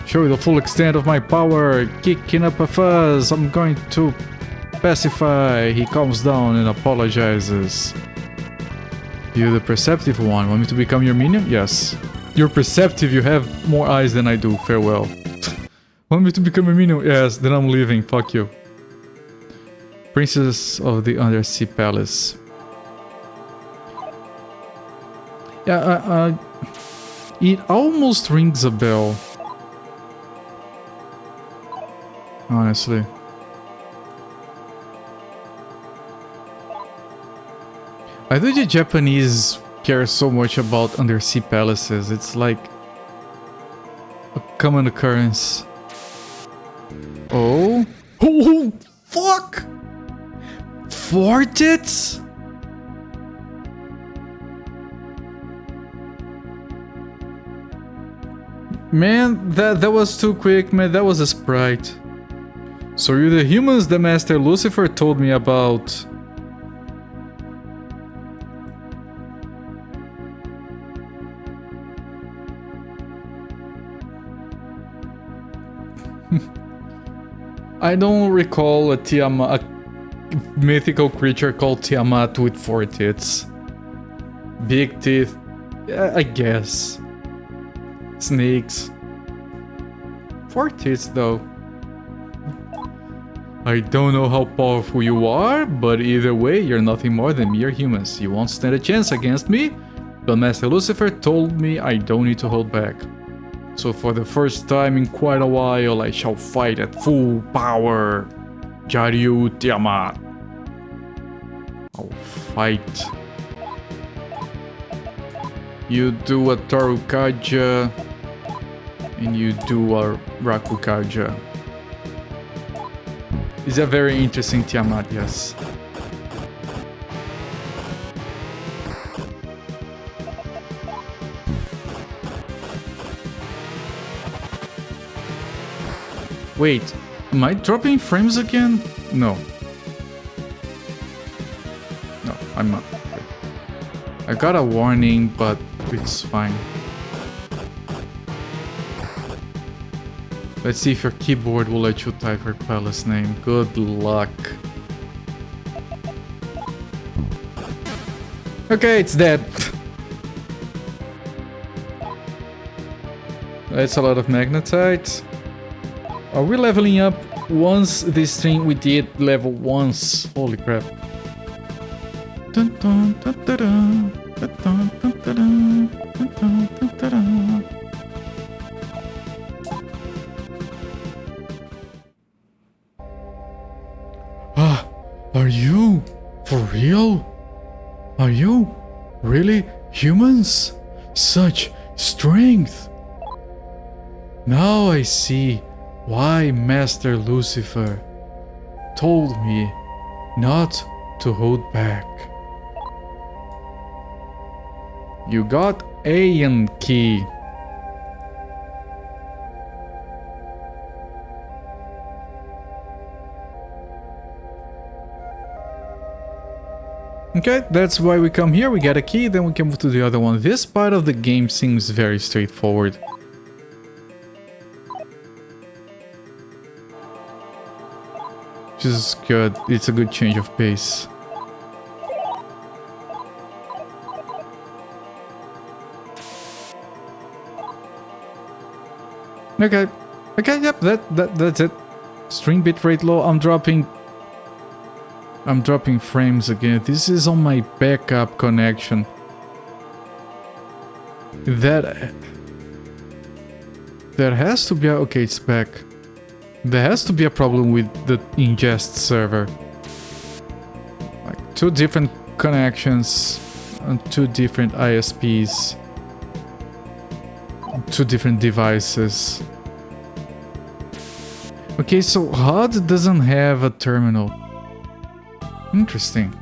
Show you the full extent of my power. Kicking up a fuss. I'm going to pacify. He calms down and apologizes. You're the perceptive one. Want me to become your minion? Yes. You're perceptive. You have more eyes than I do. Farewell. Want me to become a minion? Yes. Then I'm leaving. Fuck you. Princess of the Undersea Palace. Yeah, it almost rings a bell. Honestly. Why do the Japanese care so much about undersea palaces? It's like a common occurrence. Oh? Oh, fuck! Fortits? Man, that was too quick, man. That was a sprite. So you're the humans the Master Lucifer told me about. I don't recall a mythical creature called Tiamat with 4 tits. Big teeth, yeah, I guess. Snakes. 4 tits though. I don't know how powerful you are, but either way, you're nothing more than mere humans. You won't stand a chance against me, but Master Lucifer told me I don't need to hold back. So for the first time in quite a while, I shall fight at full power. Jaryu Tiamat. I'll fight. You do a Tarukaja, and you do a Rakukaja. It's a very interesting Tiamat, yes. Wait, am I dropping frames again? No. No, I'm not. Okay. I got a warning, but it's fine. Let's see if your keyboard will let you type her palace name. Good luck. Okay, it's dead. That's a lot of magnetite. Are we leveling up? Once this stream we did level once. Holy crap. Dun, dun, dun, dun, dun, dun, dun, dun, dun, dun, dun, dun, dun. Ah, are you for real? Are you really humans? Such strength. Now I see why Master Lucifer told me not to hold back. You got Aeon Key. Okay, that's why we come here. We get a key, then we can move to the other one. This part of the game seems very straightforward. Which is good. It's a good change of pace. Okay. Okay, yep, that's it. Stream bitrate low. I'm dropping frames again. This is on my backup connection. That has to be okay, it's back. There has to be a problem with the ingest server. Like 2 different connections on 2 different ISPs. 2 different devices. Okay, so HUD doesn't have a terminal. Interesting.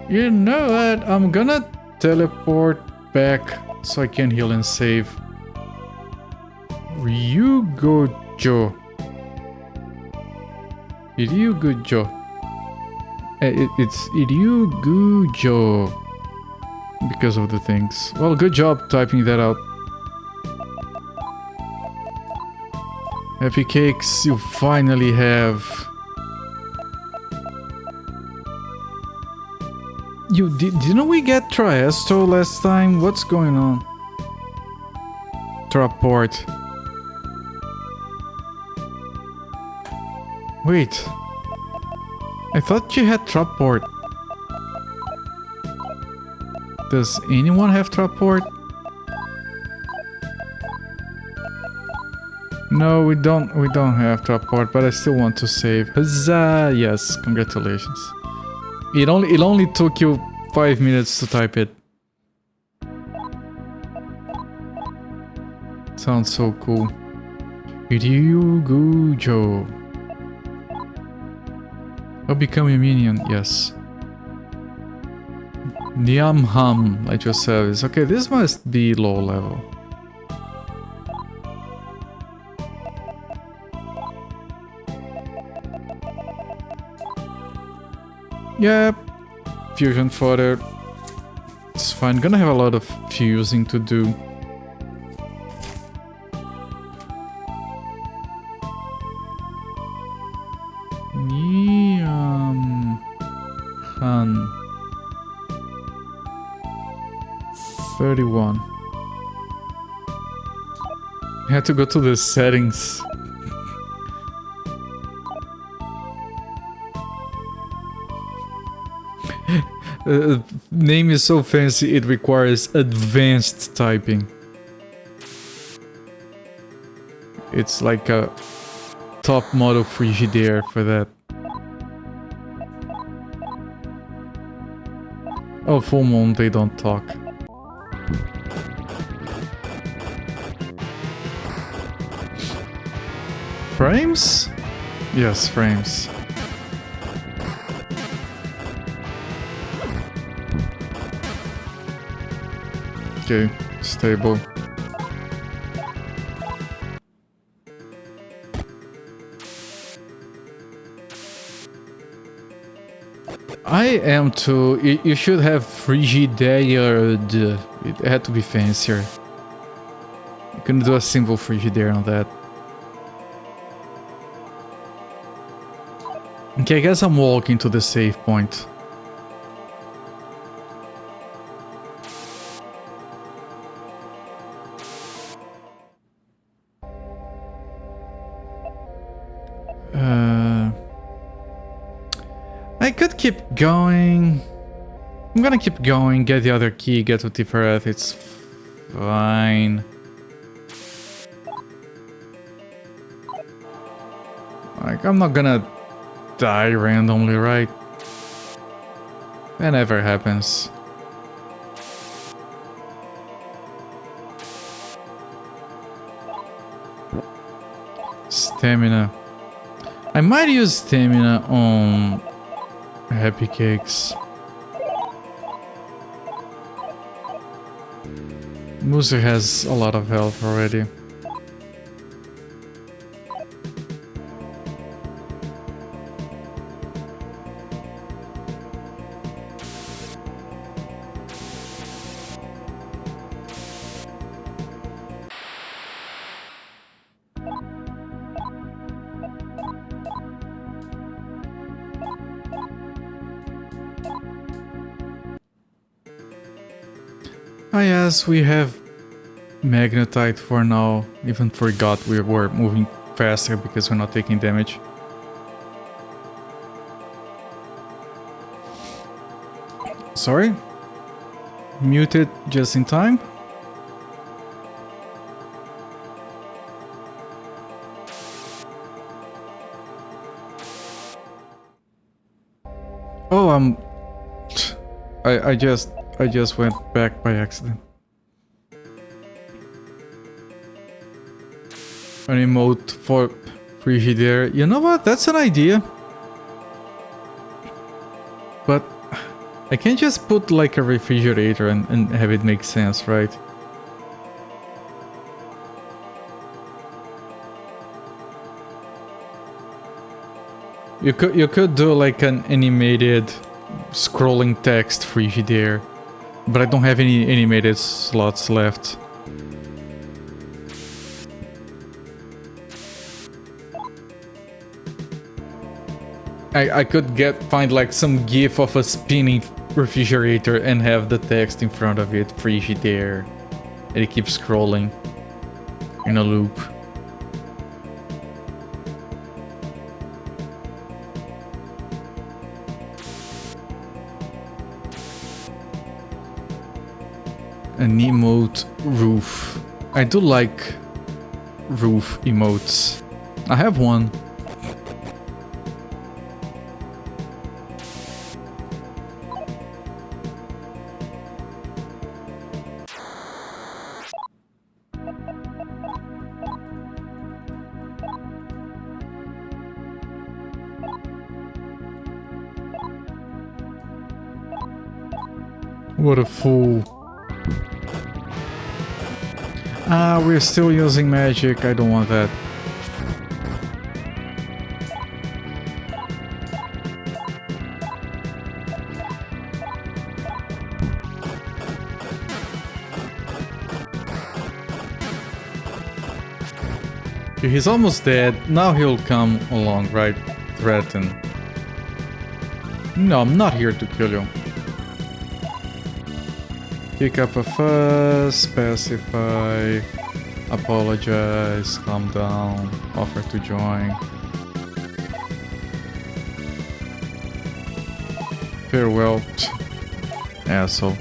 You know what? I'm gonna teleport back so I can heal and save. Ryugojo. Ryugojo. It's Ryugujo because of the things. Well, good job typing that out. Happy cakes, you finally have. Didn't we get Triesto last time? What's going on? Traport. Wait. I thought you had Traport. Does anyone have Traport? No, we don't have Traport, but I still want to save. Huzzah! Yes, congratulations. It only took you 5 minutes to type it. Sounds so cool. Ryugujo. I'll become a minion, yes. Niamham at your service. Okay, this must be low level. Yep. Fusion fodder. It's fine. Gonna have a lot of fusing to do. Han. 31. I had to go to the settings. Name is so fancy it requires advanced typing. It's like a top model Frigidaire for that. Oh, full moon, they don't talk. Frames? Yes, frames. Okay, stable. I am too. You should have Frigidaire. It had to be fancier. You couldn't do a simple Frigidaire on that. Okay, I guess I'm walking to the save point. I could keep going. I'm gonna keep going, get the other key, get to Tiferet, it's fine. Like, I'm not gonna die randomly, right? That never happens. Stamina. I might use stamina on Happy Cakes. Musa has a lot of health already. Ah yes, we have Magnetite for now. Even forgot we were moving faster because we're not taking damage. Sorry? Muted just in time? Oh, I just went back by accident. An emote for Frigidaire. You know what? That's an idea. But I can't just put like a refrigerator and have it make sense, right? You could do like an animated scrolling text Frigidaire, but I don't have any animated slots left. I could find like some gif of a spinning refrigerator and have the text in front of it, Frigidaire, and it keeps scrolling in a loop. An emote roof. I do like roof emotes. I have one. What a fool. Ah, we're still using magic. I don't want that. Okay, he's almost dead. Now he'll come along, right? Threaten. No, I'm not here to kill you. Kick up a fuss, pacify, apologize, calm down, offer to join. Farewell, asshole.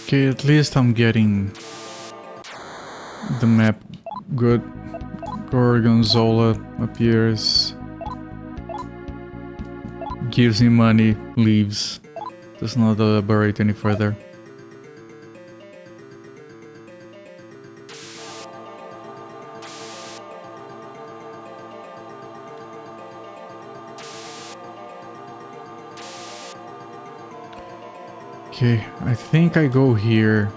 Okay, at least I'm getting the map good. Gorgonzola appears, gives me money, leaves. Does not elaborate any further. Okay, I think I go here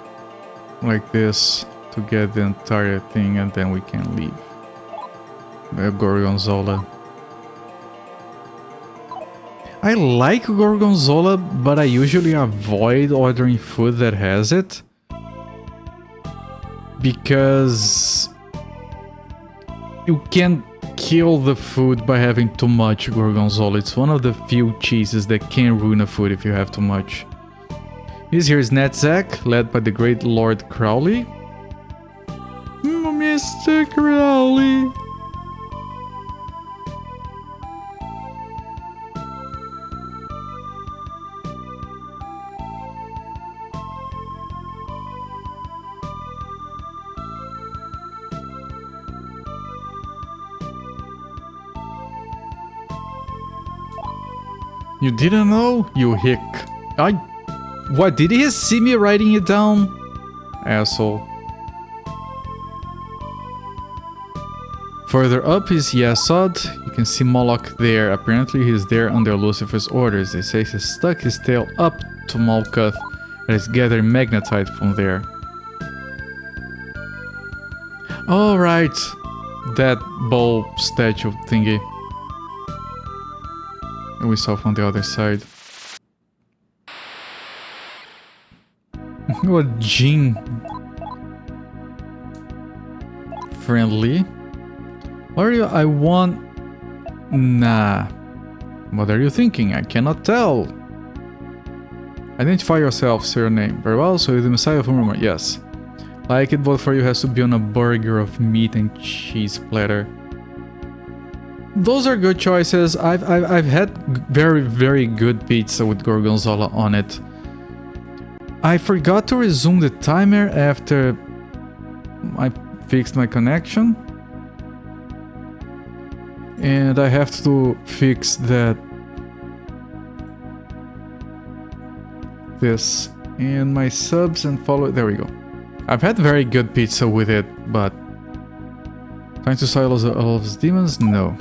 like this to get the entire thing and then we can leave. The Gorgonzola. I like Gorgonzola, but I usually avoid ordering food that has it. Because you can't kill the food by having too much Gorgonzola. It's one of the few cheeses that can ruin a food if you have too much. This here is Netzach, led by the great Lord Crowley. Mr. Crowley. You didn't know? You hick. What, did he see me writing it down? Asshole. Further up is Yesod. You can see Moloch there. Apparently he's there under Lucifer's orders. They say he stuck his tail up to Malkuth and is gathering magnetite from there. Alright. That bowl statue thingy. We saw from the other side. What Jin? Friendly. What are you? I want... Nah. What are you thinking? I cannot tell. Identify yourself, say your name. Very well, so you're the Messiah of Rumor. Yes. Like it, vote for you has to be on a burger of meat and cheese platter. Those are good choices. I've had very good pizza with Gorgonzola on it. I forgot to resume the timer after I fixed my connection. And I have to fix that. This. And my subs and follow. There we go. I've had very good pizza with it, but trying to silence all of his demons? No.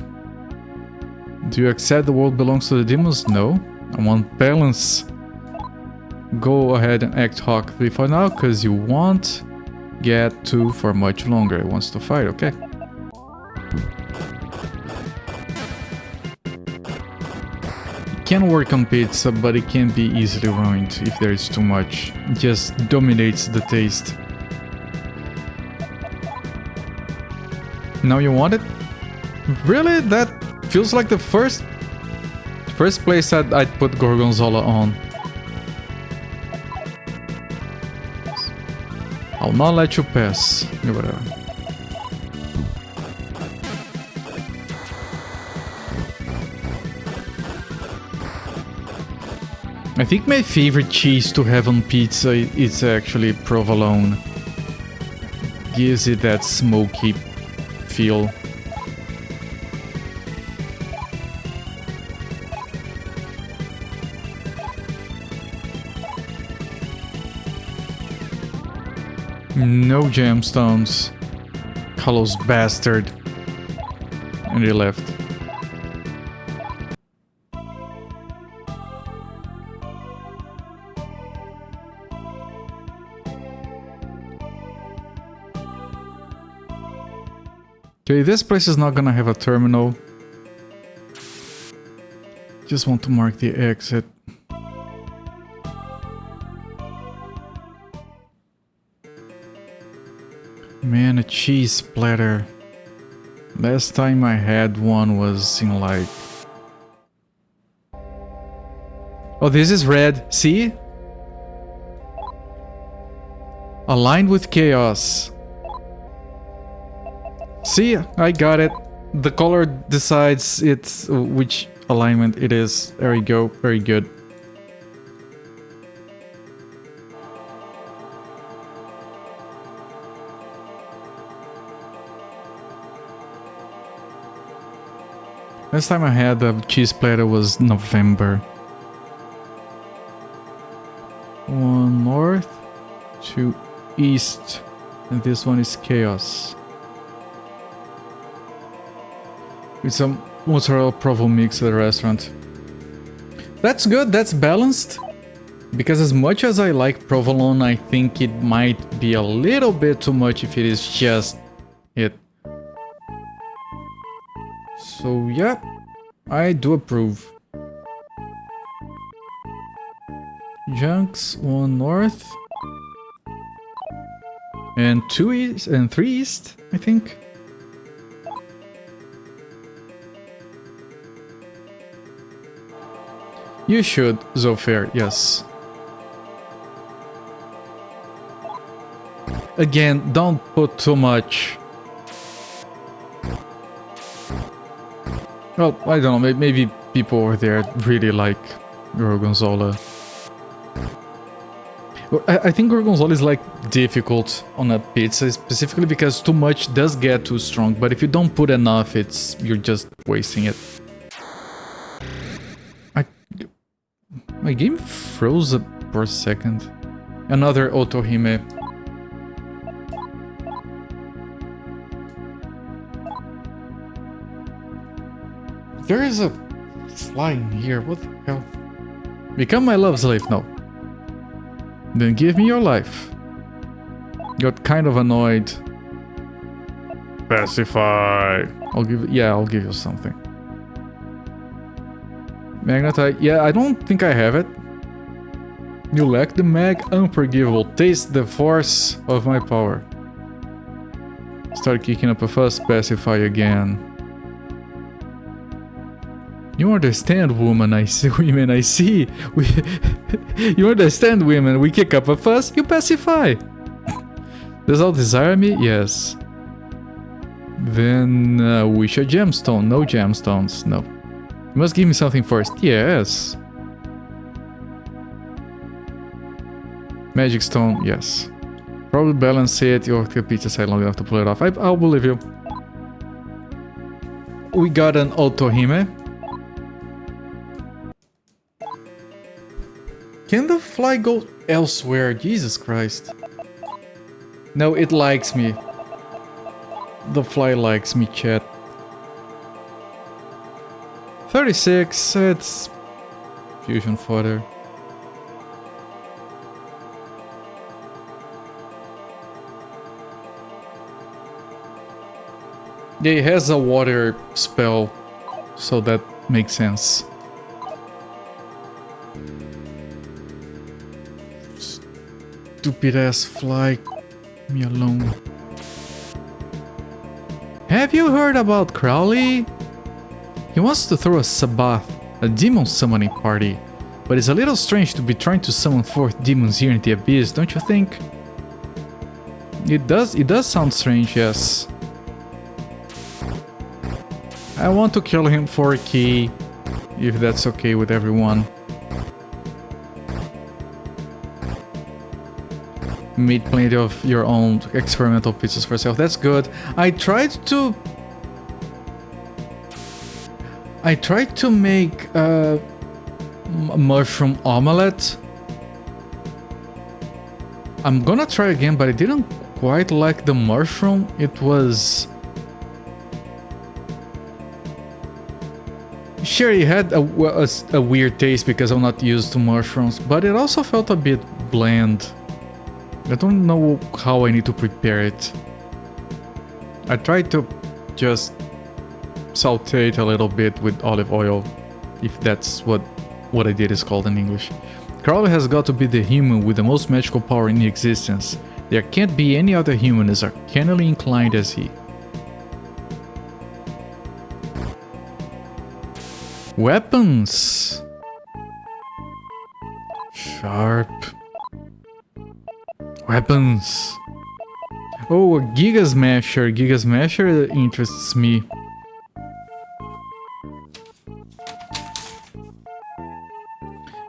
Do you accept the world belongs to the demons? No. I want balance. Go ahead and act hawkly for now, because you won't get to for much longer. It wants to fight, okay. It can work on pizza, but it can be easily ruined if there is too much. It just dominates the taste. Now you want it? Really? That feels like the first place I'd put Gorgonzola on. I'll not let you pass. Yeah, whatever. I think my favorite cheese to have on pizza is actually provolone. Gives it that smoky feel. No gemstones. Carlos bastard. And he left. Okay, this place is not gonna have a terminal. Just want to mark the exit. Man, a cheese splatter. Last time I had one was in like... Oh, this is red. See? Aligned with chaos. See? I got it. The color decides it's which alignment it is. There we go. Very good. Last time I had a cheese platter was November. 1 north, 2 east, and this one is chaos. With some mozzarella provolone mix at the restaurant. That's good, that's balanced. Because as much as I like provolone, I think it might be a little bit too much if it is just it. So yeah, I do approve. Junks, 1 north. And 2 east and 3 east, I think. You should, Zofair, yes. Again, don't put too much. Well, I don't know, maybe people over there really like Gorgonzola. I think Gorgonzola is like difficult on a pizza, specifically because too much does get too strong, but if you don't put enough, you're just wasting it. My game froze up for a second. Another Otohime. There is a fly in here, what the hell? Become my love slave, no. Then give me your life. Got kind of annoyed. Pacify. I'll give you something. Magnetite, yeah, I don't think I have it. You lack the mag, unforgivable. Taste the force of my power. Start kicking up a fuss, pacify again. You understand, woman, I see. Women, I see. You understand, women, we kick up a fuss, you pacify. Does all desire me? Yes. Then wish a gemstone. No gemstones, no. You must give me something first. Yes. Magic stone, yes. Probably balance it. You'll have to pizza side long enough to pull it off. I'll believe you. we got an Otohime. Can the fly go elsewhere? Jesus Christ. No, it likes me. The fly likes me, chat. 36, it's fusion fodder. Yeah, it has a water spell, so that makes sense. Stupid ass fly, me alone. Have you heard about Crowley? He wants to throw a Sabbath, a demon summoning party, but it's a little strange to be trying to summon forth demons here in the abyss, don't you think? It does sound strange, yes. I want to kill him for a key, if that's okay with everyone. Made plenty of your own experimental pizzas for yourself, that's good. I tried to make a mushroom omelette. I'm gonna try again, but I didn't quite like the mushroom. It was... Sure, it had a weird taste because I'm not used to mushrooms, but it also felt a bit bland. I don't know how I need to prepare it. I tried to just saute it a little bit with olive oil, if that's what I did is called in English. Crowley has got to be the human with the most magical power in existence. There can't be any other human as arcanely inclined as he. Weapons! Sharp. Weapons! Oh, a Giga Smasher. Giga Smasher interests me.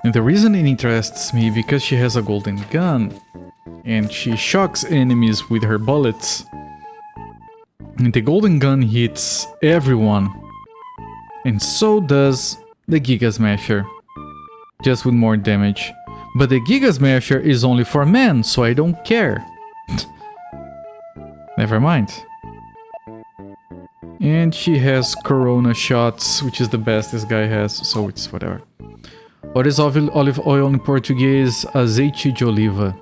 And the reason it interests me because she has a golden gun. And she shocks enemies with her bullets. And the golden gun hits everyone. And so does the Giga Smasher. Just with more damage. But the Giga Smasher is only for men, so I don't care. Never mind. And she has Corona shots, which is the best this guy has, so it's whatever. What is olive oil in Portuguese? Azeite de oliva.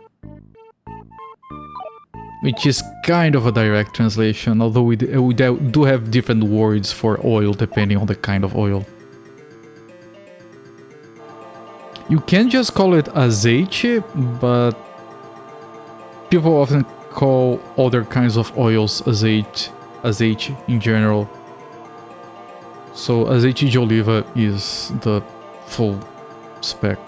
Which is kind of a direct translation, although we do have different words for oil depending on the kind of oil. You can just call it azeite, but people often call other kinds of oils azeite in general. So azeite de oliva is the full spec.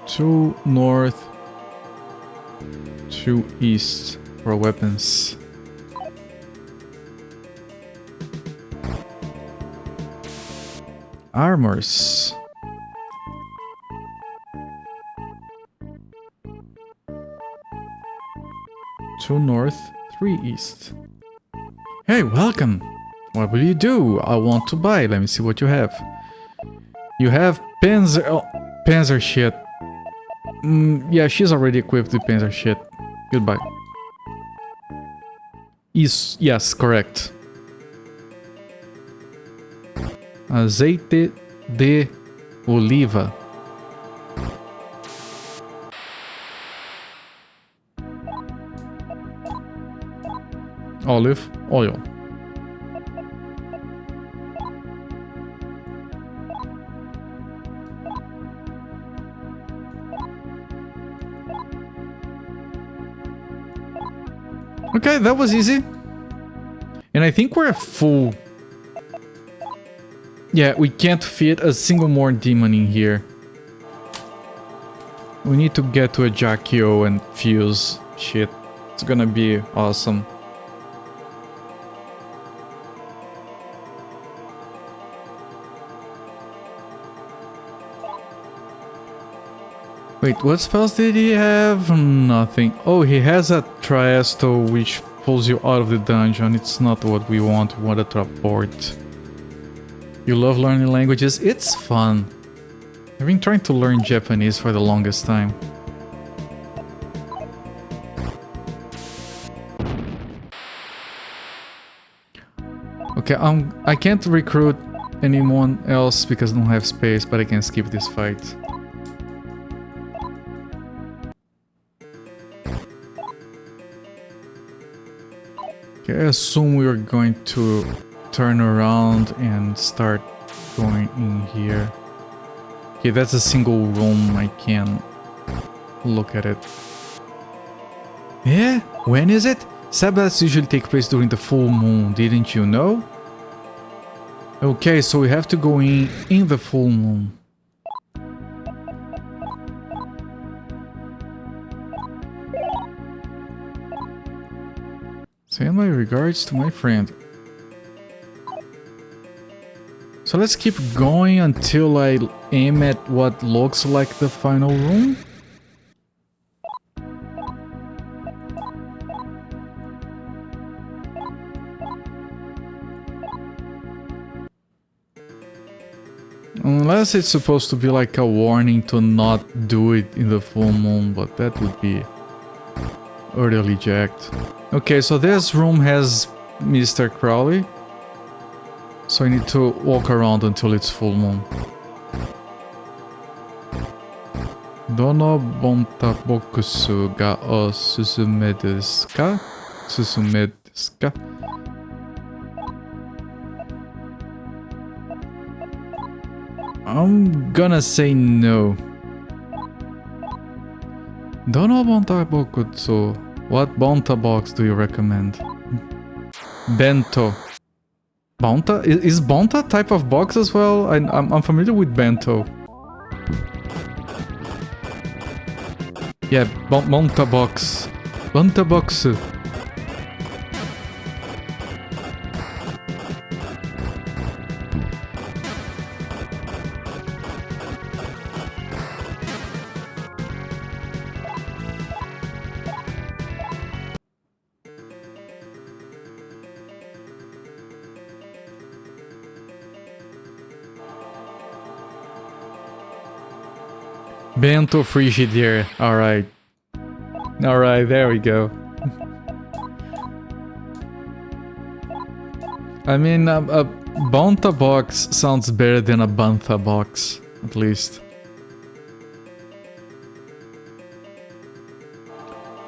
Two north, two east for weapons. Armors. Two north, three east. Hey, welcome! What will you do? I want to buy. Let me see what you have. You have Panzer... Oh, Panzer shit. Yeah, she's already equipped with Panzer shit. Goodbye. Yes, correct. Azeite de oliva. Olive oil. Okay, that was easy. And I think we're full. Yeah, we can't fit a single more demon in here. We need to get to a Jakio and fuse shit. It's gonna be awesome. Wait, what spells did he have? Nothing. Oh, he has a Triesto which pulls you out of the dungeon. It's not what we want. We want a Traport. You love learning languages? It's fun. I've been trying to learn Japanese for the longest time. Okay, I can't recruit anyone else because I don't have space, but I can skip this fight. Okay, I assume we are going to turn around and start going in here. Okay, that's a single room. I can look at it. Yeah? When is it? Sabbaths usually take place during the full moon, didn't you know? Okay, so we have to go in the full moon. Send my regards to my friend. So let's keep going until I aim at what looks like the final room. Unless it's supposed to be like a warning to not do it in the full moon, but that would be early jacked. Okay, so this room has Mr. Crowley. So I need to walk around until it's full moon. Dono bonta bokusu ga o susume desu ka? Susume desu ka? I'm gonna say no. Dono bonta bokusu. What bonta box do you recommend? Bento. Bonta? Is bonta a type of box as well? I'm familiar with bento. Yeah, bonta box. Bonta box. Bento Frigidaire. Alright. Alright, there we go. I mean, a Bonta box sounds better than a Bantha box, at least.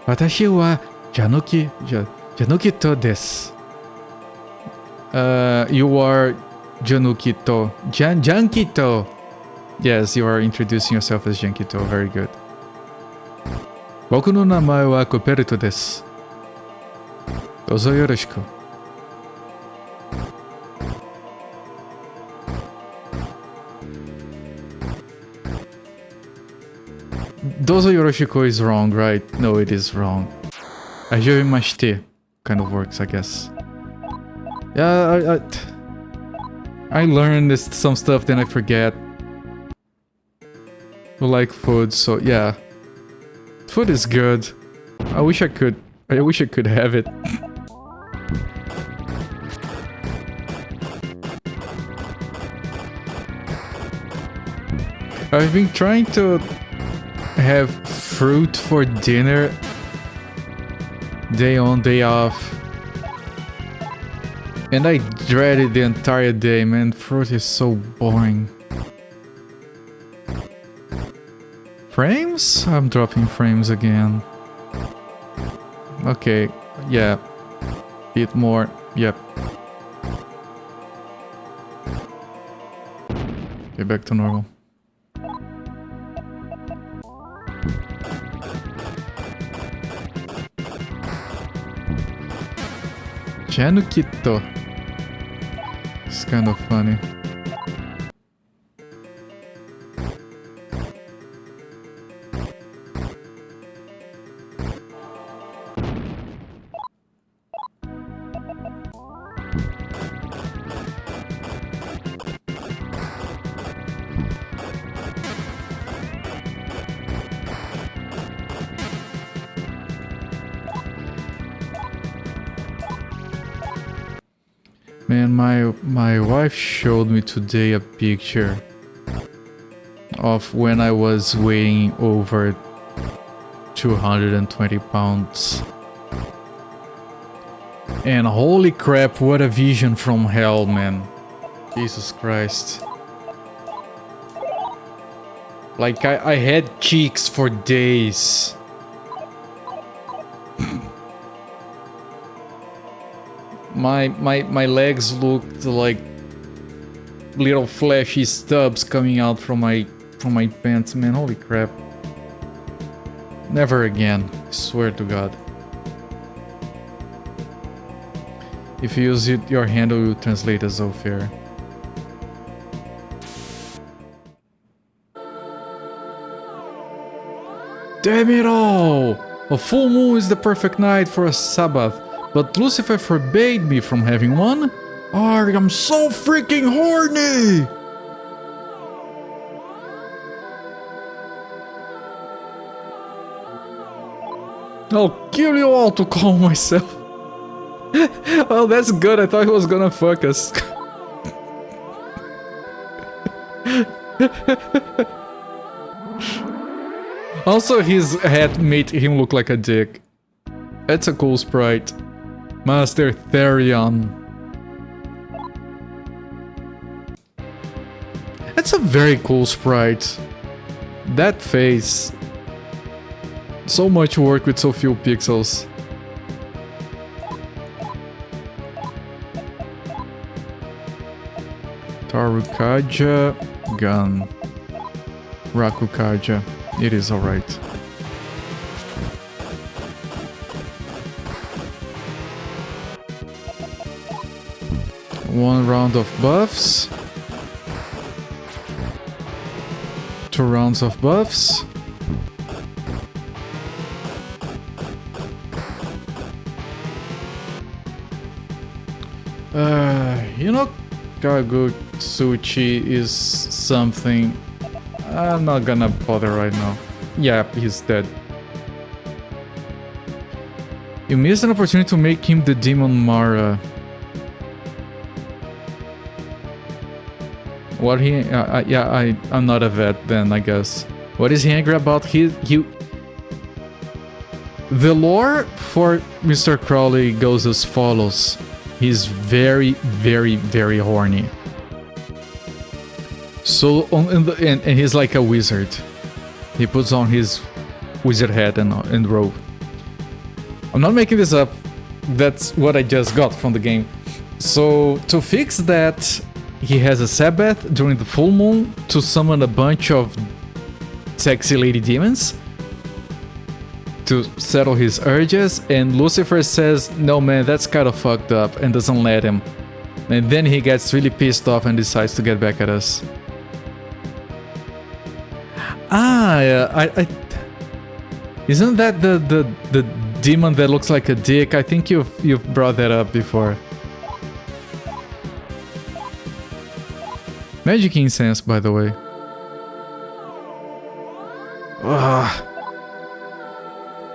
Watashi wa Janukito desu. You are Janukito. Jankito! Yes, you are introducing yourself as Jankito. Very good. Boku no namae wa Koperito desu. Dozo yoroshiku. Dozo yoroshiku is wrong, right? No, it is wrong. Ajouimashite kind of works, I guess. Yeah, I learned some stuff, then I forget. I like food, so yeah. Food is good. I wish I could have it. I've been trying to have fruit for dinner day on, day off. And I dread it the entire day, man. Fruit is so boring. Frames? I'm dropping frames again. Okay, yeah. Bit more, yep. Okay, back to normal. Janukito. It's kind of funny. Man, my wife showed me today a picture of when I was weighing over 220 pounds. And holy crap, what a vision from hell, man. Jesus Christ. Like, I had cheeks for days. My legs looked like little fleshy stubs coming out from my pants, man. Holy crap. Never again, I swear to God. If you use it, your handle will translate as Ophir. Damn it all! A full moon is the perfect night for a Sabbath, but Lucifer forbade me from having one. Arg, I'm so freaking horny! I'll kill you all to calm myself. Well, that's good. I thought he was gonna fuck us. Also, his hat made him look like a dick. That's a cool sprite. Master Therion. That's a very cool sprite. That face. So much work with so few pixels. Tarukaja gun. Rakukaja. It is alright. One round of buffs. 2 rounds of buffs. You know, Kagutsuchi is something. I'm not gonna bother right now. Yeah, he's dead. You missed an opportunity to make him the demon Mara. What he? Yeah, I'm not a vet then, I guess. What is he angry about? The lore for Mr. Crowley goes as follows. He's very, very, very horny. So and he's like a wizard. He puts on his wizard hat and robe. I'm not making this up. That's what I just got from the game. So to fix that, he has a Sabbath during the full moon to summon a bunch of sexy lady demons to settle his urges, and Lucifer says, no man, that's kind of fucked up, and doesn't let him. And then he gets really pissed off and decides to get back at us. Isn't that the demon that looks like a dick? I think you've brought that up before. Magic incense, by the way. Ugh.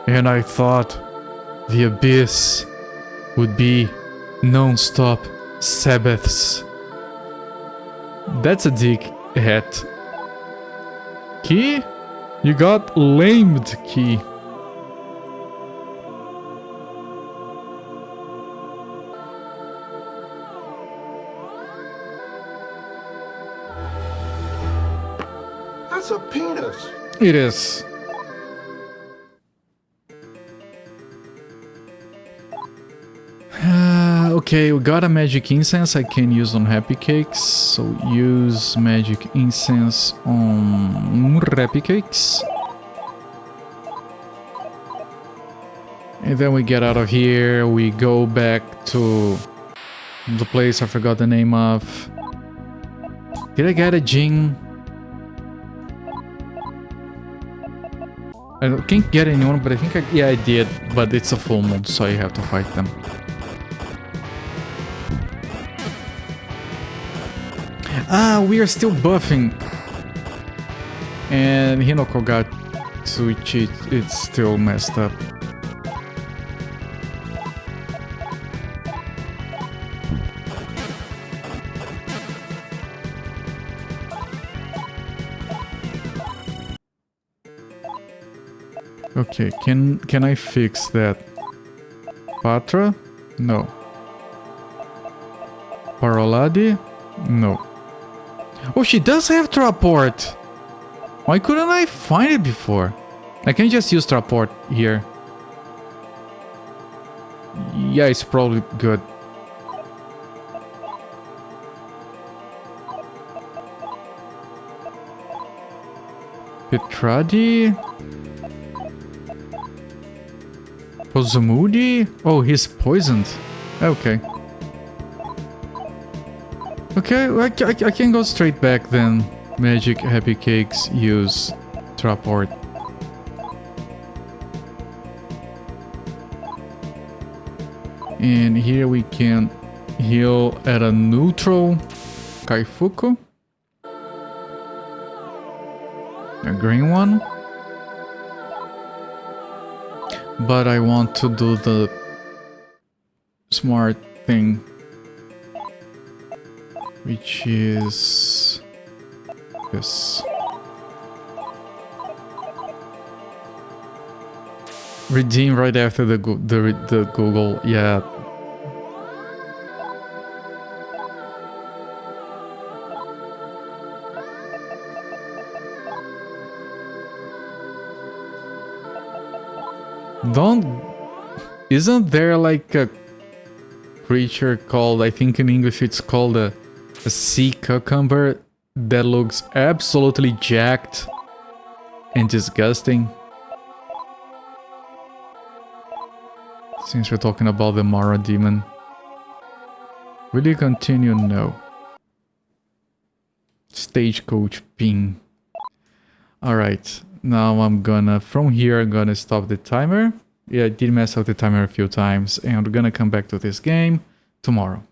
And I thought the abyss would be non-stop Sabbaths. That's a dick hat. Key? You got lamed, Key. That's a penis. It is. Okay, we got a magic incense I can use on happy cakes. So use magic incense on happy cakes. And then we get out of here. We go back to the place I forgot the name of. Did I get a Jing? I can't get anyone, but I think I did. But it's a full moon, so you have to fight them. We are still buffing. And Hinoko got Tsuichi, it's still messed up. Okay, can I fix that? Patra? No. Paroladi? No. Oh, she does have Traport! Why couldn't I find it before? I can just use Traport here. Yeah, it's probably good. Petradi? Pozumudi? Oh, he's poisoned. Okay. Okay, I can go straight back then. Magic Happy Cakes use Traport. And here we can heal at a neutral Kaifuku. A green one. But I want to do the smart thing, which is this. Redeem right after the Google, yeah. Isn't there like a creature called, I think in English it's called a sea cucumber that looks absolutely jacked and disgusting? Since we're talking about the Mara demon. Will you continue? No. Stagecoach ping. Alright, now I'm gonna, from here I'm gonna stop the timer. Yeah, I did mess up the timer a few times, and we're gonna come back to this game tomorrow.